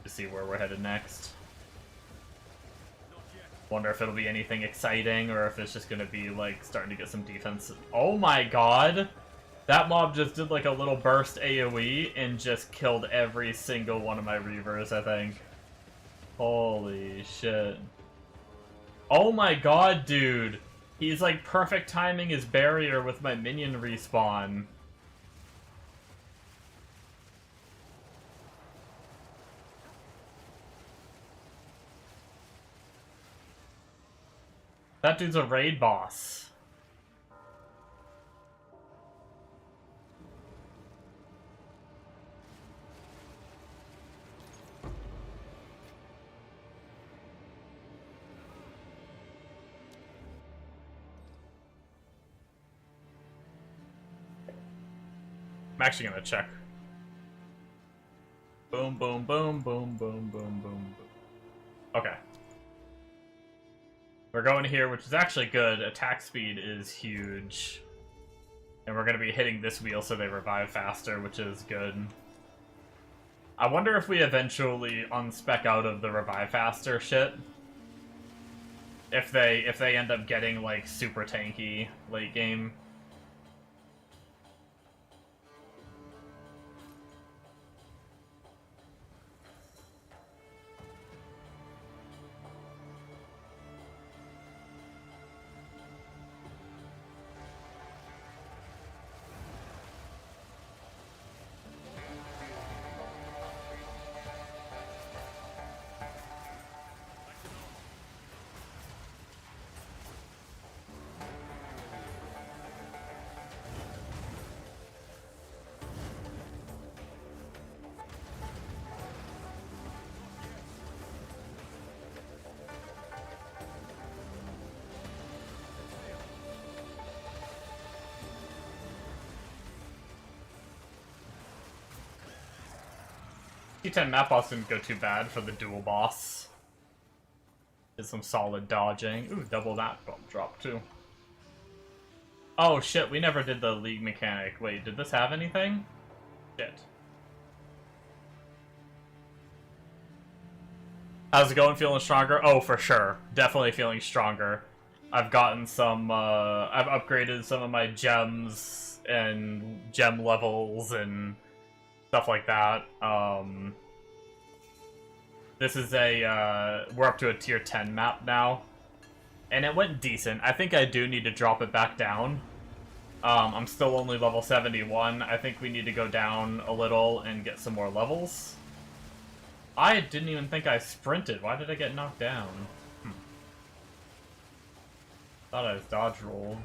To see where we're headed next. Wonder if it'll be anything exciting, or if it's just gonna be, like, starting to get some defense. Oh my god! That mob just did, like, a little burst AoE, and just killed every single one of my Reavers, I think. Holy shit. Oh my god, dude! He's, like, perfect timing his barrier with my minion respawn. That dude's a raid boss. I'm actually gonna check. Boom, boom, boom, boom, boom, boom, boom, boom. Okay. We're going here, which is actually good. Attack speed is huge. And we're going to be hitting this wheel so they revive faster, which is good. I wonder if we eventually unspec out of the revive faster shit. If they end up getting, like, super tanky late game. T10 map boss didn't go too bad for the dual boss. Did some solid dodging. Ooh, double that drop too. Oh shit, we never did the league mechanic. Wait, did this have anything? Shit. How's it going? Feeling stronger? Oh, for sure. Definitely feeling stronger. I've gotten some, I've upgraded some of my gems and gem levels and stuff like that. This is a, we're up to a tier 10 map now. And it went decent. I think I do need to drop it back down. I'm still only level 71. I think we need to go down a little and get some more levels. I didn't even think I sprinted. Why did I get knocked down? Thought I was dodge rolled.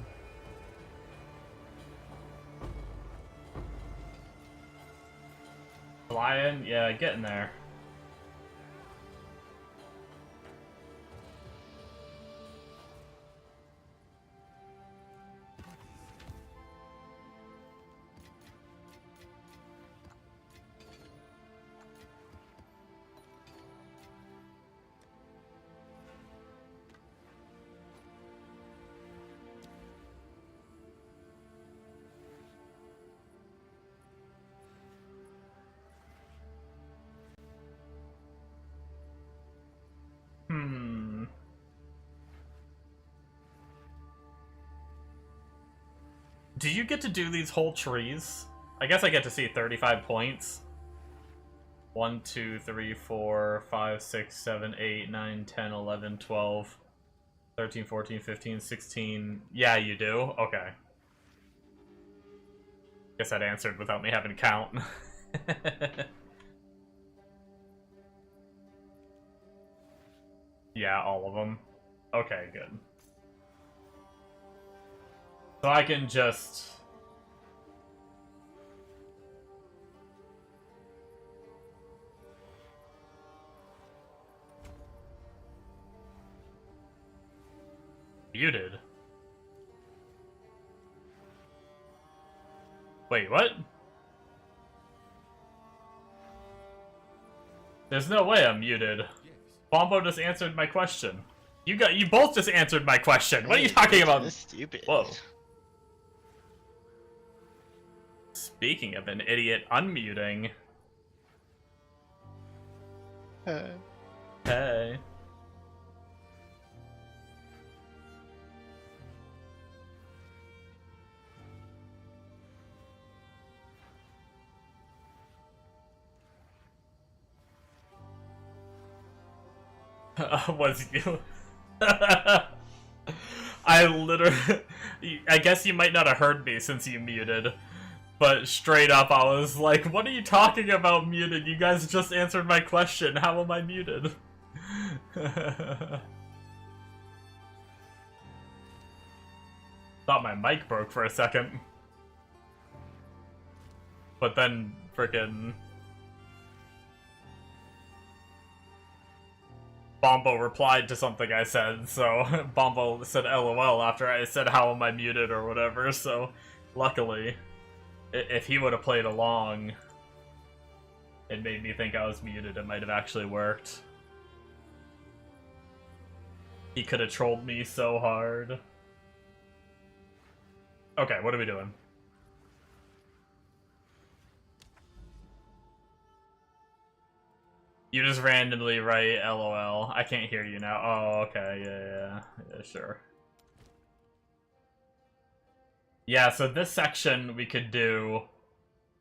Flying? Yeah, getting there. Do you get to do these whole trees? I guess I get to see 35 points. 1, 2, 3, 4, 5, 6, 7, 8, 9, 10, 11, 12, 13, 14, 15, 16. Yeah, you do? Okay. Guess that answered without me having to count. Yeah, all of them. Okay, good. So I can just... Muted? Wait, what? There's no way I'm muted. Bombo just answered my question. You both just answered my question. What are you talking about? That's stupid. Whoa. Speaking of an idiot unmuting. Hey. Was you? I literally... I guess you might not have heard me since you muted. But straight up, I was like, what are you talking about muted? You guys just answered my question. How am I muted? Thought my mic broke for a second. But then, frickin'... Bombo replied to something I said, so Bombo said LOL after I said how am I muted or whatever, so luckily, if he would have played along, it made me think I was muted, it might have actually worked. He could have trolled me so hard. Okay, what are we doing? You just randomly write LOL. I can't hear you now. Oh, okay. Yeah, sure. Yeah, so this section we could do,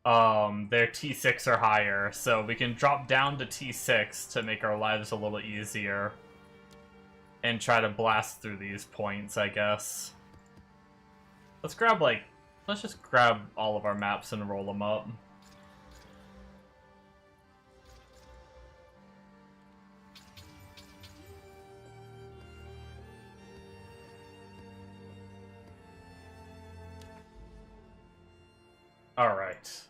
they're T6 or higher, so we can drop down to T6 to make our lives a little easier. And try to blast through these points, I guess. Let's just grab all of our maps and roll them up. All right.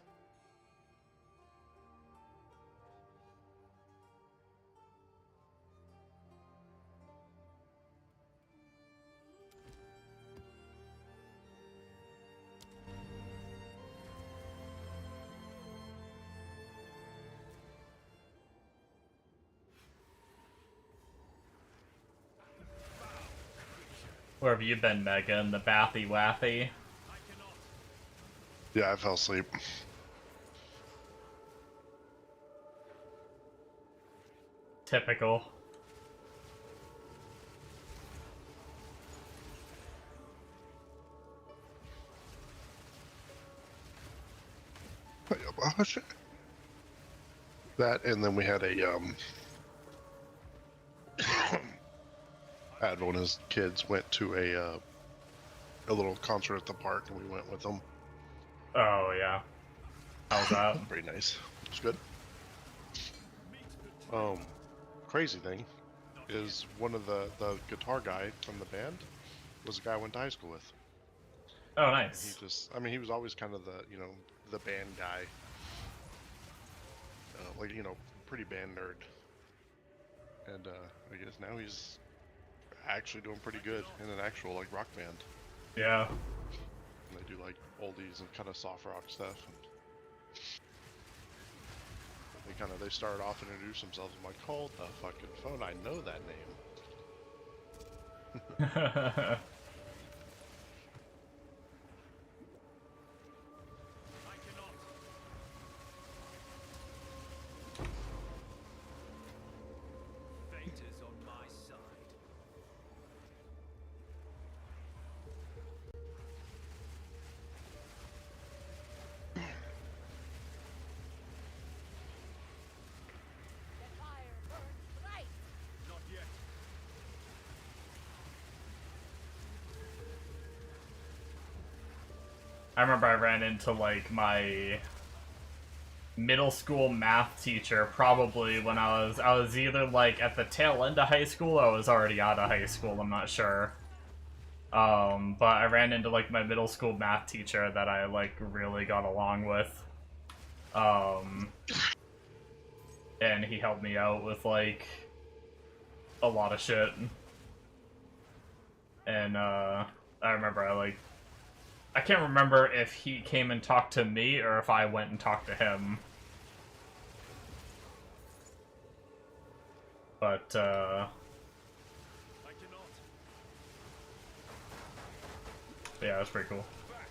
Where have you been, Megan? The bathy wathy? Yeah, I fell asleep. Typical. Oh, shit. That, and then we had a had one of his kids went to a little concert at the park, and we went with them. Oh, yeah. How's that? Pretty nice. It's good. Crazy thing is one of the guitar guy from the band was a guy I went to high school with. Oh, He nice. just, I mean, he was always kind of the, the band guy. Like, pretty band nerd. And I guess now he's actually doing pretty good in an actual, like, rock band. Yeah. And they do, like, oldies and kind of soft rock stuff. And they started off and introduced themselves. I'm like, hold the fucking phone, I know that name. Fate is on my side. The fire burns bright. Not yet. I remember I ran into, like, my middle school math teacher probably when I was either, like, at the tail end of high school or I was already out of high school, I'm not sure. But I ran into, like, my middle school math teacher that I, like, really got along with. And he helped me out with, like, a lot of shit. And, I remember I can't remember if he came and talked to me or if I went and talked to him. But, I cannot. yeah, it was pretty cool. Back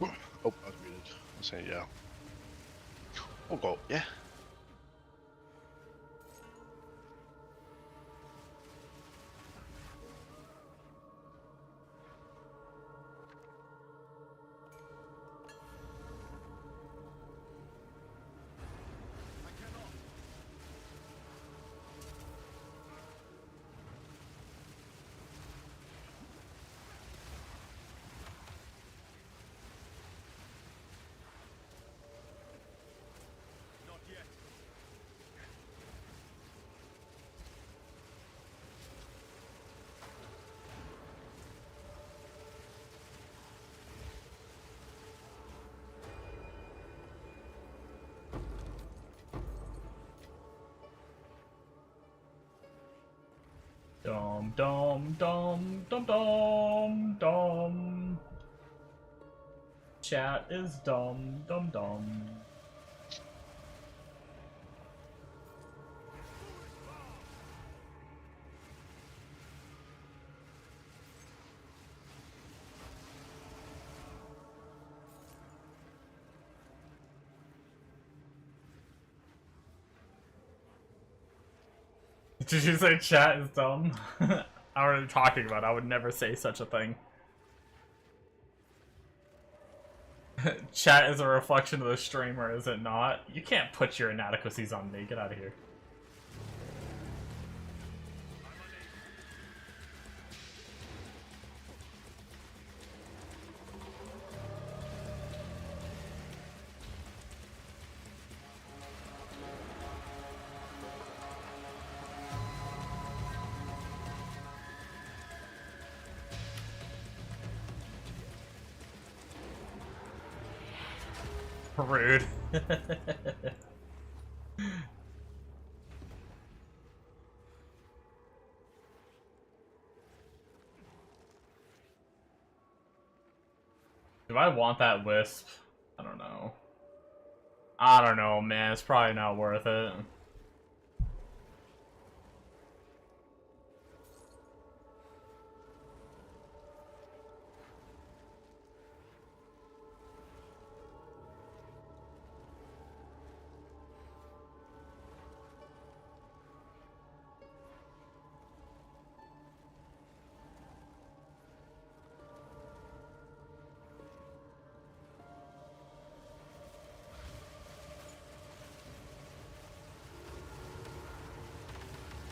to us. Oh, I was muted. I was saying, yeah. Oh, go, yeah. Not yet. Dum dum dum dum dum dum. Chat is dumb dum dum. Did you say chat is dumb? I was talking about. I would never say such a thing. Chat is a reflection of the streamer, is it not? You can't put your inadequacies on me. Get out of here. Rude. Do I want that wisp? I don't know. I don't know, man. It's probably not worth it.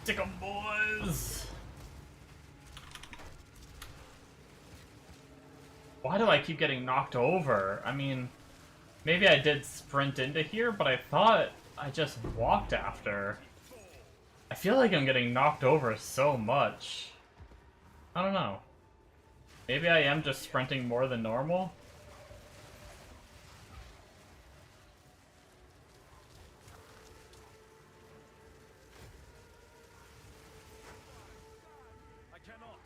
Stick 'em, boys! Why do I keep getting knocked over? I mean, maybe I did sprint into here, but I thought I just walked after. I feel like I'm getting knocked over so much. I don't know. Maybe I am just sprinting more than normal? I cannot.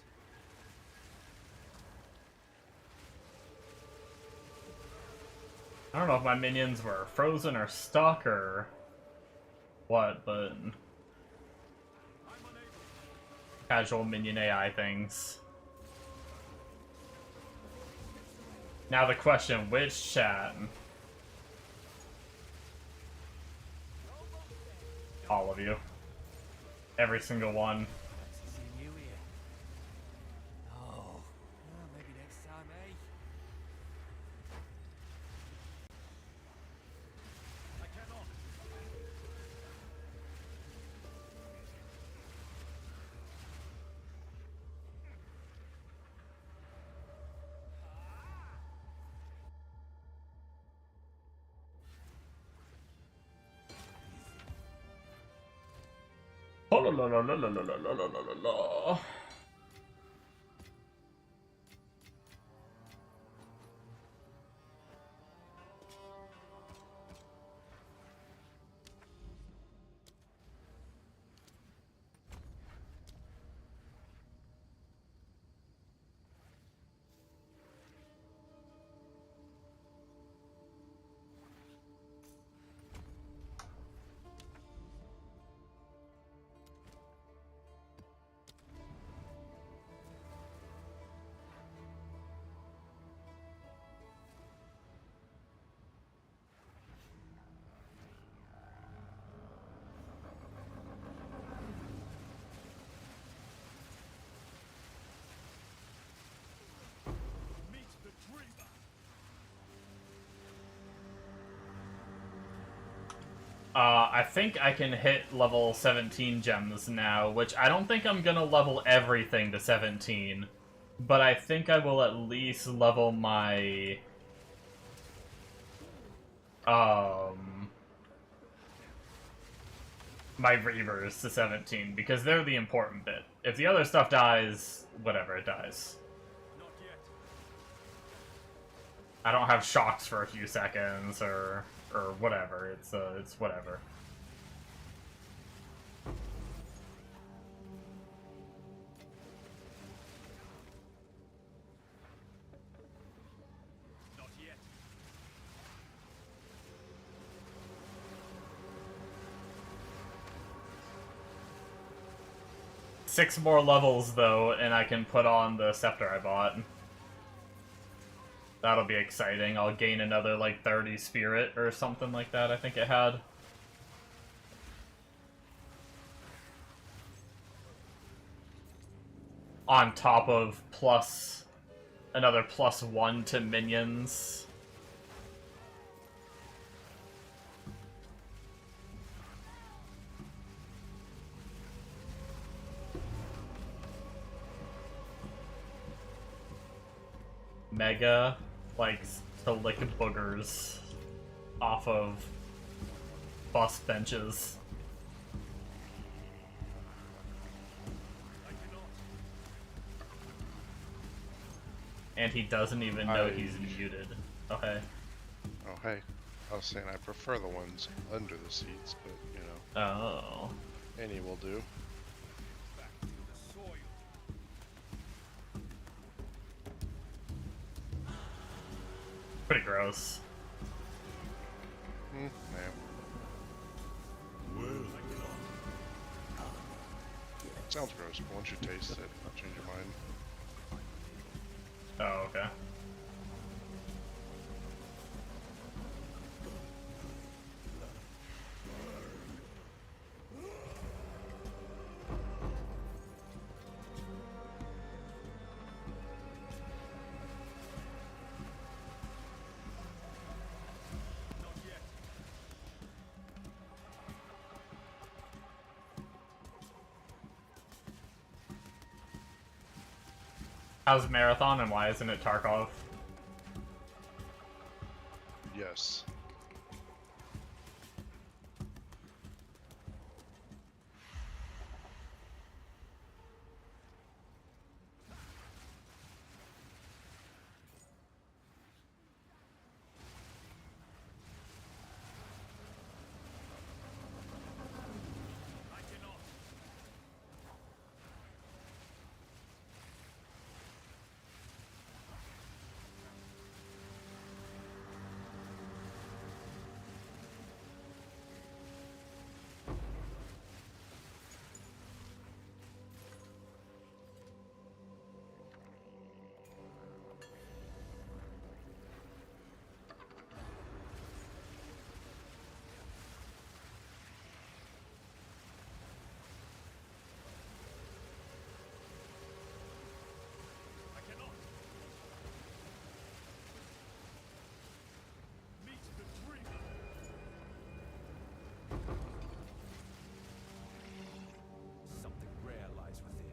I don't know if my minions were frozen or stuck or what, but casual minion AI things. Now the question, which chat? All of you. Every single one. Fancy seeing you here. Oh. Well, maybe next time, eh? I cannot. Oh, la, la, la, la, la, la, la, la, la, la. Meet the Reaver. I think I can hit level 17 gems now, which I don't think I'm gonna level everything to 17, but I think I will at least level my my Reavers to 17, because they're the important bit. If the other stuff dies, whatever, it dies. Not yet. I don't have shocks for a few seconds, or whatever. It's whatever. Not yet. 6 more levels, though, and I can put on the scepter I bought. That'll be exciting. I'll gain another, like, 30 spirit or something like that, I think it had. On top of another +1 to minions. Mega likes to lick boogers off of bus benches. And he doesn't even know he's muted. Okay. Oh, hey. I was saying I prefer the ones under the seats, but, you know, Oh. any will do. Back to the soil. Pretty gross. Yeah. Sounds gross, but once you taste it, it'll change your mind. Oh, okay. Not yet. How's Marathon and why isn't it Tarkov? Yes. Something rare lies within.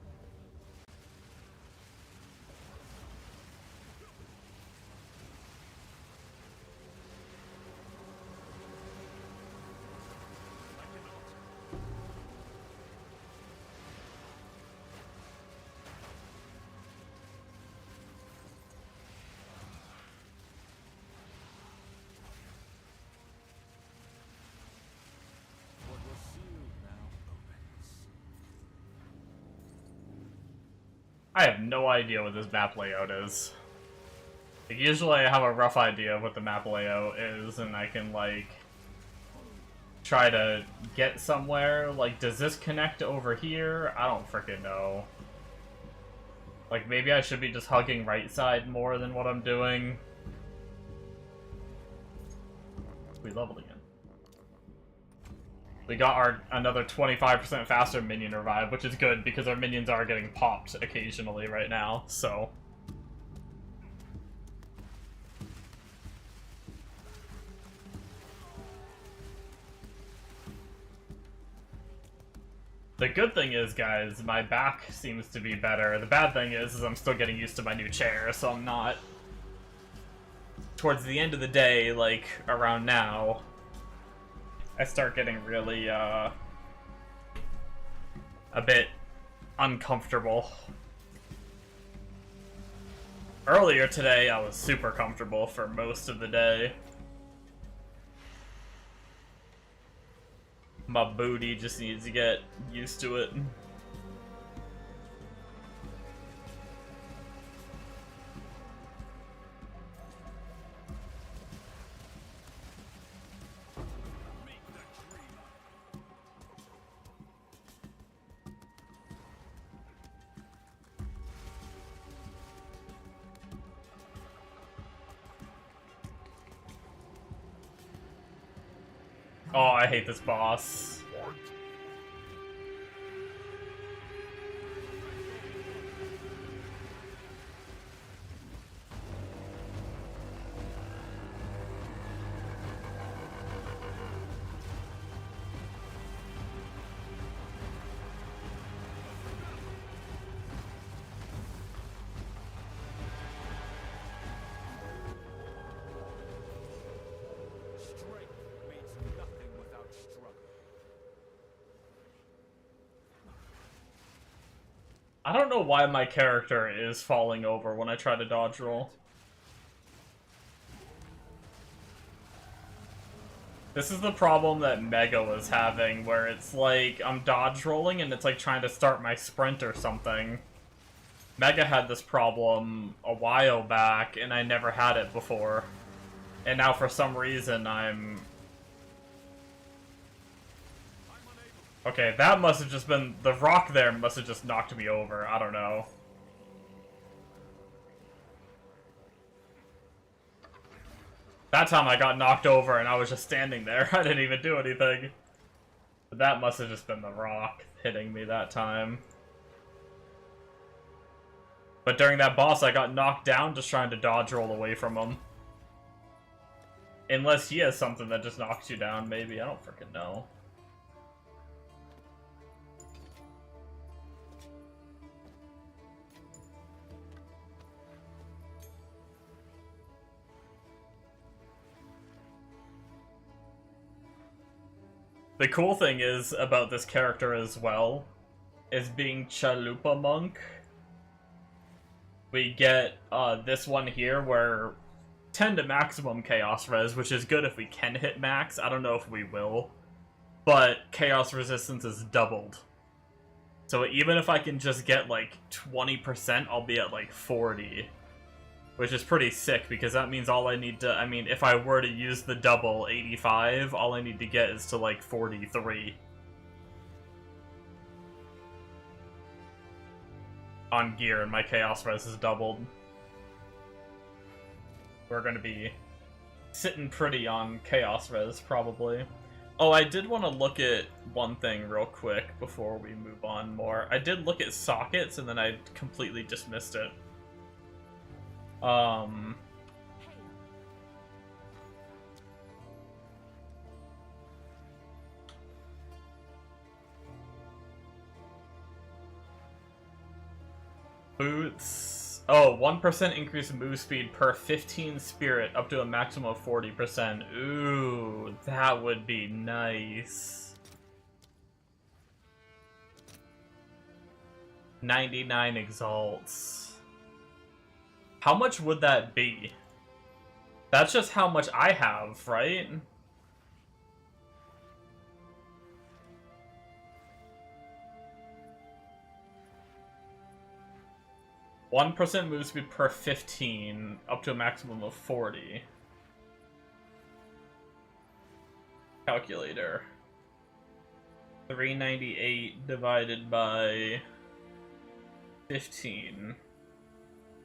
What was sealed now opens. I have no idea what this map layout is. Like, usually I have a rough idea of what the map layout is, and I can, like, try to get somewhere. Like, does this connect over here? I don't freaking know. Like, maybe I should be just hugging right side more than what I'm doing. We leveled again. We got our another 25% faster minion revive, which is good because our minions are getting popped occasionally right now, so. The good thing is, guys, my back seems to be better. The bad thing is I'm still getting used to my new chair, so I'm not. Towards the end of the day, like, around now, I start getting really, a bit uncomfortable. Earlier today, I was super comfortable for most of the day. My booty just needs to get used to it. Oh, I hate this boss. Strength means nothing without struggle. I don't know why my character is falling over when I try to dodge roll. This is the problem that Mega was having, where it's like, I'm dodge rolling and it's like trying to start my sprint or something. Mega had this problem a while back, and I never had it before. And now for some reason I'm... Okay, that must have just been... The rock there must have just knocked me over, I don't know. That time I got knocked over and I was just standing there. I didn't even do anything. But that must have just been the rock hitting me that time. But during that boss, I got knocked down just trying to dodge roll away from him. Unless he has something that just knocks you down, maybe. I don't freaking know. The cool thing is about this character as well is being Chalupa Monk. We get this one here where 10 to maximum Chaos Res, which is good if we can hit max. I don't know if we will. But Chaos Resistance is doubled. So even if I can just get like 20%, I'll be at like 40. Which is pretty sick, because that means all I need to... I mean, if I were to use the double 85, all I need to get is to like 43. On gear, and my Chaos Res is doubled. We're gonna be sitting pretty on Chaos Res, probably. Oh, I did want to look at one thing real quick before we move on more. I did look at sockets, and then I completely dismissed it. Boots. Oh, 1% increase move speed per 15 spirit, up to a maximum of 40%. Ooh, that would be nice. 99 exalts. How much would that be? That's just how much I have, right? %1 move speed per 15, up to a maximum of 40. Calculator. 398 divided by 15.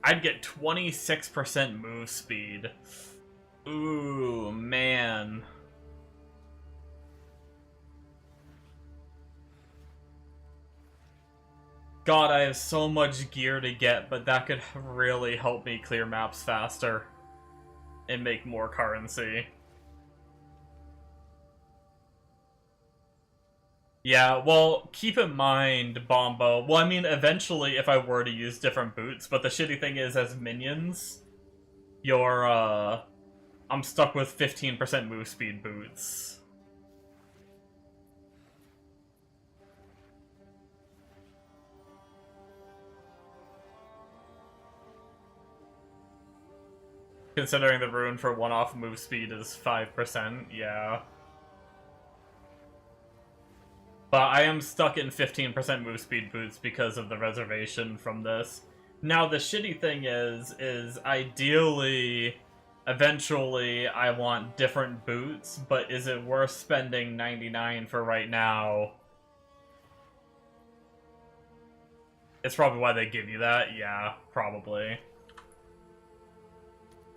I'd get 26% move speed. Ooh, man. God, I have so much gear to get, but that could really help me clear maps faster and make more currency. Yeah, well, keep in mind, Bombo. Well, I mean, eventually, if I were to use different boots, but the shitty thing is, as minions, you're, I'm stuck with 15% move speed boots. Considering the rune for one-off move speed is 5%, yeah. But I am stuck in 15% move speed boots because of the reservation from this. Now, the shitty thing is ideally, eventually, I want different boots, but is it worth spending 99 for right now? It's probably why they give you that, yeah, probably.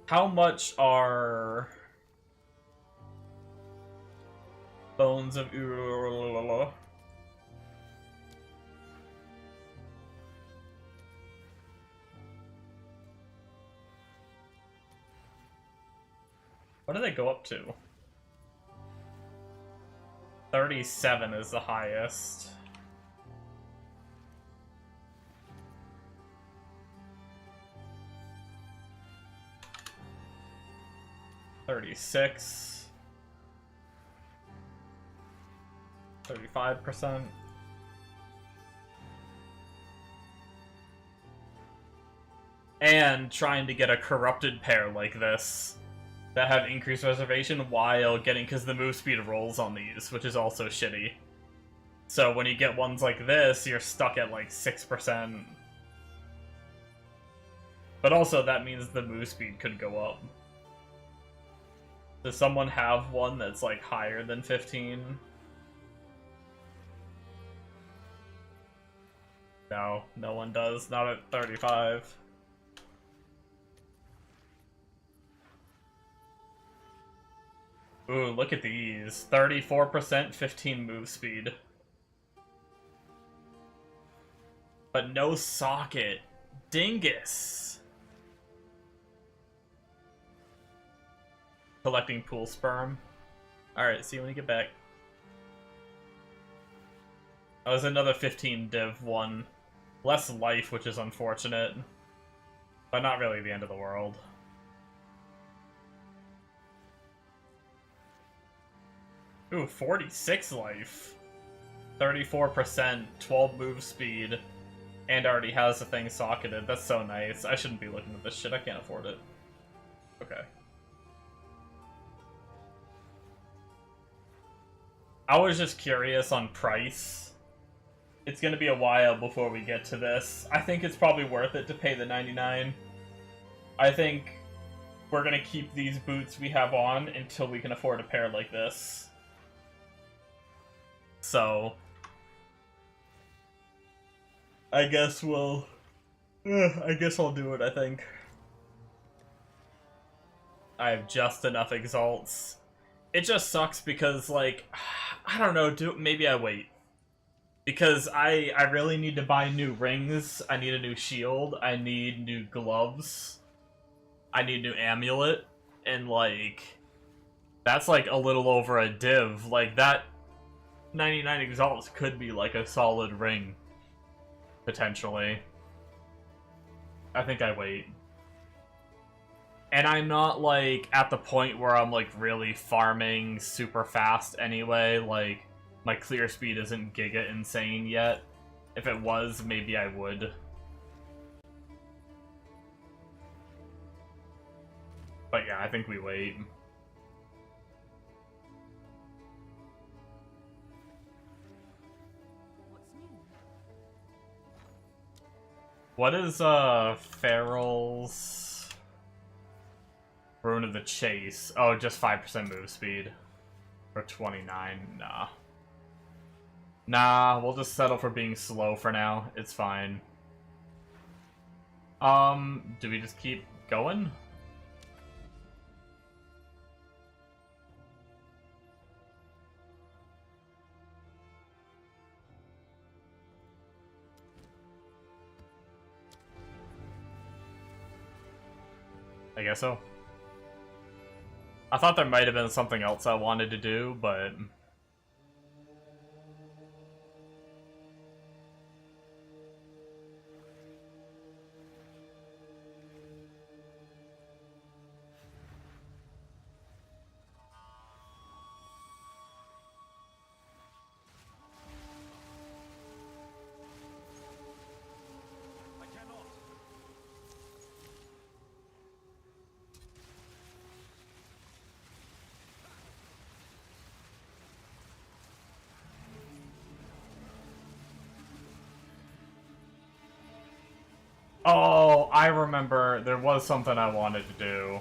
How much are Bones of Urulala? What do they go up to? 37 is the highest. $36. 35%. And trying to get a corrupted pair like this that have increased reservation while getting, because the move speed rolls on these, which is also shitty. So when you get ones like this, you're stuck at like 6%. But also that means the move speed could go up. Does someone have one that's like higher than 15? No, no one does. Not at 35. Ooh, look at these. 34%, 15 move speed. But no socket. Dingus! Collecting pool sperm. Alright, see you when you get back. That was another 15 div one. Less life, which is unfortunate. But not really the end of the world. Ooh, 46 life. 34%, 12 move speed, and already has the thing socketed. That's so nice. I shouldn't be looking at this shit. I can't afford it. Okay. I was just curious on price. It's gonna be a while before we get to this. I think it's probably worth it to pay the 99. I think we're gonna keep these boots we have on until we can afford a pair like this. So I guess we'll... I guess I'll do it, I think. I have just enough exalts. It just sucks because, like, I don't know, maybe I wait. Because I really need to buy new rings, I need a new shield, I need new gloves, I need new amulet, and, like, that's, like, a little over a div. Like, that 99 exalts could be, like, a solid ring. Potentially. I think I wait. And I'm not, like, at the point where I'm, like, really farming super fast anyway. Like, my clear speed isn't giga insane yet. If it was, maybe I would. But yeah, I think we wait. What is, Feral's Rune of the Chase? Oh, just 5% move speed. For 29? Nah. Nah, we'll just settle for being slow for now. It's fine. Do we just keep going? I guess so. I thought there might have been something else I wanted to do, but... Oh, I remember there was something I wanted to do.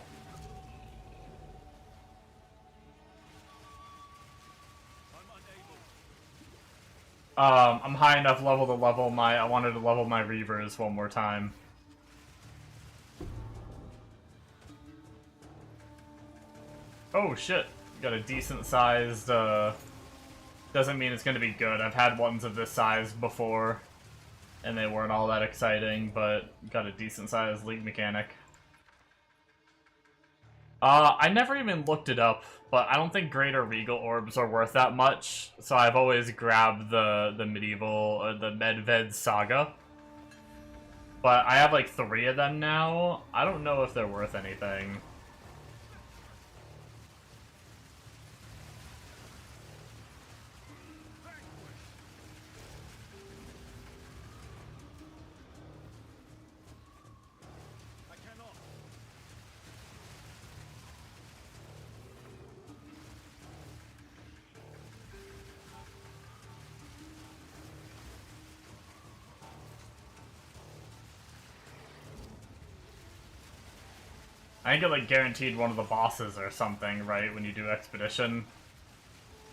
I'm high enough level to level my... I wanted to level my Reavers one more time. Oh shit, got a decent sized, doesn't mean it's gonna be good. I've had ones of this size before, and they weren't all that exciting, but got a decent sized league mechanic. I never even looked it up, but I don't think Greater Regal Orbs are worth that much, so I've always grabbed the medieval, the Medved Saga. But I have like 3 of them now. I don't know if they're worth anything. I think it, like, guaranteed one of the bosses or something, right, when you do Expedition.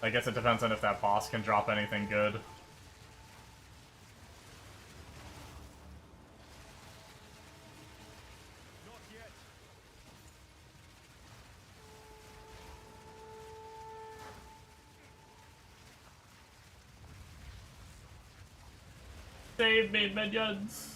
I guess it depends on if that boss can drop anything good. Save me, minions!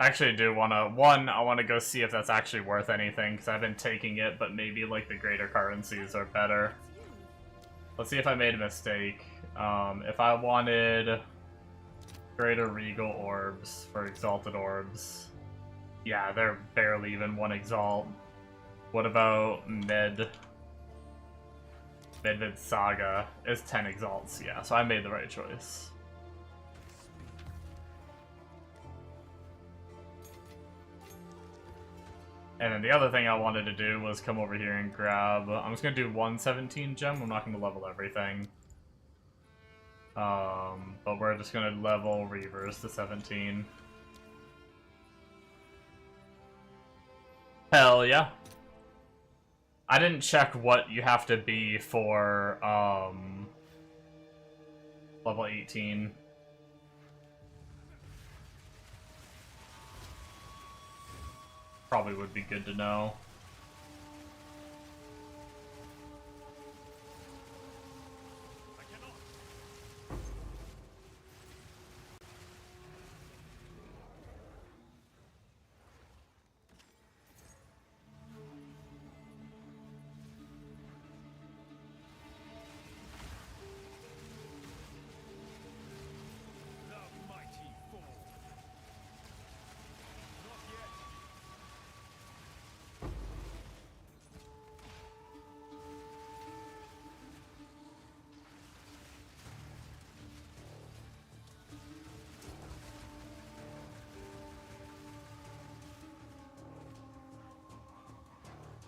I actually do wanna, one, I wanna go see if that's actually worth anything, because I've been taking it, but maybe, like, the greater currencies are better. Let's see if I made a mistake. If I wanted greater regal orbs for exalted orbs, yeah, they're barely even 1 exalt. What about Medvid Saga is 10 exalts, yeah, so I made the right choice. And then the other thing I wanted to do was come over here and grab... I'm just going to do 117 gem. I'm not going to level everything. But we're just going to level Reavers to 17. Hell yeah. I didn't check what you have to be for level 18. Probably would be good to know. The mighty fall. Not yet.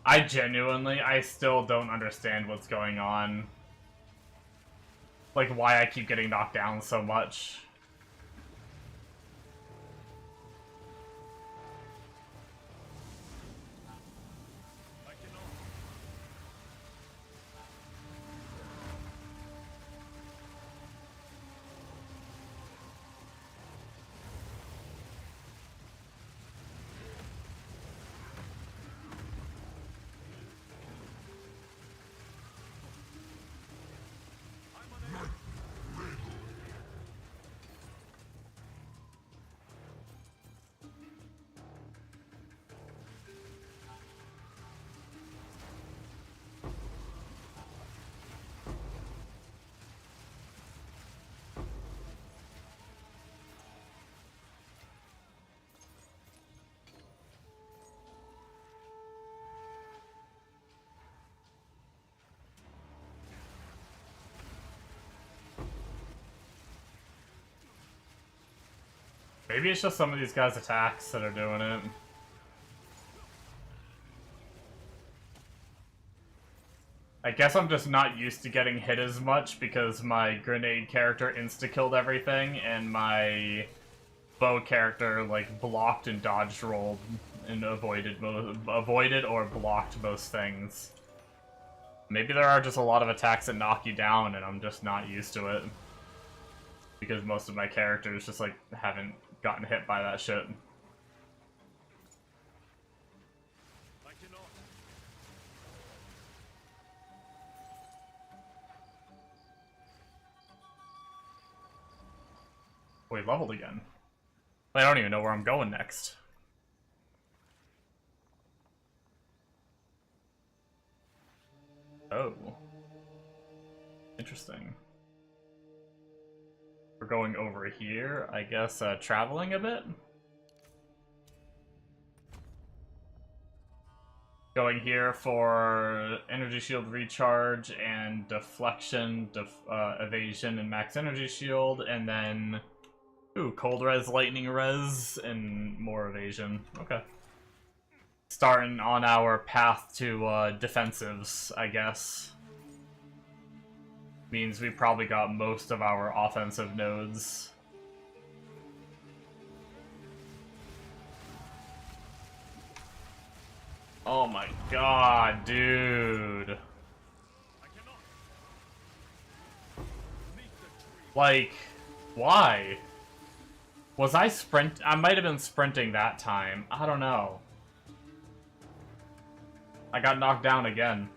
I still don't understand what's going on. Like, why I keep getting knocked down so much. Maybe it's just some of these guys' attacks that are doing it. I guess I'm just not used to getting hit as much because my grenade character insta-killed everything and my bow character like blocked and dodge rolled and avoided or blocked most things. Maybe there are just a lot of attacks that knock you down and I'm just not used to it. Because most of my characters just like haven't gotten hit by that shit. We leveled again. I don't even know where I'm going next. Oh. Interesting. We're going over here, I guess, traveling a bit? Going here for energy shield recharge and deflection, evasion, and max energy shield, and then... Ooh, cold res, lightning res, and more evasion. Okay. Starting on our path to defensives, I guess. Means we probably got most of our offensive nodes. Oh my god, dude. Like, why? Was I I might have been sprinting that time. I don't know. I got knocked down again.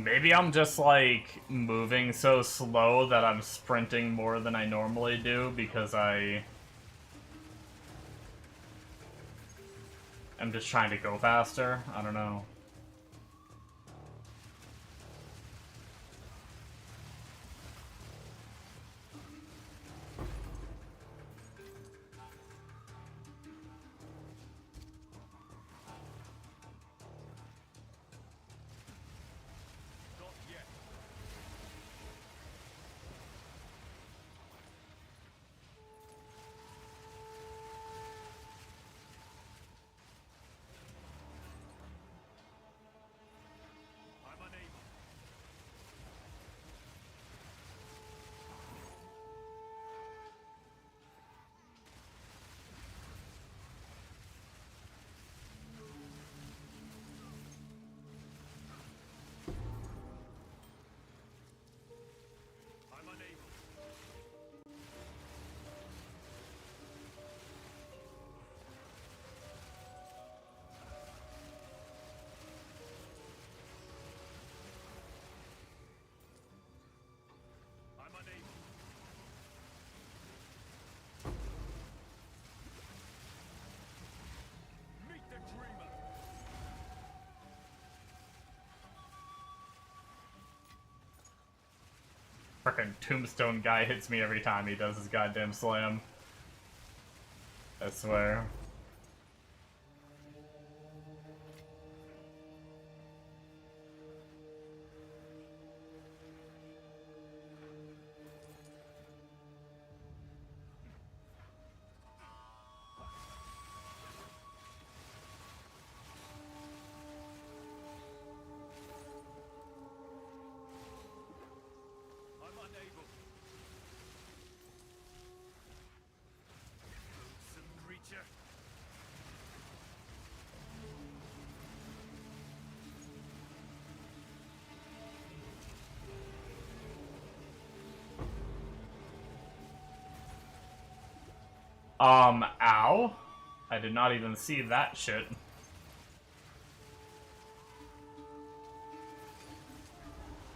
Maybe I'm just, like, moving so slow that I'm sprinting more than I normally do because I'm just trying to go faster. I don't know. Frickin' tombstone guy hits me every time he does his goddamn slam. I swear. Ow? I did not even see that shit.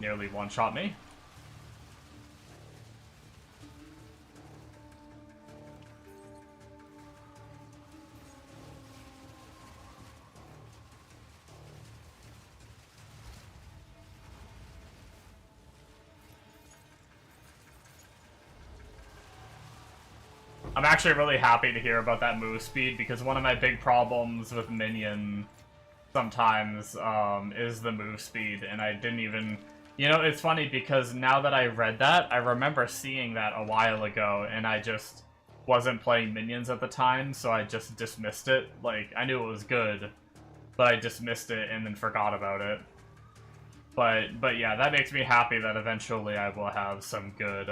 Nearly one-shot me. I'm actually really happy to hear about that move speed, because one of my big problems with Minion sometimes is the move speed, and I didn't even... You know, it's funny, because now that I read that, I remember seeing that a while ago, and I just wasn't playing Minions at the time, so I just dismissed it. Like, I knew it was good, but I dismissed it and then forgot about it. But yeah, that makes me happy that eventually I will have some good,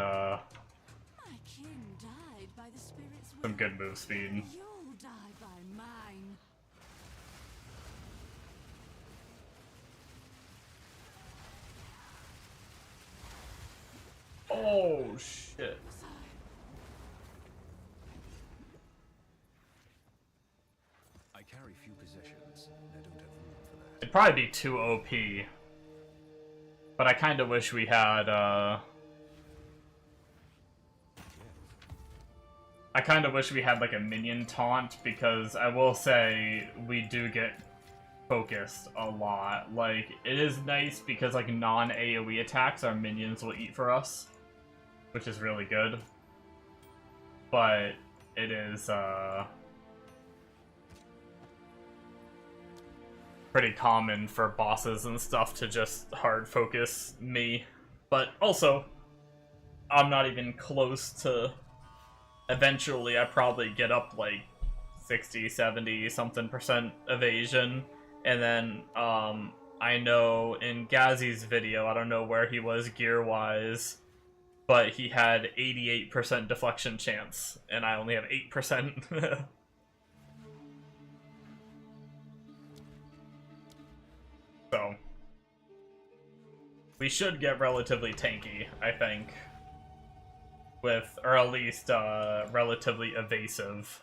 some good move speed. You'll die by mine. Oh, shit. I carry few possessions. I don't have room for that. It'd probably be too OP. But I kinda wish we had, I kind of wish we had, like, a minion taunt, because I will say we do get focused a lot. Like, it is nice because, like, non-AoE attacks our minions will eat for us, which is really good. But it is, pretty common for bosses and stuff to just hard focus me. But also, I'm not even close to... Eventually, I probably get up like 60, 70 something % evasion, and then I know in Gazzy's video, I don't know where he was gear wise, but he had 88% deflection chance, and I only have 8%. So we should get relatively tanky, I think. With, or at least, relatively evasive.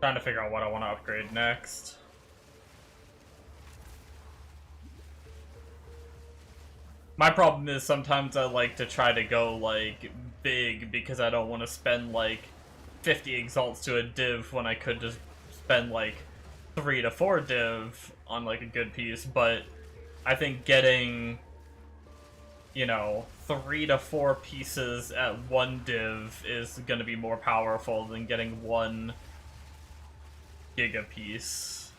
Trying to figure out what I want to upgrade next. My problem is sometimes I like to try to go, like, big because I don't want to spend, like, 50 exalts to a div when I could just spend, like, 3 to 4 div on, like, a good piece, but I think getting, you know, 3 to 4 pieces at 1 div is gonna be more powerful than getting 1 giga piece.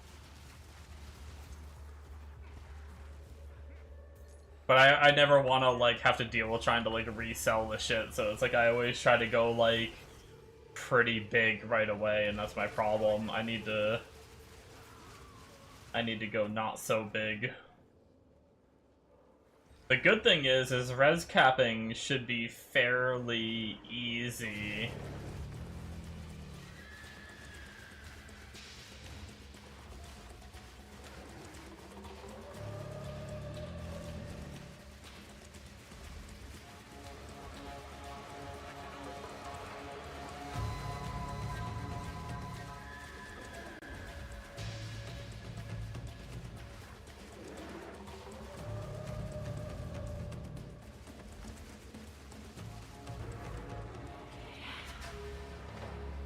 But I never want to, like, have to deal with trying to, like, resell the shit, so it's like I always try to go, like, pretty big right away, and that's my problem. I need to go not so big. The good thing is res capping should be fairly easy.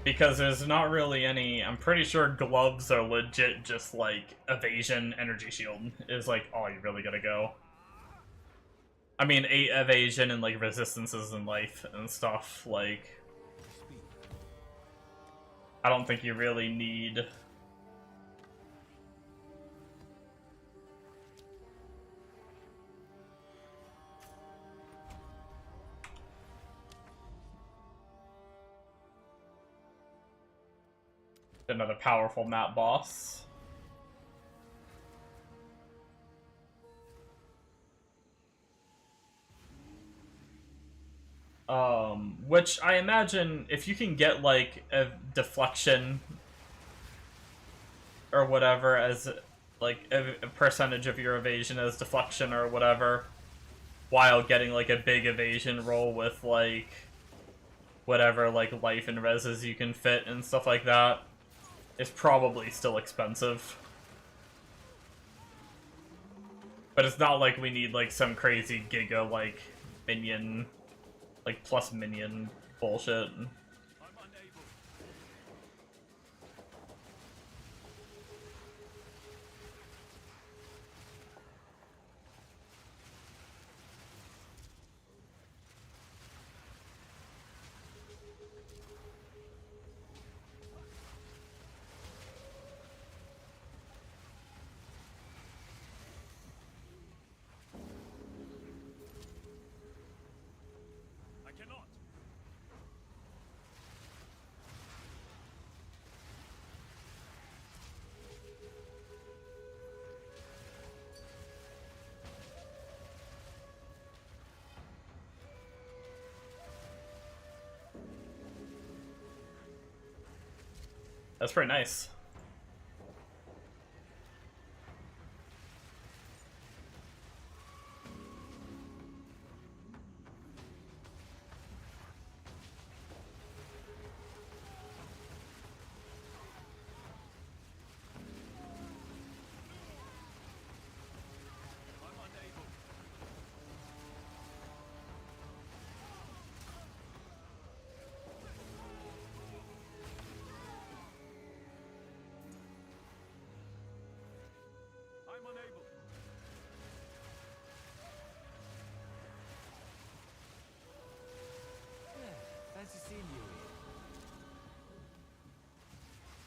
Because there's not really any... I'm pretty sure gloves are legit just, like, evasion, energy shield is, like, all you really gotta go. I mean, 8 evasion and, like, resistances and life and stuff, like... I don't think you really need... another powerful map boss. Which I imagine if you can get like a deflection or whatever as like a percentage of your evasion as deflection or whatever, while getting like a big evasion roll with like whatever like life and reses you can fit and stuff like that, is probably still expensive. But it's not like we need like some crazy giga like minion, like plus minion bullshit. That's pretty nice.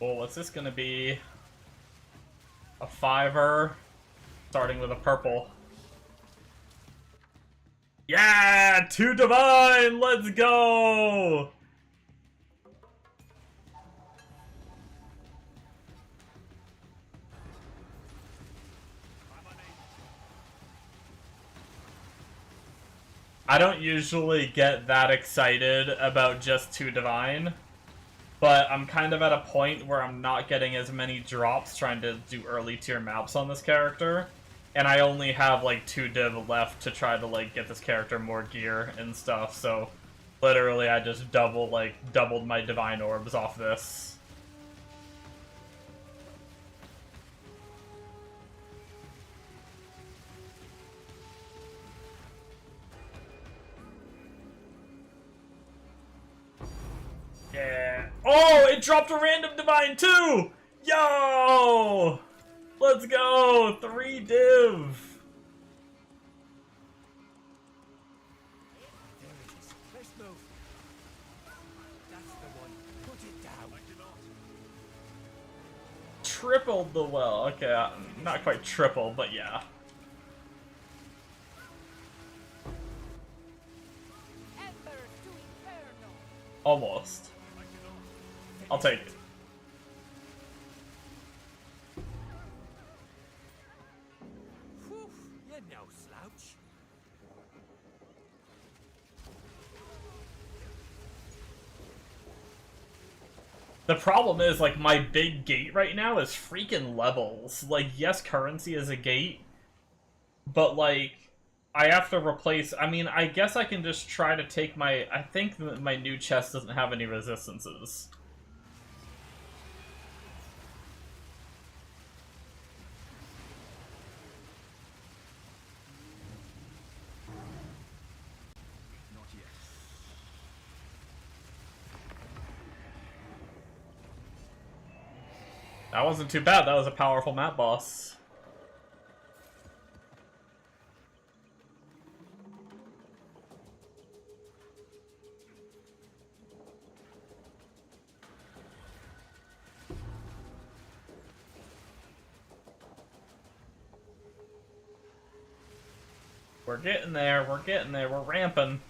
Well, what's this gonna be? A 5er, starting with a purple. Yeah! 2 divine! Let's go! I don't usually get that excited about just 2 divine. But I'm kind of at a point where I'm not getting as many drops trying to do early tier maps on this character. And I only have like 2 div left to try to like get this character more gear and stuff, so literally I just doubled my divine orbs off this. Oh, it dropped a random divine too! Yo! Let's go! 3 div! There it is. Let's move. That's the one. Put it down. Tripled the well. Okay, not quite triple, but yeah. Embers to Inferno. Almost. I'll take it. Whew, you're no slouch. The problem is, like, my big gate right now is freaking levels. Like, yes, currency is a gate, but, like, I have to replace... I mean, I guess I can just try to take my... I think that my new chest doesn't have any resistances. That wasn't too bad. That was a powerful map boss. We're getting there. We're getting there. We're ramping.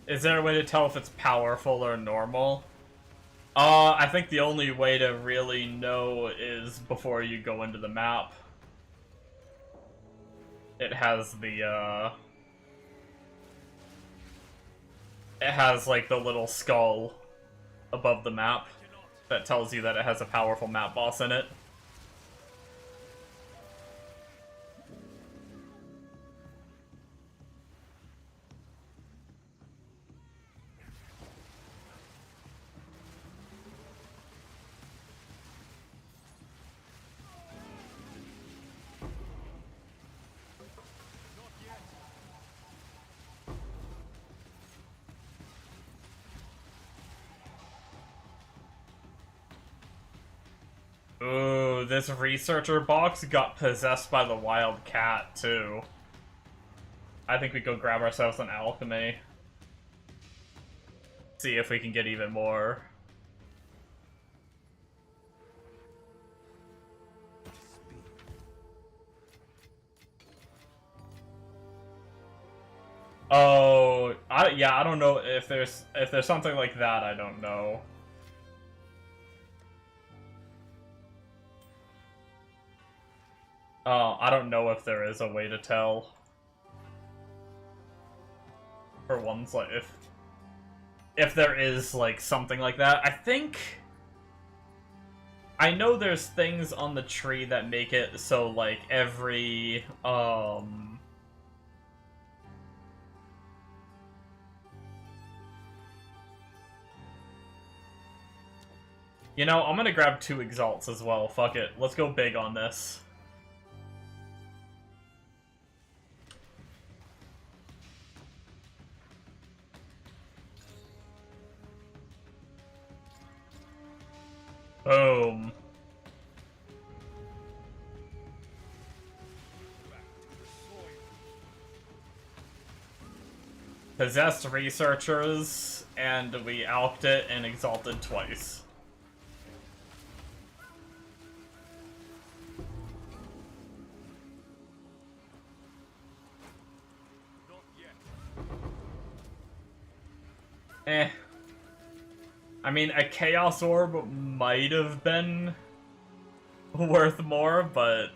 Is there a way to tell if it's powerful or normal? I think the only way to really know is before you go into the map. It has the, it has, like, the little skull above the map that tells you that it has a powerful map boss in it. Ooh, this researcher box got possessed by the wild cat, too. I think we go grab ourselves an alchemy. See if we can get even more. Oh, yeah, I don't know if there's something like that, I don't know. I don't know if there is a way to tell. For ones like if there is like something like that. I know there's things on the tree that make it so like every you know, I'm gonna grab 2 exalts as well. Fuck it. Let's go big on this. Boom. Possessed researchers, and we alked it and exalted twice. Eh. I mean, a Chaos Orb might have been worth more, but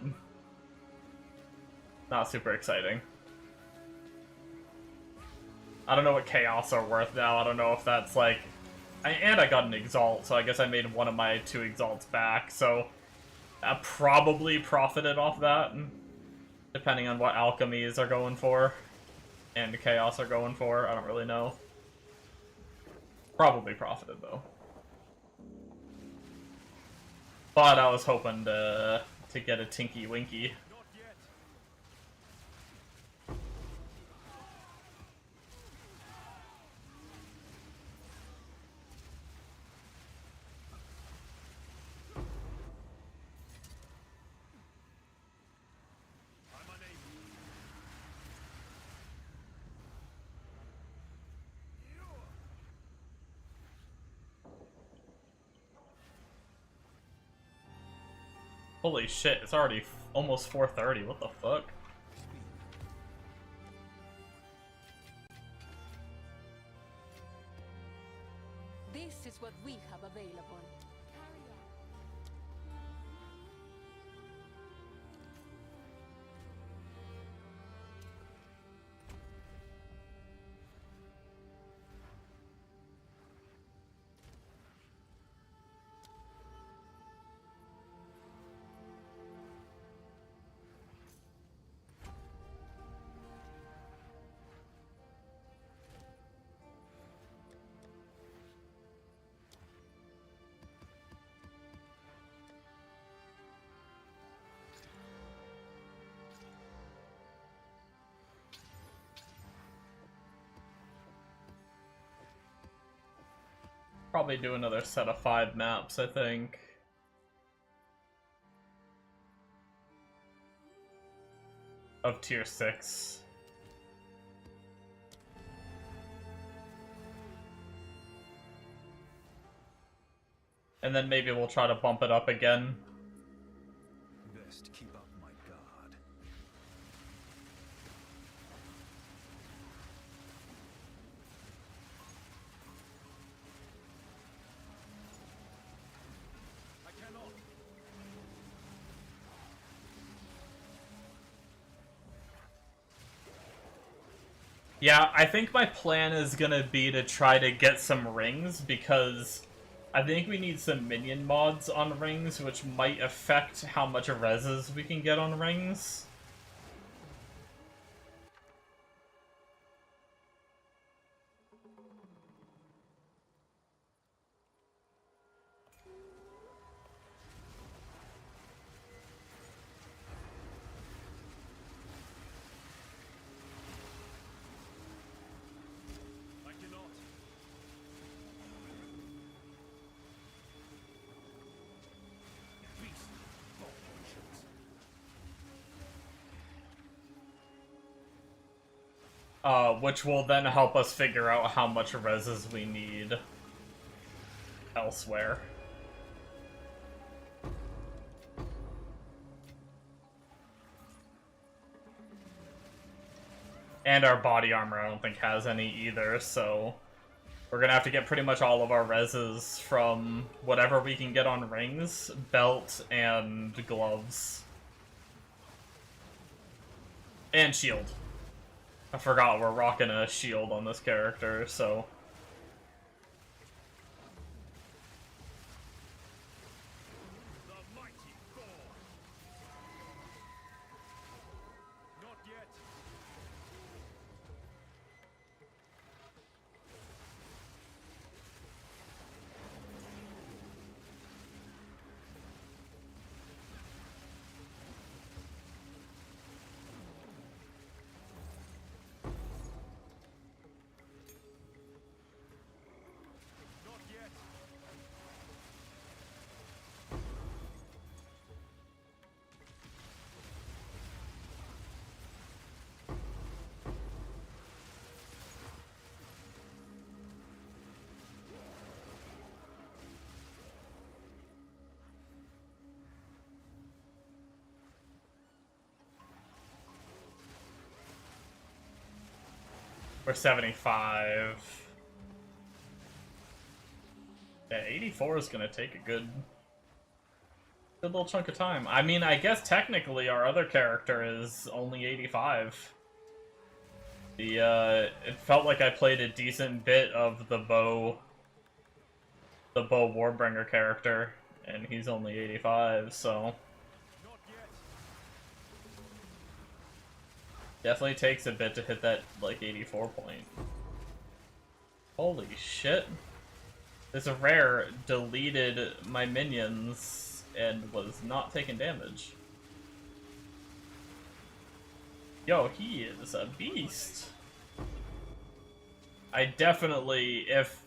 not super exciting. I don't know what Chaos are worth now. I don't know if that's like... And I got an Exalt, so I guess I made one of my 2 Exalts back, so I probably profited off that, depending on what alchemies are going for and Chaos are going for. I don't really know. Probably profited, though. But I was hoping to get a Tinky Winky. Holy shit, it's already almost 4:30, what the fuck? This is what we have available. Probably do another set of 5 maps, I think. Of tier 6. And then maybe we'll try to bump it up again. Best keep up my guard. I cannot. Yeah, I think my plan is gonna be to try to get some rings, because I think we need some minion mods on rings, which might affect how much reses we can get on rings. I cannot. Beast. Which will then help us figure out how much reses we need elsewhere. And our body armor I don't think has any either, so we're gonna have to get pretty much all of our reses from whatever we can get on rings, belt, and gloves. And shield. I forgot we're rocking a shield on this character, so... The mighty Thor. Not yet. Not yet. We're 75. Yeah, 84 is gonna take a good little chunk of time. I mean, I guess technically our other character is only 85. It felt like I played a decent bit of the bow Warbringer character, and he's only 85, so definitely takes a bit to hit that, like, 84 point. Holy shit. This rare deleted my minions and was not taking damage. Yo, he is a beast. I definitely, if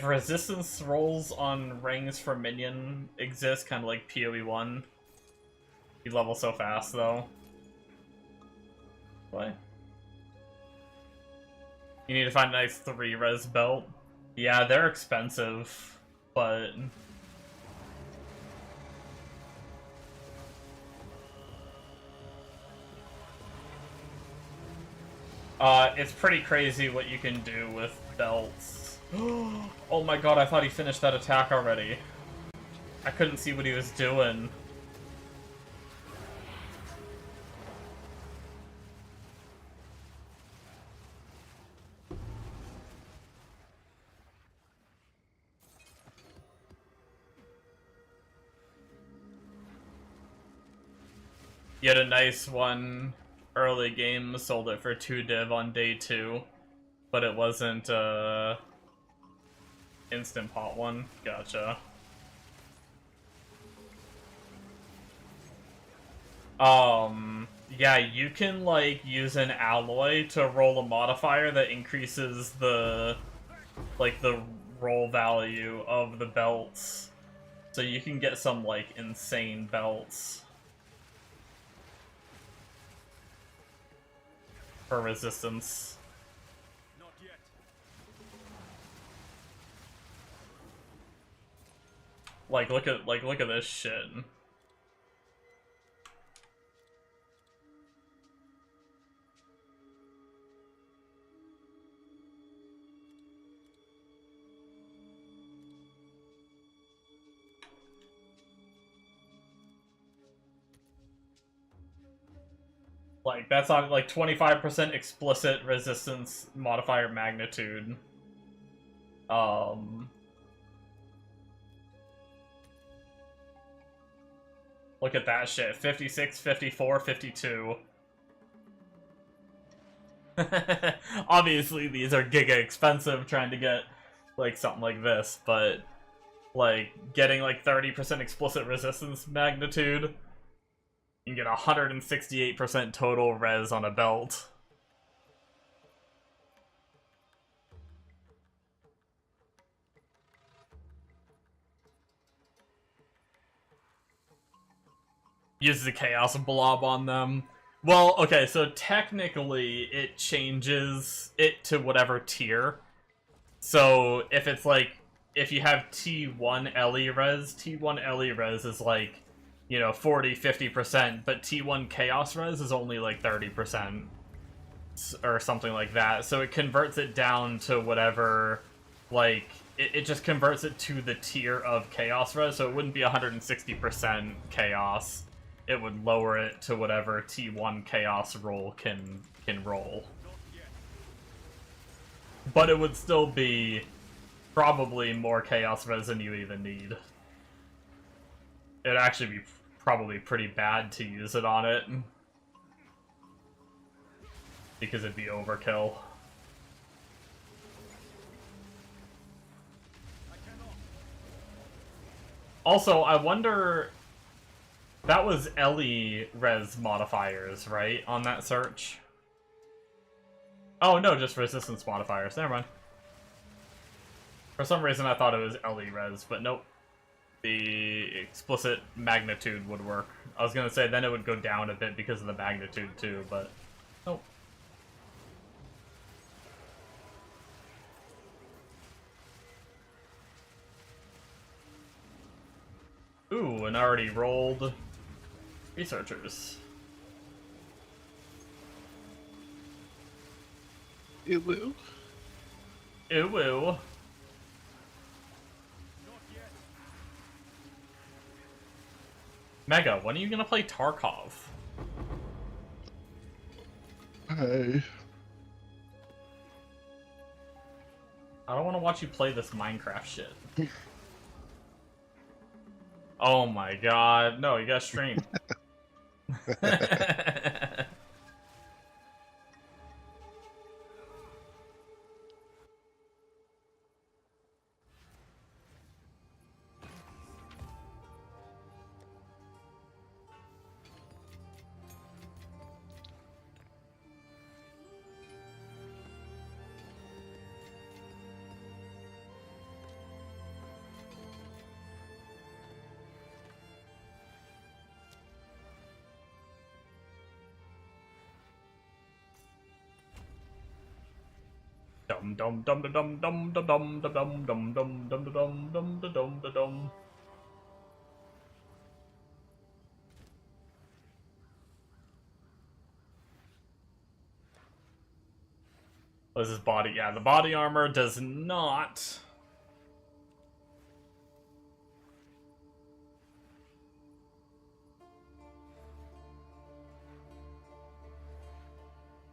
resistance rolls on rings for minion exist, kind of like PoE1, you level so fast though. What? You need to find a nice 3-res belt. Yeah, they're expensive, but... it's pretty crazy what you can do with belts. Oh my god, I thought he finished that attack already. I couldn't see what he was doing. You had a nice one early game, sold it for 2 div on day 2, but it wasn't instant pot one. Gotcha. Yeah, you can like use an alloy to roll a modifier that increases the roll value of the belts. So you can get some like insane belts for resistance. Not yet. Like look at this shit. Like, that's on, like, 25% explicit resistance modifier magnitude. Look at that shit. 56, 54, 52. Obviously, these are giga expensive trying to get, like, something like this, but, like, getting, like, 30% explicit resistance magnitude, you can get 168% total res on a belt. Uses a chaos blob on them. Well, okay, so technically it changes it to whatever tier. So if it's like, if you have T1 LE res, T1 LE res is like, you know, 40-50%, but T1 Chaos Res is only like 30%, or something like that. So it converts it down to whatever, like, it just converts it to the tier of Chaos Res, so it wouldn't be 160% Chaos. It would lower it to whatever T1 Chaos roll can roll. But it would still be probably more Chaos Res than you even need. It'd actually be probably pretty bad to use it on it, because it'd be overkill. Also, I wonder... That was LE res modifiers, right, on that search? Oh, no, just resistance modifiers. Never mind. For some reason, I thought it was LE res, but nope. The explicit magnitude would work. I was gonna say then it would go down a bit because of the magnitude too, but nope. Ooh, and already rolled researchers. Ew. Ooh, ooh. Mega, when are you gonna play Tarkov? Hey. I don't want to watch you play this Minecraft shit. Oh my god. No, you gotta stream. Dum dum dum dum dum dum dum dum dum dum dum dum dum dum dum dum dum. What is his body? Yeah, the body armor does not.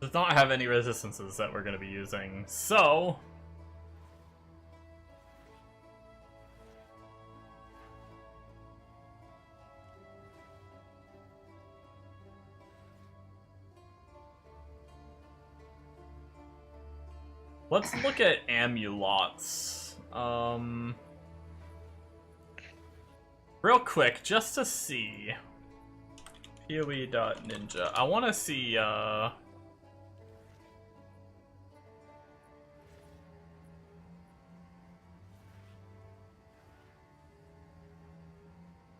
Does not have any resistances that we're going to be using, so let's look at amulots. Real quick, just to see. PoE.ninja. I want to see,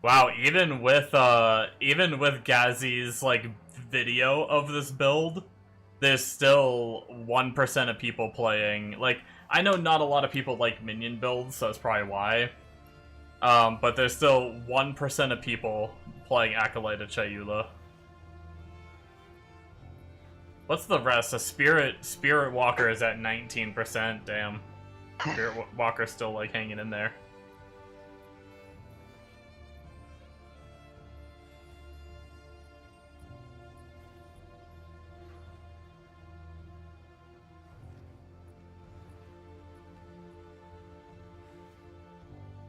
wow, even with Gazi's, like, video of this build, there's still 1% of people playing. Like, I know not a lot of people like minion builds, so that's probably why. But there's still 1% of people playing Acolyte of Chayula. What's the rest? A Spirit Walker is at 19%, damn. Spirit Walker's still, like, hanging in there.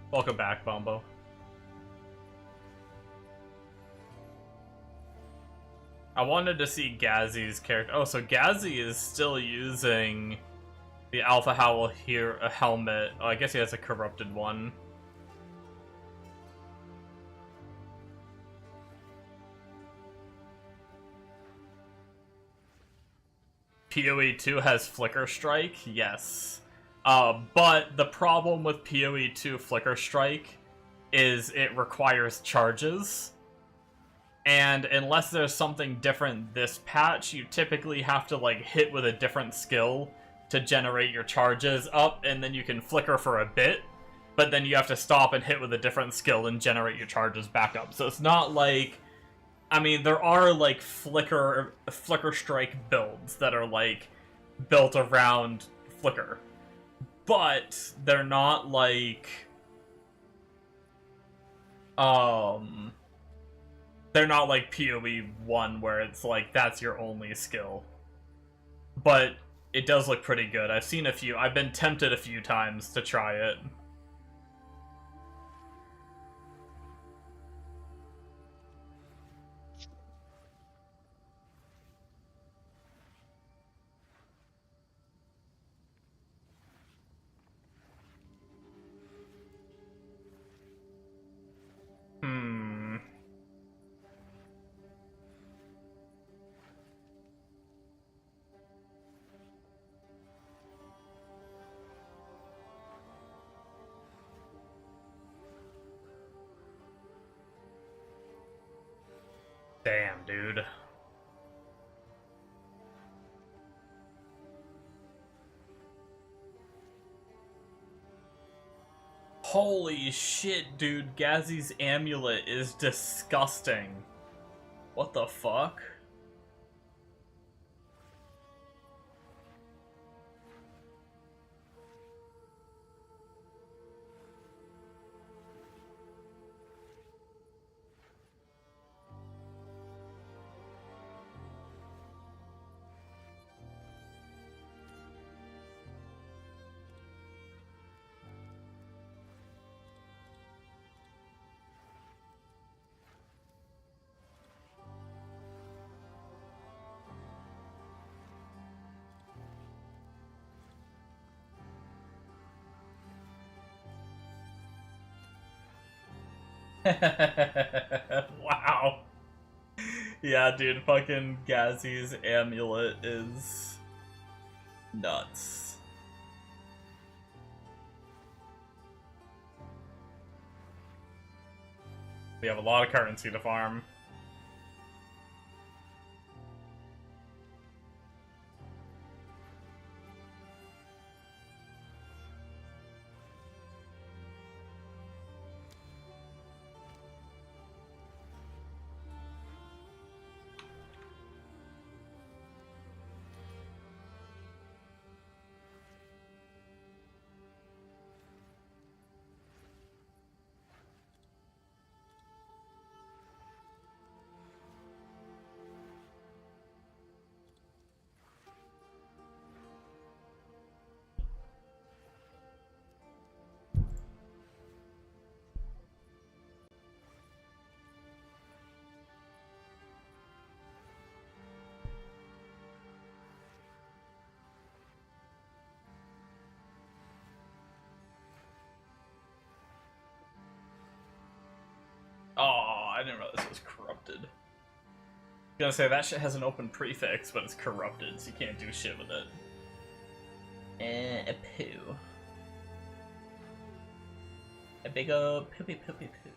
Welcome back, Bombo. I wanted to see Gazi's character. Oh, so Gazi is still using the Alpha Howl here, a helmet. Oh, I guess he has a corrupted one. PoE 2 has Flicker Strike? Yes. But the problem with PoE 2 Flicker Strike is it requires charges. And unless there's something different this patch, you typically have to, like, hit with a different skill to generate your charges up, and then you can flicker for a bit, but then you have to stop and hit with a different skill and generate your charges back up. So it's not like... I mean, there are, like, Flicker Strike builds that are, like, built around Flicker. But they're not, like... They're not like PoE 1 where it's like, that's your only skill. But it does look pretty good. I've seen a few. I've been tempted a few times to try it. Damn, dude. Holy shit, dude. Gazi's amulet is disgusting. What the fuck? Wow. Yeah, dude, fucking Gazzy's amulet is nuts. We have a lot of currency to farm. Oh, I didn't realize it was corrupted. I was gonna say, that shit has an open prefix, but it's corrupted, so you can't do shit with it. A poo. A big ol' poopy poopy poo.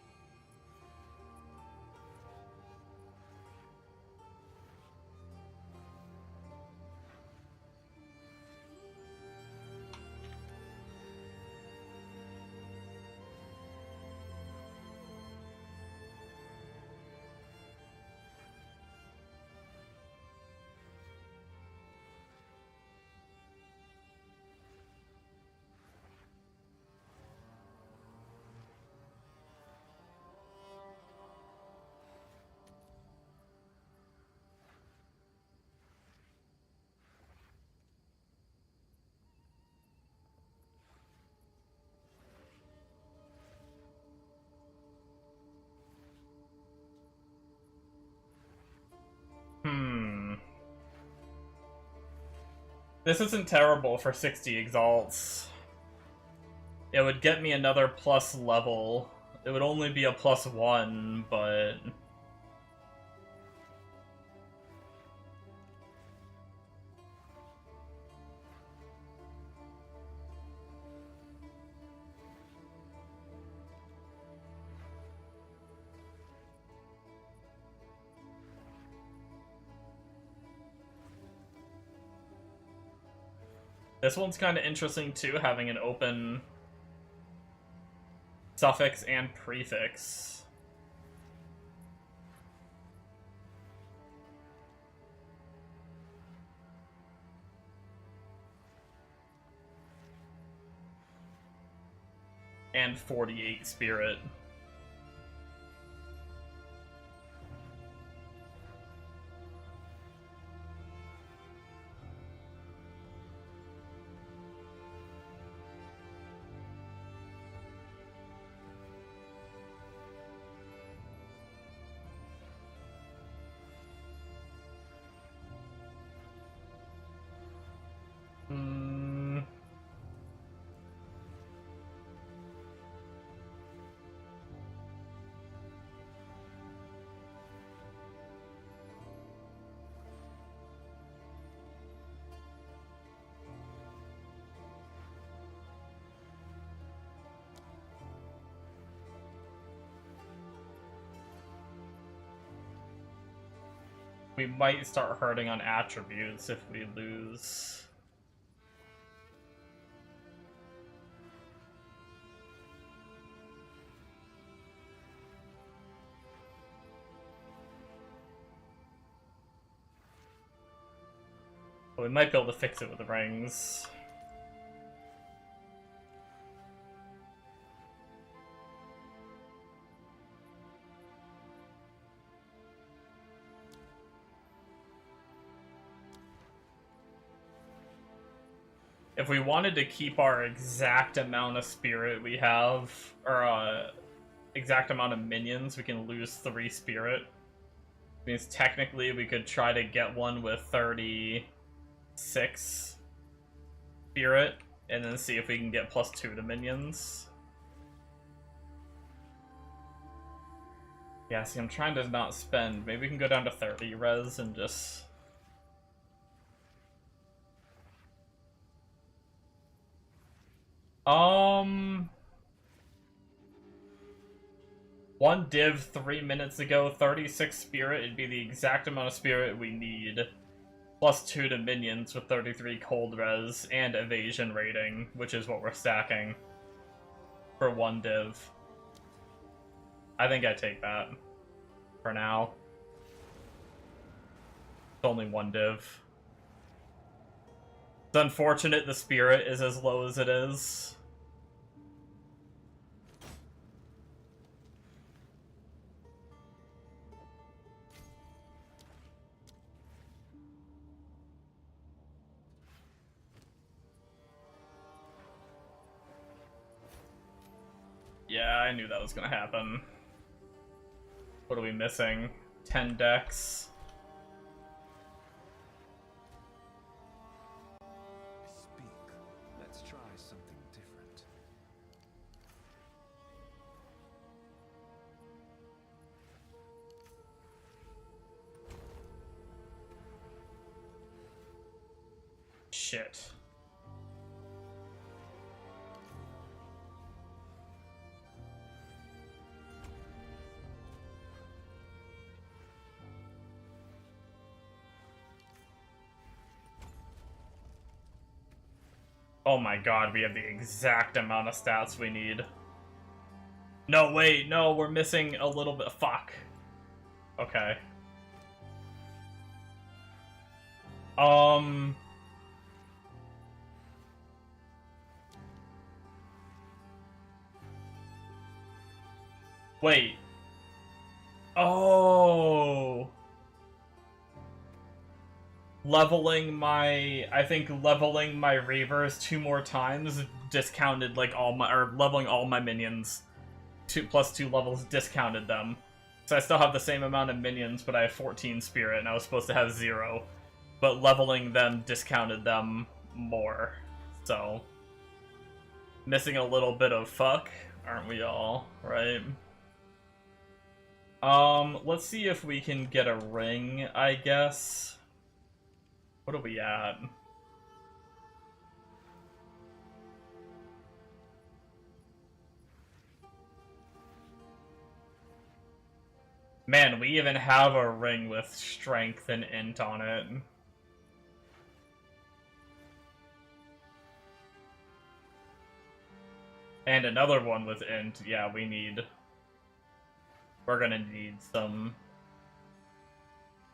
This isn't terrible for 60 exalts. It would get me another plus level. It would only be a +1, but... This one's kind of interesting too, having an open suffix and prefix. And 48 spirit. We might start hurting on attributes if we lose. But we might be able to fix it with the rings. If we wanted to keep our exact amount of spirit we have, or exact amount of minions, we can lose 3 spirit. Means technically we could try to get one with 36 spirit, and then see if we can get +2 to minions. Yeah, see, I'm trying to not spend. Maybe we can go down to 30 res and just... One div 3 minutes ago, 36 spirit. It'd be the exact amount of spirit we need. Plus 2 to minions with 33 cold res and evasion rating, which is what we're stacking for one div. I think I take that for now. It's only one div. It's unfortunate the spirit is as low as it is. Yeah, I knew that was gonna happen. What are we missing? 10 decks. Speak. Let's try something different. Shit. Oh my god, we have the exact amount of stats we need. No, wait, no, we're missing a little bit. Fuck. Okay. Wait. Oh. I think leveling my Reavers 2 more times discounted like or leveling all my minions 2+2 levels discounted them. So I still have the same amount of minions, but I have 14 spirit and I was supposed to have 0. But leveling them discounted them more. So missing a little bit of fuck, aren't we all, right? Let's see if we can get a ring, I guess. What are we at? Man, we even have a ring with strength and int on it. And another one with int. Yeah, we're gonna need some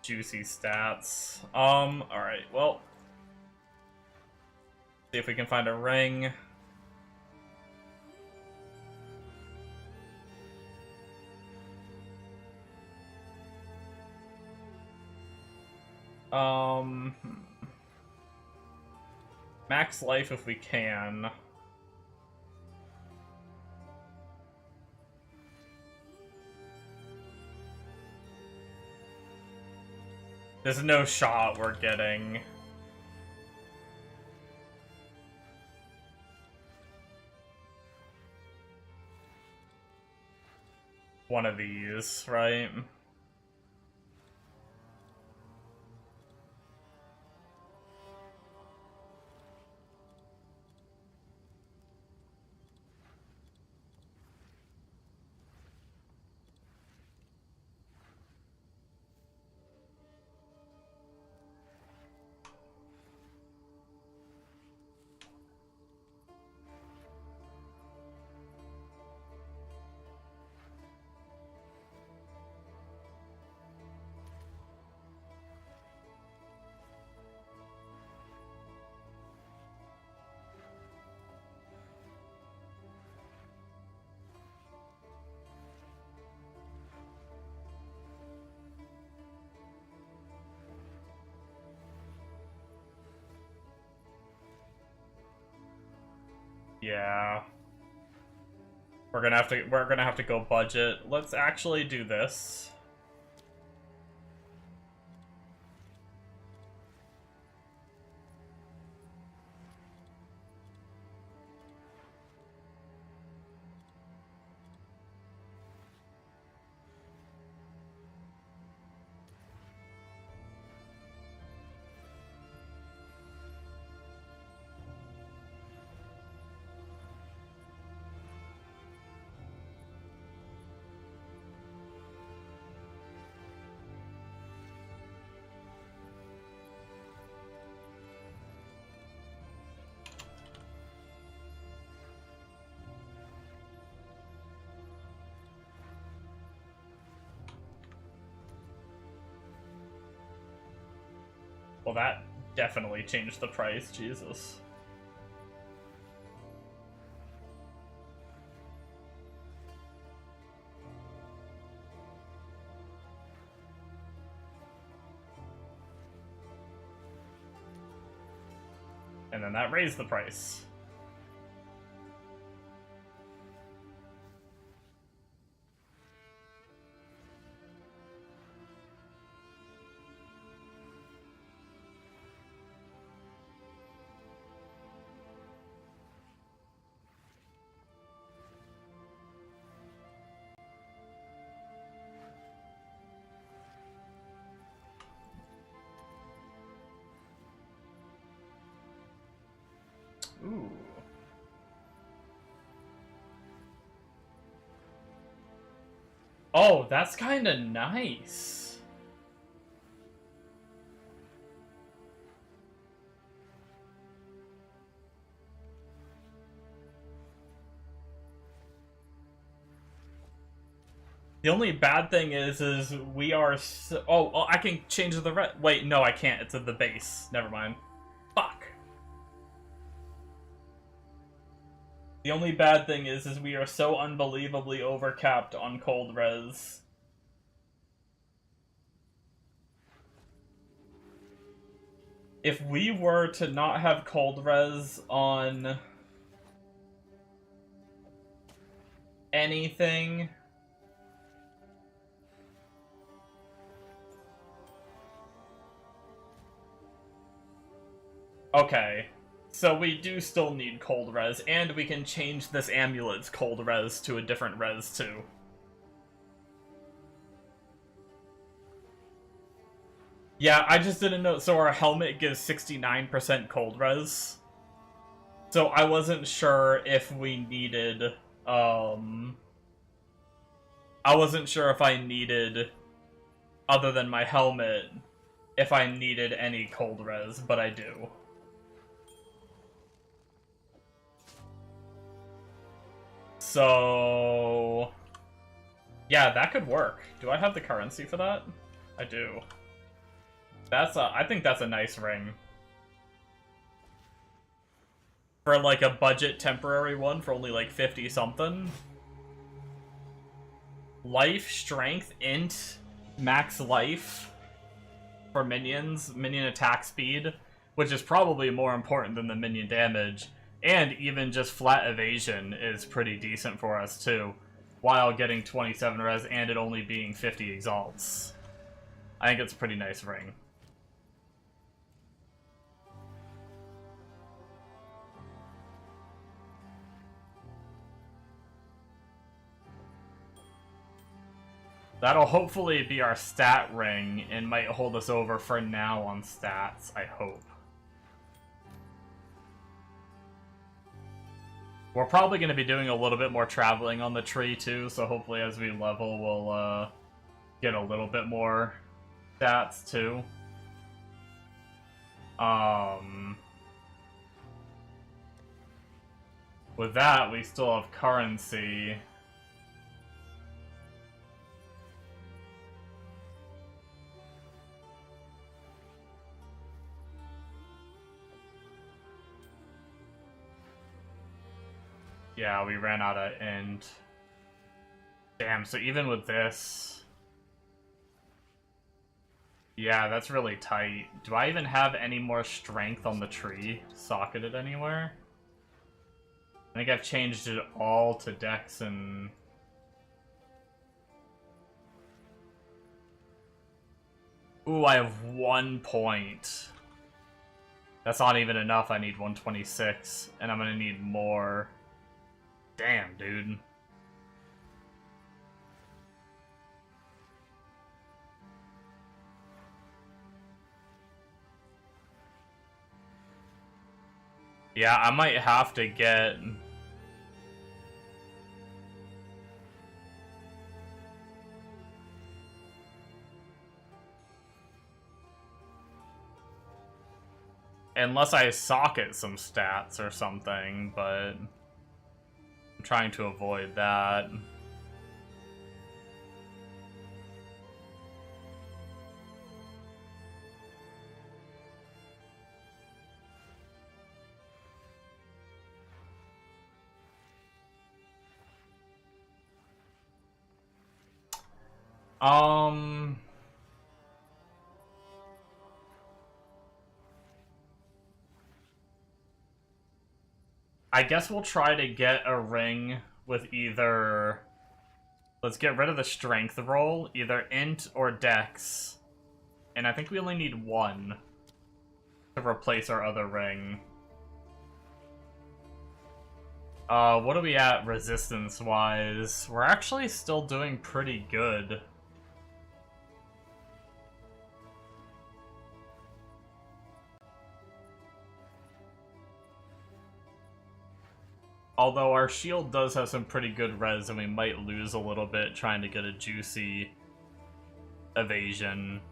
juicy stats. Alright, well. See if we can find a ring. Max life if we can. There's no shot we're getting. One of these, right? Yeah. We're gonna have to go budget. Let's actually do this. Well, that definitely changed the price, Jesus. And then that raised the price. Ooh. Oh, that's kind of nice. The only bad thing is we are so... Oh, I can change the Wait, no, I can't. It's at the base. Never mind. Fuck. The only bad thing is we are so unbelievably overcapped on cold res. If we were to not have cold res on anything... Okay. So we do still need cold res, and we can change this amulet's cold res to a different res too. Yeah, I just didn't know. So our helmet gives 69% cold res. So I wasn't sure if we needed, I wasn't sure if I needed, other than my helmet, if I needed any cold res, but I do. So, yeah, that could work. Do I have the currency for that? I do. I think that's a nice ring. For like a budget temporary one for only like 50 something. Life, strength, int, max life for minions, minion attack speed, which is probably more important than the minion damage. And even just flat evasion is pretty decent for us too, while getting 27 res and it only being 50 exalts. I think it's a pretty nice ring. That'll hopefully be our stat ring and might hold us over for now on stats, I hope. We're probably going to be doing a little bit more traveling on the tree too, so hopefully as we level we'll get a little bit more stats too. With that, we still have currency. Yeah, we ran out of end. Damn, so even with this... Yeah, that's really tight. Do I even have any more strength on the tree socketed anywhere? I think I've changed it all to dex and... Ooh, I have 1 point. That's not even enough, I need 126. And I'm gonna need more... Damn, dude. Yeah, I might have to get... Unless I socket some stats or something, but... I'm trying to avoid that. I guess we'll try to get a ring with either... Let's get rid of the strength roll, either int or dex. And I think we only need one to replace our other ring. What are we at resistance-wise? We're actually still doing pretty good. Although our shield does have some pretty good res, and we might lose a little bit trying to get a juicy evasion.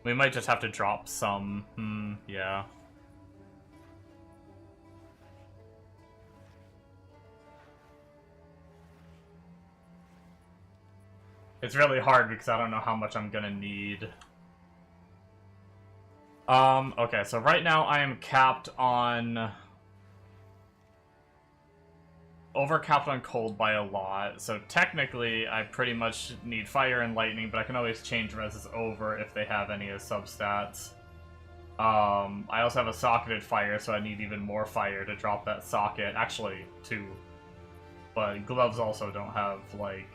We might just have to drop some. Yeah. It's really hard because I don't know how much I'm gonna need. Okay, so right now I am capped on... Over-capped on cold by a lot, so technically I pretty much need fire and lightning, but I can always change reses over if they have any as substats. I also have a socketed fire, so I need even more fire to drop that socket. Actually, 2. But gloves also don't have, like,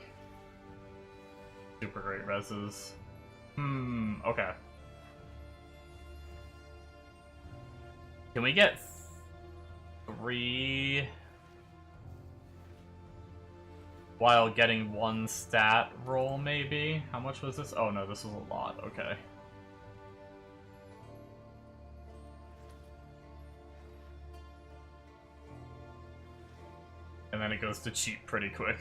super great reses. Okay. Can we get 3 while getting 1 stat roll, maybe? How much was this? Oh no, this was a lot. Okay. And then it goes to cheap pretty quick.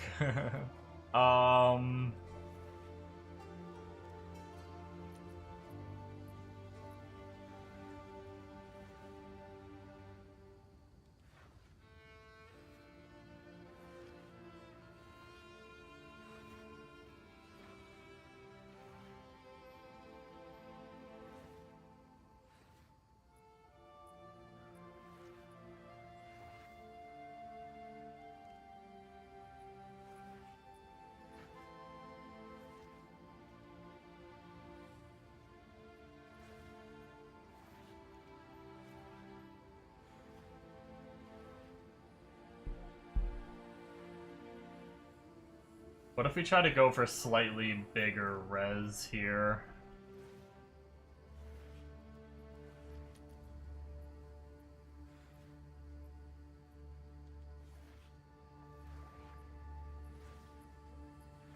What if we try to go for slightly bigger res here?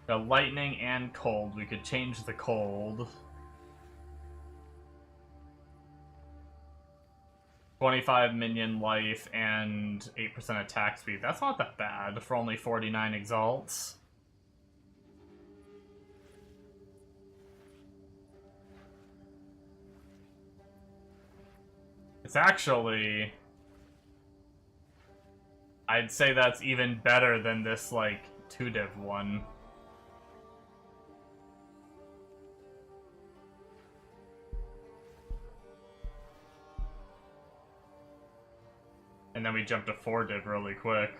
The lightning and cold. We could change the cold. 25 minion life and 8% attack speed. That's not that bad for only 49 exalts. It's actually... I'd say that's even better than this, like, 2-div one. And then we jump to 4-div really quick.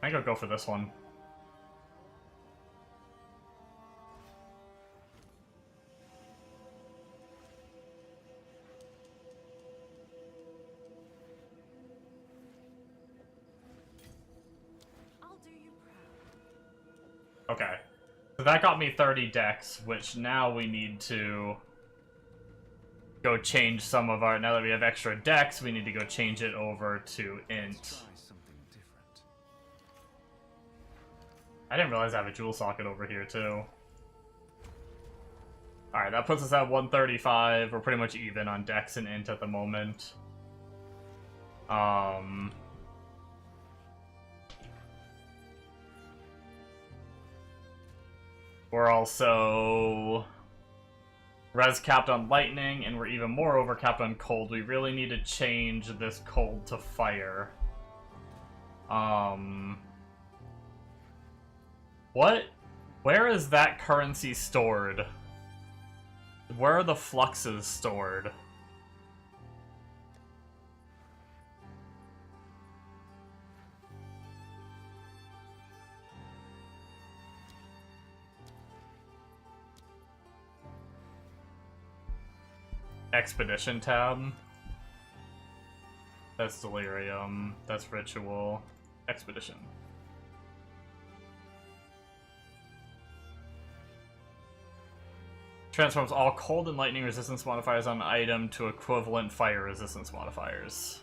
I think I'll go for this one. Okay, so that got me 30 dex, which now we need to go change some of our... Now that we have extra dex, we need to go change it over to int. I didn't realize I have a jewel socket over here, too. Alright, that puts us at 135. We're pretty much even on dex and int at the moment. We're also res capped on lightning, and we're even more over capped on cold. We really need to change this cold to fire. What? Where is that currency stored? Where are the fluxes stored? Expedition tab. That's Delirium. That's Ritual. Expedition. Transforms all cold and lightning resistance modifiers on an item to equivalent fire resistance modifiers.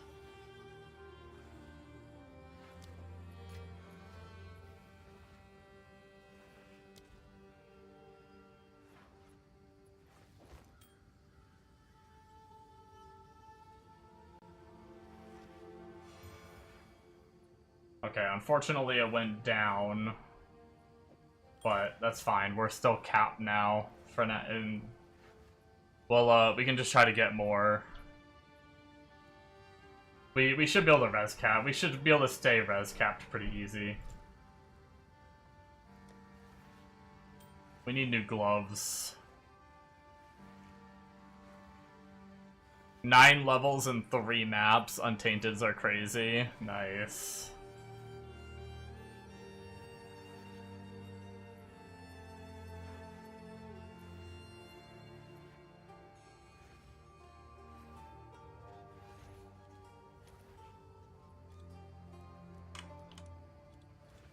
Okay, unfortunately it went down, but that's fine. We're still capped now for now, and well, we can just try to get more. We should be able to res cap. We should be able to stay res capped pretty easy. We need new gloves. 9 levels and 3 maps. Untainteds are crazy. Nice.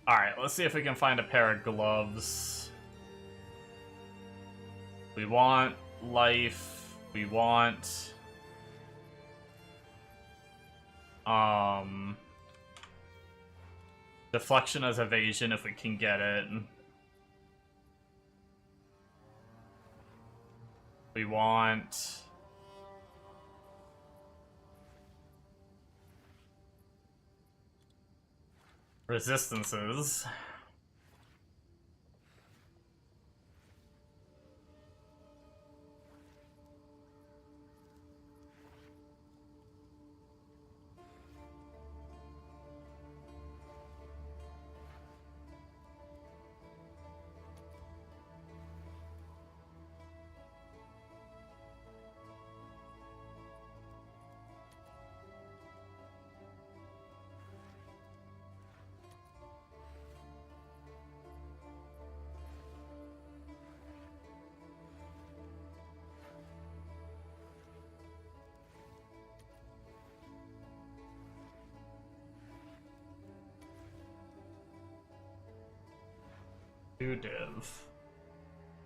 Alright, let's see if we can find a pair of gloves. We want life. We want... deflection as evasion if we can get it. We want... resistances. Two div.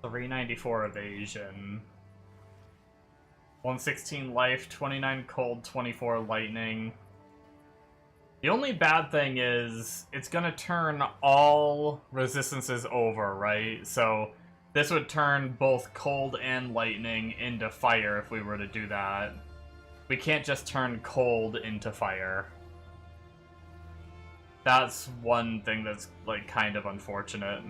394 evasion. 116 life, 29 cold, 24 lightning. The only bad thing is it's gonna turn all resistances over, right? So this would turn both cold and lightning into fire if we were to do that. We can't just turn cold into fire. That's one thing that's, like, kind of unfortunate.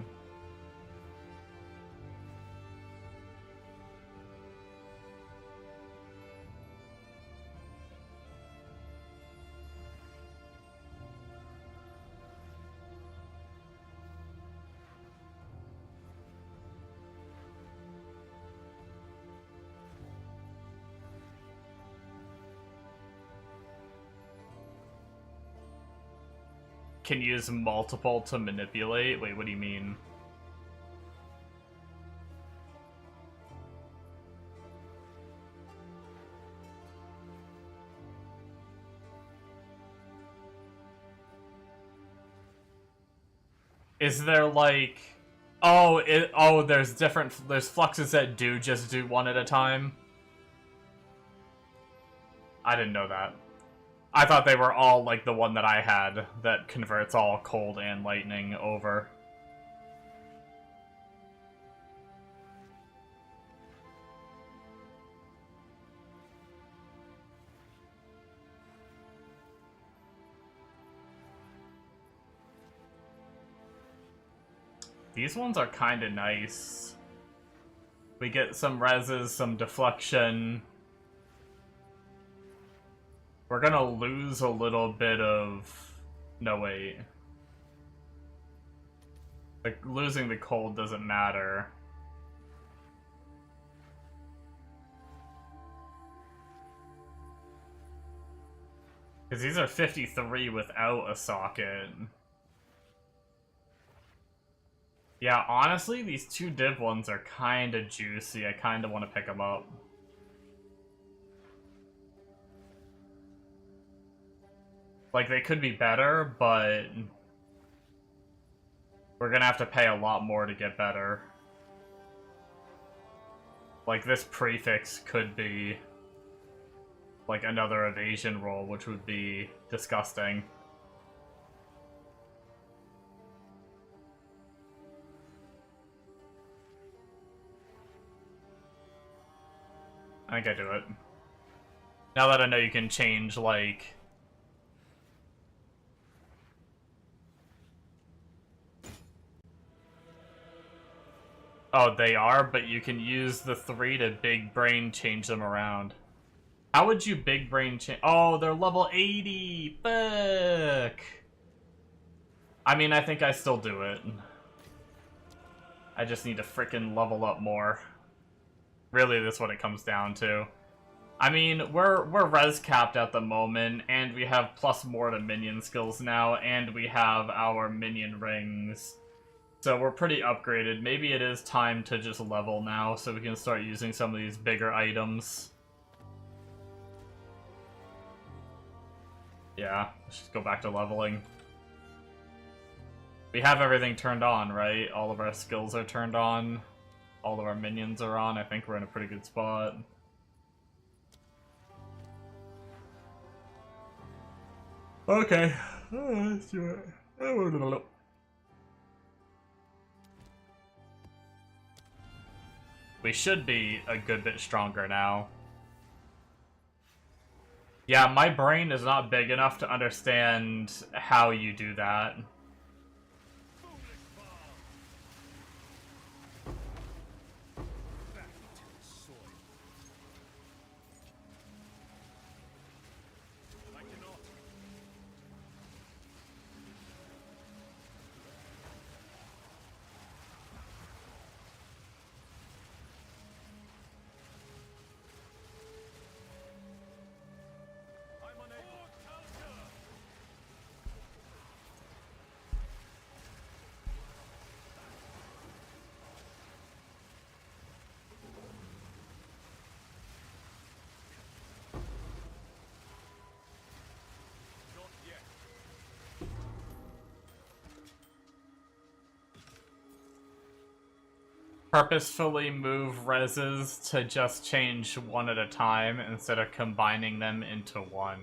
Can use multiple to manipulate? Wait, what do you mean? Is there like... Oh, there's fluxes that just do one at a time? I didn't know that. I thought they were all like the one that I had that converts all cold and lightning over. These ones are kind of nice. We get some reses, some deflection. We're gonna lose a little bit of... No, wait. Like, losing the cold doesn't matter. Because these are 53 without a socket. Yeah, honestly, these two div ones are kind of juicy. I kind of want to pick them up. Like, they could be better, but we're gonna have to pay a lot more to get better. Like, this prefix could be like another evasion roll, which would be disgusting. I think I do it. Now that I know you can change, like... Oh, they are, but you can use the 3 to big brain change them around. How would you big brain change? Oh, they're level 80! Fuck! I mean, I think I still do it. I just need to frickin' level up more. Really, that's what it comes down to. I mean, we're res capped at the moment, and we have plus more to minion skills now, and we have our minion rings. So we're pretty upgraded. Maybe it is time to just level now, so we can start using some of these bigger items. Yeah, let's just go back to leveling. We have everything turned on, right? All of our skills are turned on. All of our minions are on. I think we're in a pretty good spot. Okay. Let's do it. We should be a good bit stronger now. Yeah, my brain is not big enough to understand how you do that. Purposefully move reses to just change one at a time instead of combining them into one.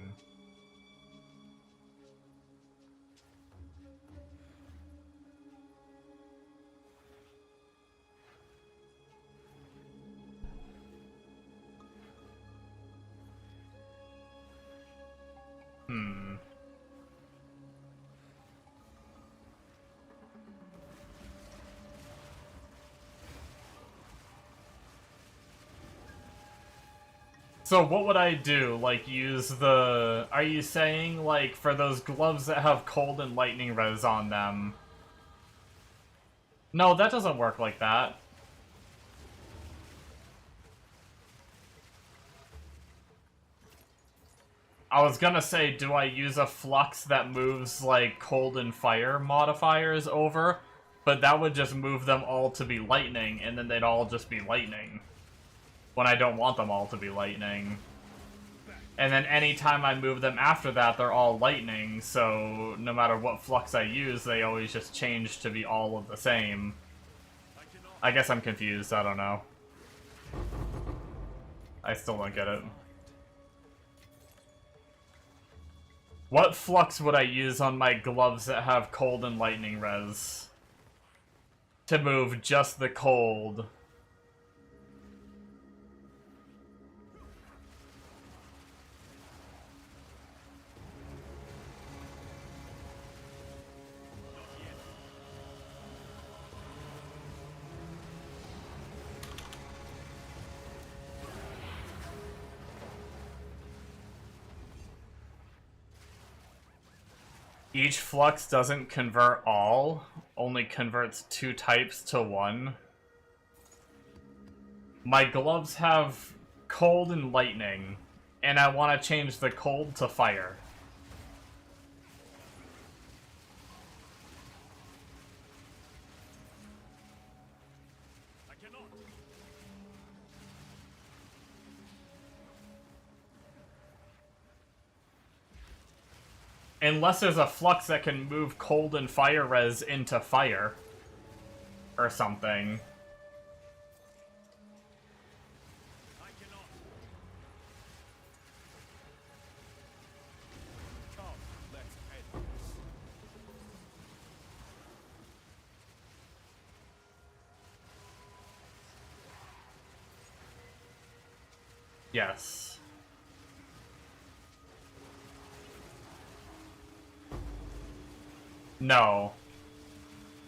So what would I do? Like, use the... Are you saying, like, for those gloves that have cold and lightning res on them? No, that doesn't work like that. I was gonna say, do I use a flux that moves, like, cold and fire modifiers over? But that would just move them all to be lightning, and then they'd all just be lightning. When I don't want them all to be lightning. And then anytime I move them after that, they're all lightning, so no matter what flux I use, they always just change to be all of the same. I guess I'm confused, I don't know. I still don't get it. What flux would I use on my gloves that have cold and lightning res? To move just the cold. Each flux doesn't convert all, only converts 2 types to 1. My gloves have cold and lightning, and I want to change the cold to fire. Unless there's a flux that can move cold and fire res into fire. Or something. I cannot. Come, let's end this. Yes. No.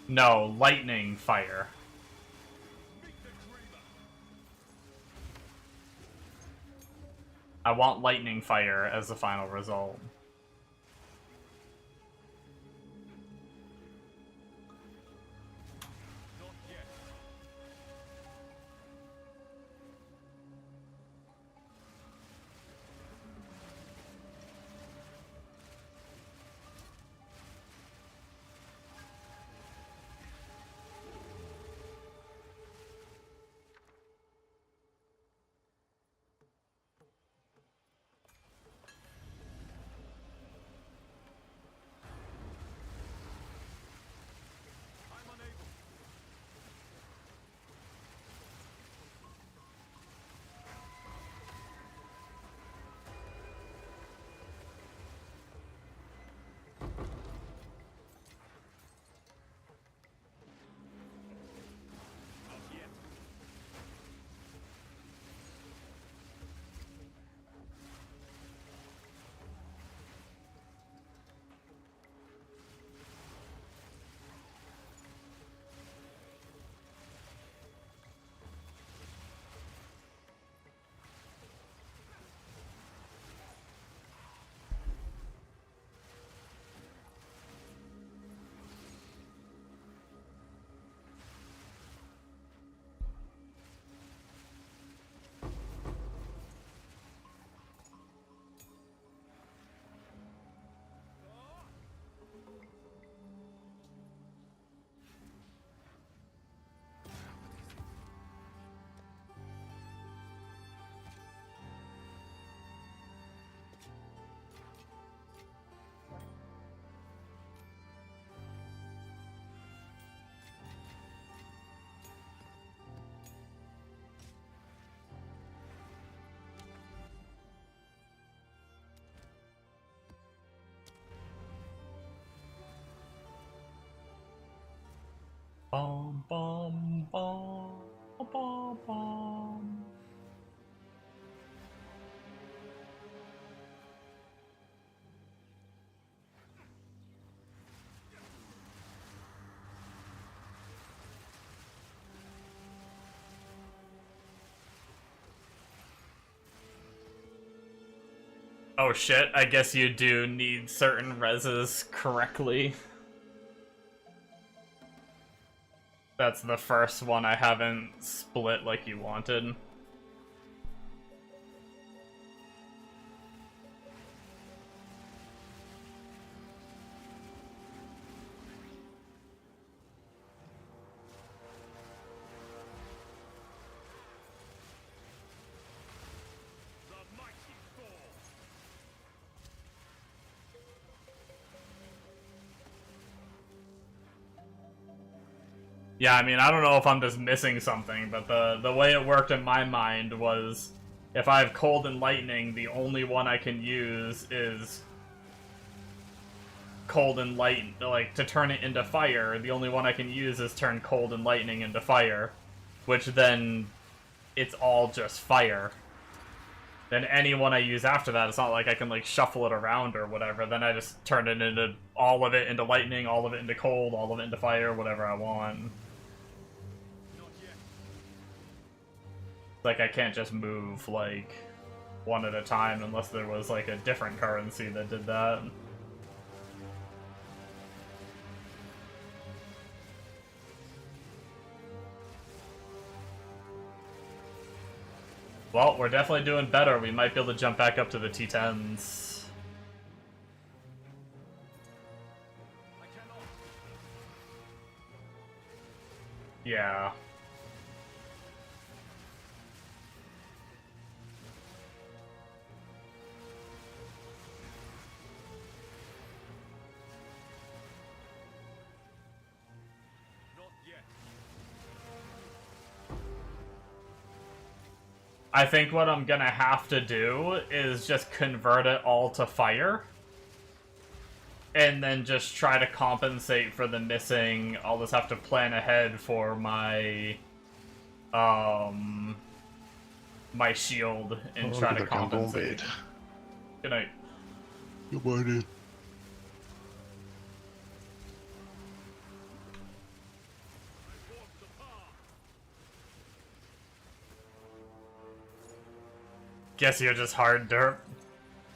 No, lightning fire. I want lightning fire as the final result. Not yet. I'm unable. Not yet. Bum bum bum bum bum. Oh shit, I guess you do need certain reses correctly. That's the first one I haven't split like you wanted. The mighty fall. Yeah, I mean, I don't know if I'm just missing something, but the way it worked in my mind was if I have Cold and Lightning, the only one I can use is Cold and Light, like, to turn it into fire, the only one I can use is turn Cold and Lightning into fire, which then it's all just fire. Then any one I use after that, it's not like I can, like, shuffle it around or whatever, then I just turn it into, all of it into lightning, all of it into cold, all of it into fire, whatever I want. Not yet. Like, I can't just move, like, one at a time unless there was, like, a different currency that did that. Well, we're definitely doing better. We might be able to jump back up to the T10s. I cannot. Yeah. I think what I'm gonna have to do is just convert it all to fire. And then just try to compensate for the missing. I'll just have to plan ahead for my my shield and try to compensate. Good night. Good morning. Guess you're just hard derp.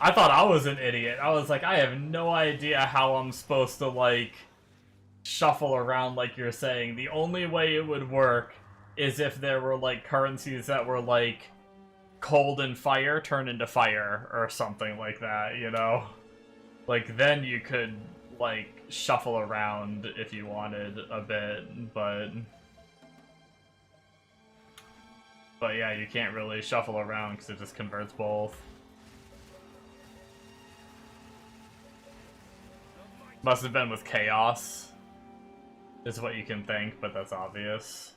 I thought I was an idiot. I was like, I have no idea how I'm supposed to, like, shuffle around like you're saying. The only way it would work is if there were, like, currencies that were, like, cold and fire turn into fire or something like that, you know? Like, then you could, like, shuffle around if you wanted a bit, but yeah, you can't really shuffle around because it just converts both. Must have been with chaos, is what you can think, but that's obvious.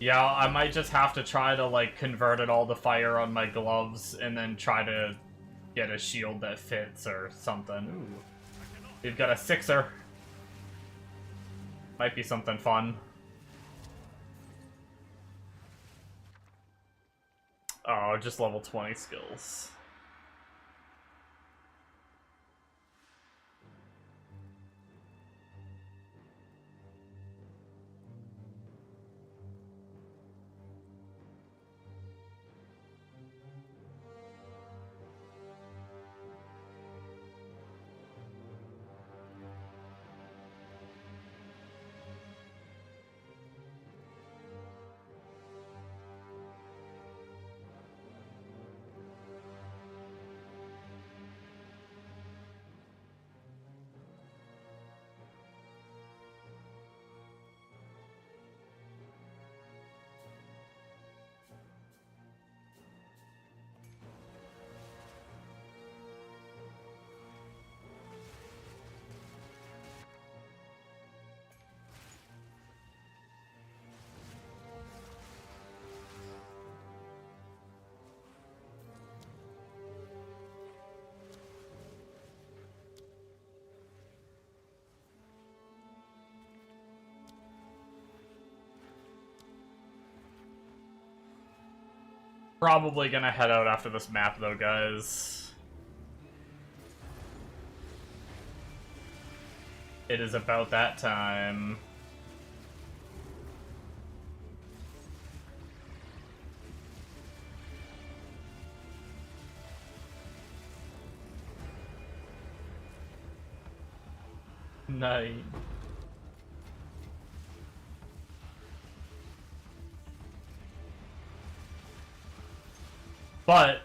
Yeah, I might just have to try to, like, convert it all to fire on my gloves and then try to get a shield that fits or something. Ooh. We've got a 6er. Might be something fun. Oh, just level 20 skills. Probably gonna head out after this map, though, guys. It is about that time. Night. But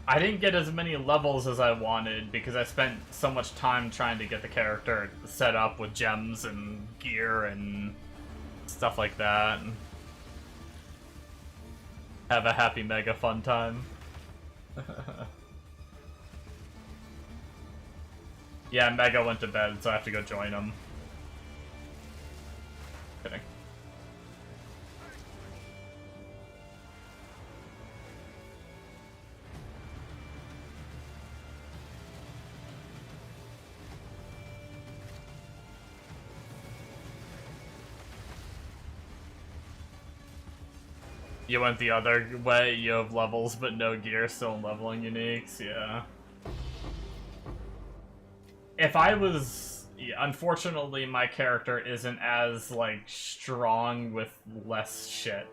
I didn't get as many levels as I wanted because I spent so much time trying to get the character set up with gems and gear and stuff like that. Have a happy mega fun time. Yeah, Mega went to bed, so I have to go join him. Kidding. You went the other way, you have levels but no gear, still in leveling uniques, yeah. If I was... yeah, unfortunately, my character isn't as, like, strong with less shit.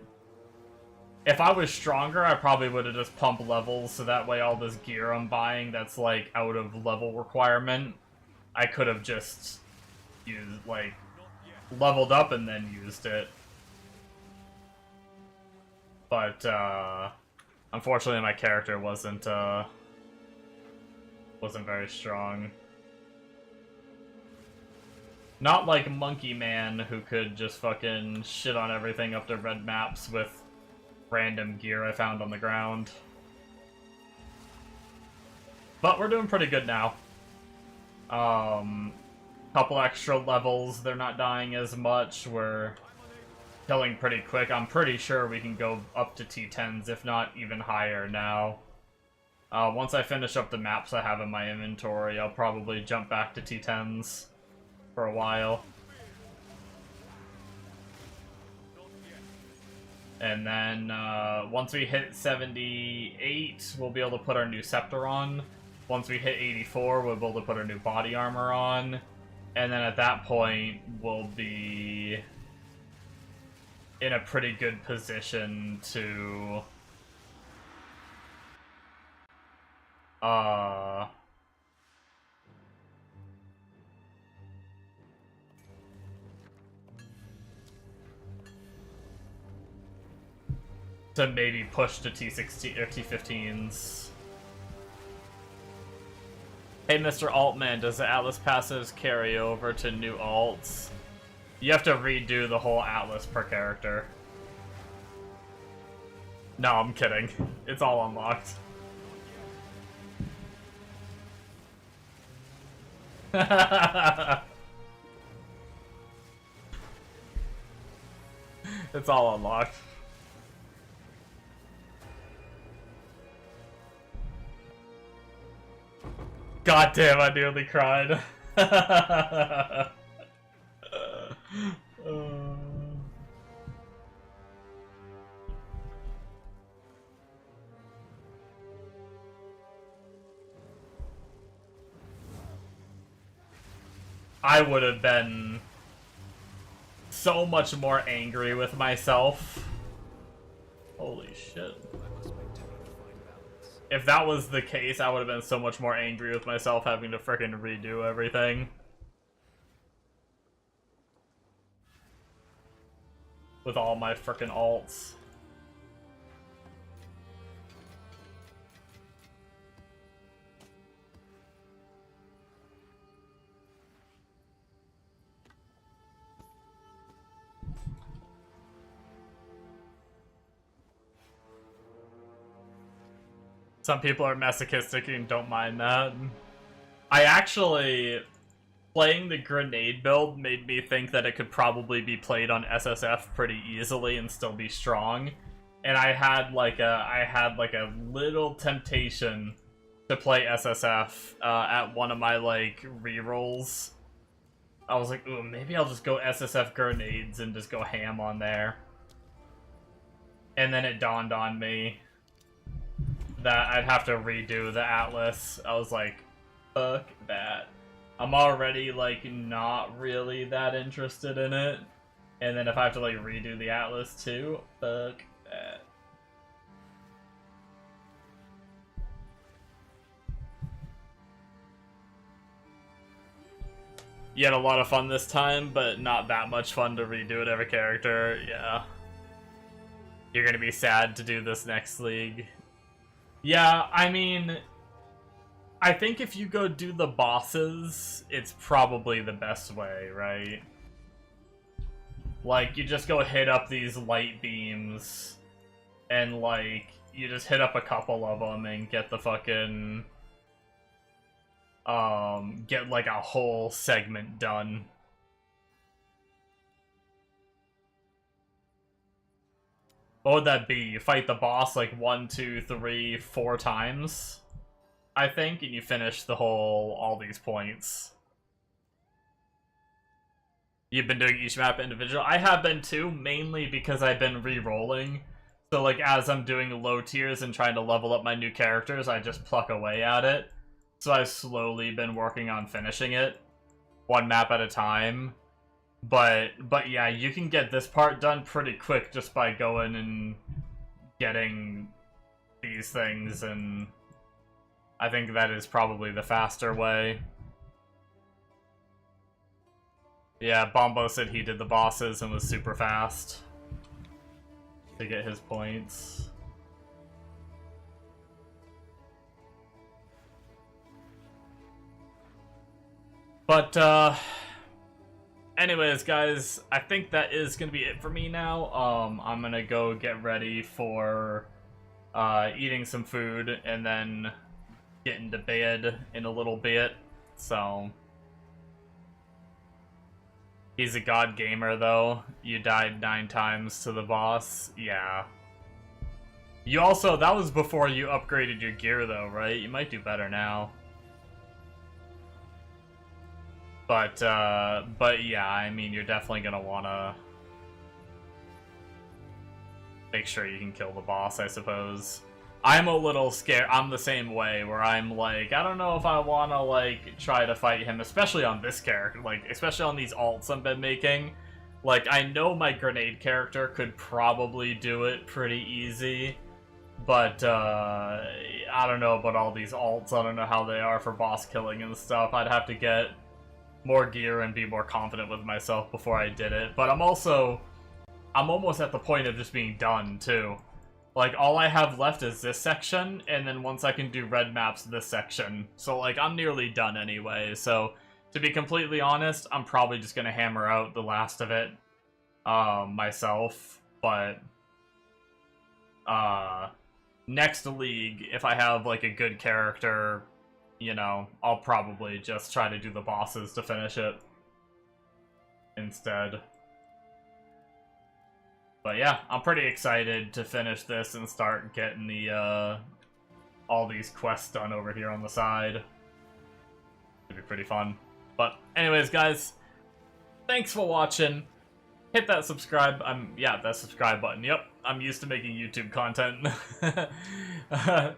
If I was stronger, I probably would have just pumped levels, so that way all this gear I'm buying that's, like, out of level requirement, I could have just used, like, leveled up and then used it. But, unfortunately my character wasn't very strong. Not like Monkey Man, who could just fucking shit on everything up to red maps with random gear I found on the ground. But we're doing pretty good now. Couple extra levels, they're not dying as much, we're killing pretty quick. I'm pretty sure we can go up to T10s, if not even higher now. Once I finish up the maps I have in my inventory, I'll probably jump back to T10s for a while. And then, once we hit 78, we'll be able to put our new scepter on. Once we hit 84, we'll be able to put our new body armor on. And then at that point, we'll be in a pretty good position to maybe push to T16 or T15s. Hey, Mr. Altman, does the Atlas passives carry over to new alts? You have to redo the whole Atlas per character. No, I'm kidding. It's all unlocked. It's all unlocked. God damn, I nearly cried. I would have been so much more angry with myself. Holy shit. If that was the case, I would have been so much more angry with myself having to frickin' redo everything. With all my frickin' alts. Some people are masochistic and don't mind that. I actually... Playing the grenade build made me think that it could probably be played on SSF pretty easily and still be strong. And I had like a little temptation to play SSF at one of my like rerolls. I was like, ooh, maybe I'll just go SSF grenades and just go ham on there. And then it dawned on me that I'd have to redo the Atlas. I was like, fuck that. I'm already, like, not really that interested in it. And then if I have to, like, redo the Atlas too, fuck that. You had a lot of fun this time, but not that much fun to redo it every character. Yeah. You're gonna be sad to do this next league. Yeah, I mean... I think if you go do the bosses, it's probably the best way, right? Like, you just go hit up these light beams, and, like, you just hit up a couple of them and get the fucking... get, like, a whole segment done. What would that be? You fight the boss, like, 1, 2, 3, 4 times? I think, and you finish the whole, all these points. You've been doing each map individual? I have been too, mainly because I've been re-rolling. So, like, as I'm doing low tiers and trying to level up my new characters, I just pluck away at it. So I've slowly been working on finishing it, one map at a time. But yeah, you can get this part done pretty quick just by going and getting these things, and... I think that is probably the faster way. Yeah, Bombo said he did the bosses and was super fast to get his points. But, anyways, guys, I think that is gonna be it for me now. I'm gonna go get ready for eating some food and then getting to bed in a little bit. So he's a god gamer, though. You died 9 times to the boss. Yeah. You also, that was before you upgraded your gear, though, right? You might do better now. But yeah, I mean, you're definitely gonna wanna make sure you can kill the boss, I suppose. I'm a little scared. I'm the same way, where I'm like, I don't know if I wanna, like, try to fight him, especially on this character, like, especially on these alts I've been making. Like, I know my grenade character could probably do it pretty easy, but, I don't know about all these alts. I don't know how they are for boss killing and stuff. I'd have to get more gear and be more confident with myself before I did it. But I'm almost at the point of just being done, too. Like, all I have left is this section, and then once I can do red maps, this section. So, like, I'm nearly done anyway. So, to be completely honest, I'm probably just gonna hammer out the last of it myself. But next league, if I have, like, a good character, you know, I'll probably just try to do the bosses to finish it instead. But yeah, I'm pretty excited to finish this and start getting the, all these quests done over here on the side. It'd be pretty fun. But anyways, guys, thanks for watching. Hit that subscribe, yeah, that subscribe button. Yep, I'm used to making YouTube content.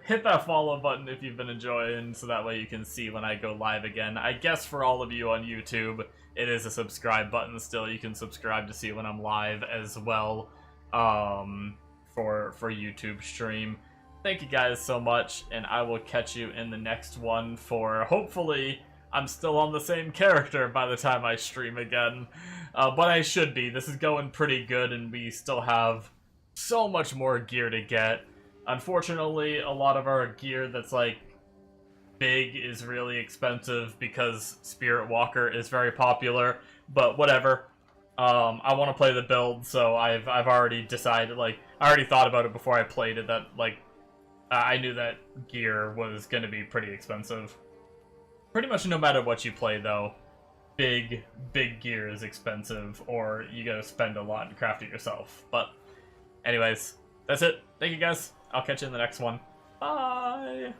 Hit that follow button if you've been enjoying, so that way you can see when I go live again. I guess for all of you on YouTube, it is a subscribe button still. You can subscribe to see when I'm live as well, for YouTube stream. Thank you guys so much, and I will catch you in the next one for, hopefully, I'm still on the same character by the time I stream again. But I should be. This is going pretty good, and we still have so much more gear to get. Unfortunately, a lot of our gear that's, like, big is really expensive because Spirit Walker is very popular, but whatever. I want to play the build, so I've already decided, like, I already thought about it before I played it, that, like, I knew that gear was going to be pretty expensive. Pretty much no matter what you play, though, big gear is expensive, or you gotta spend a lot and craft it yourself. But anyways, that's it. Thank you guys. I'll catch you in the next one. Bye!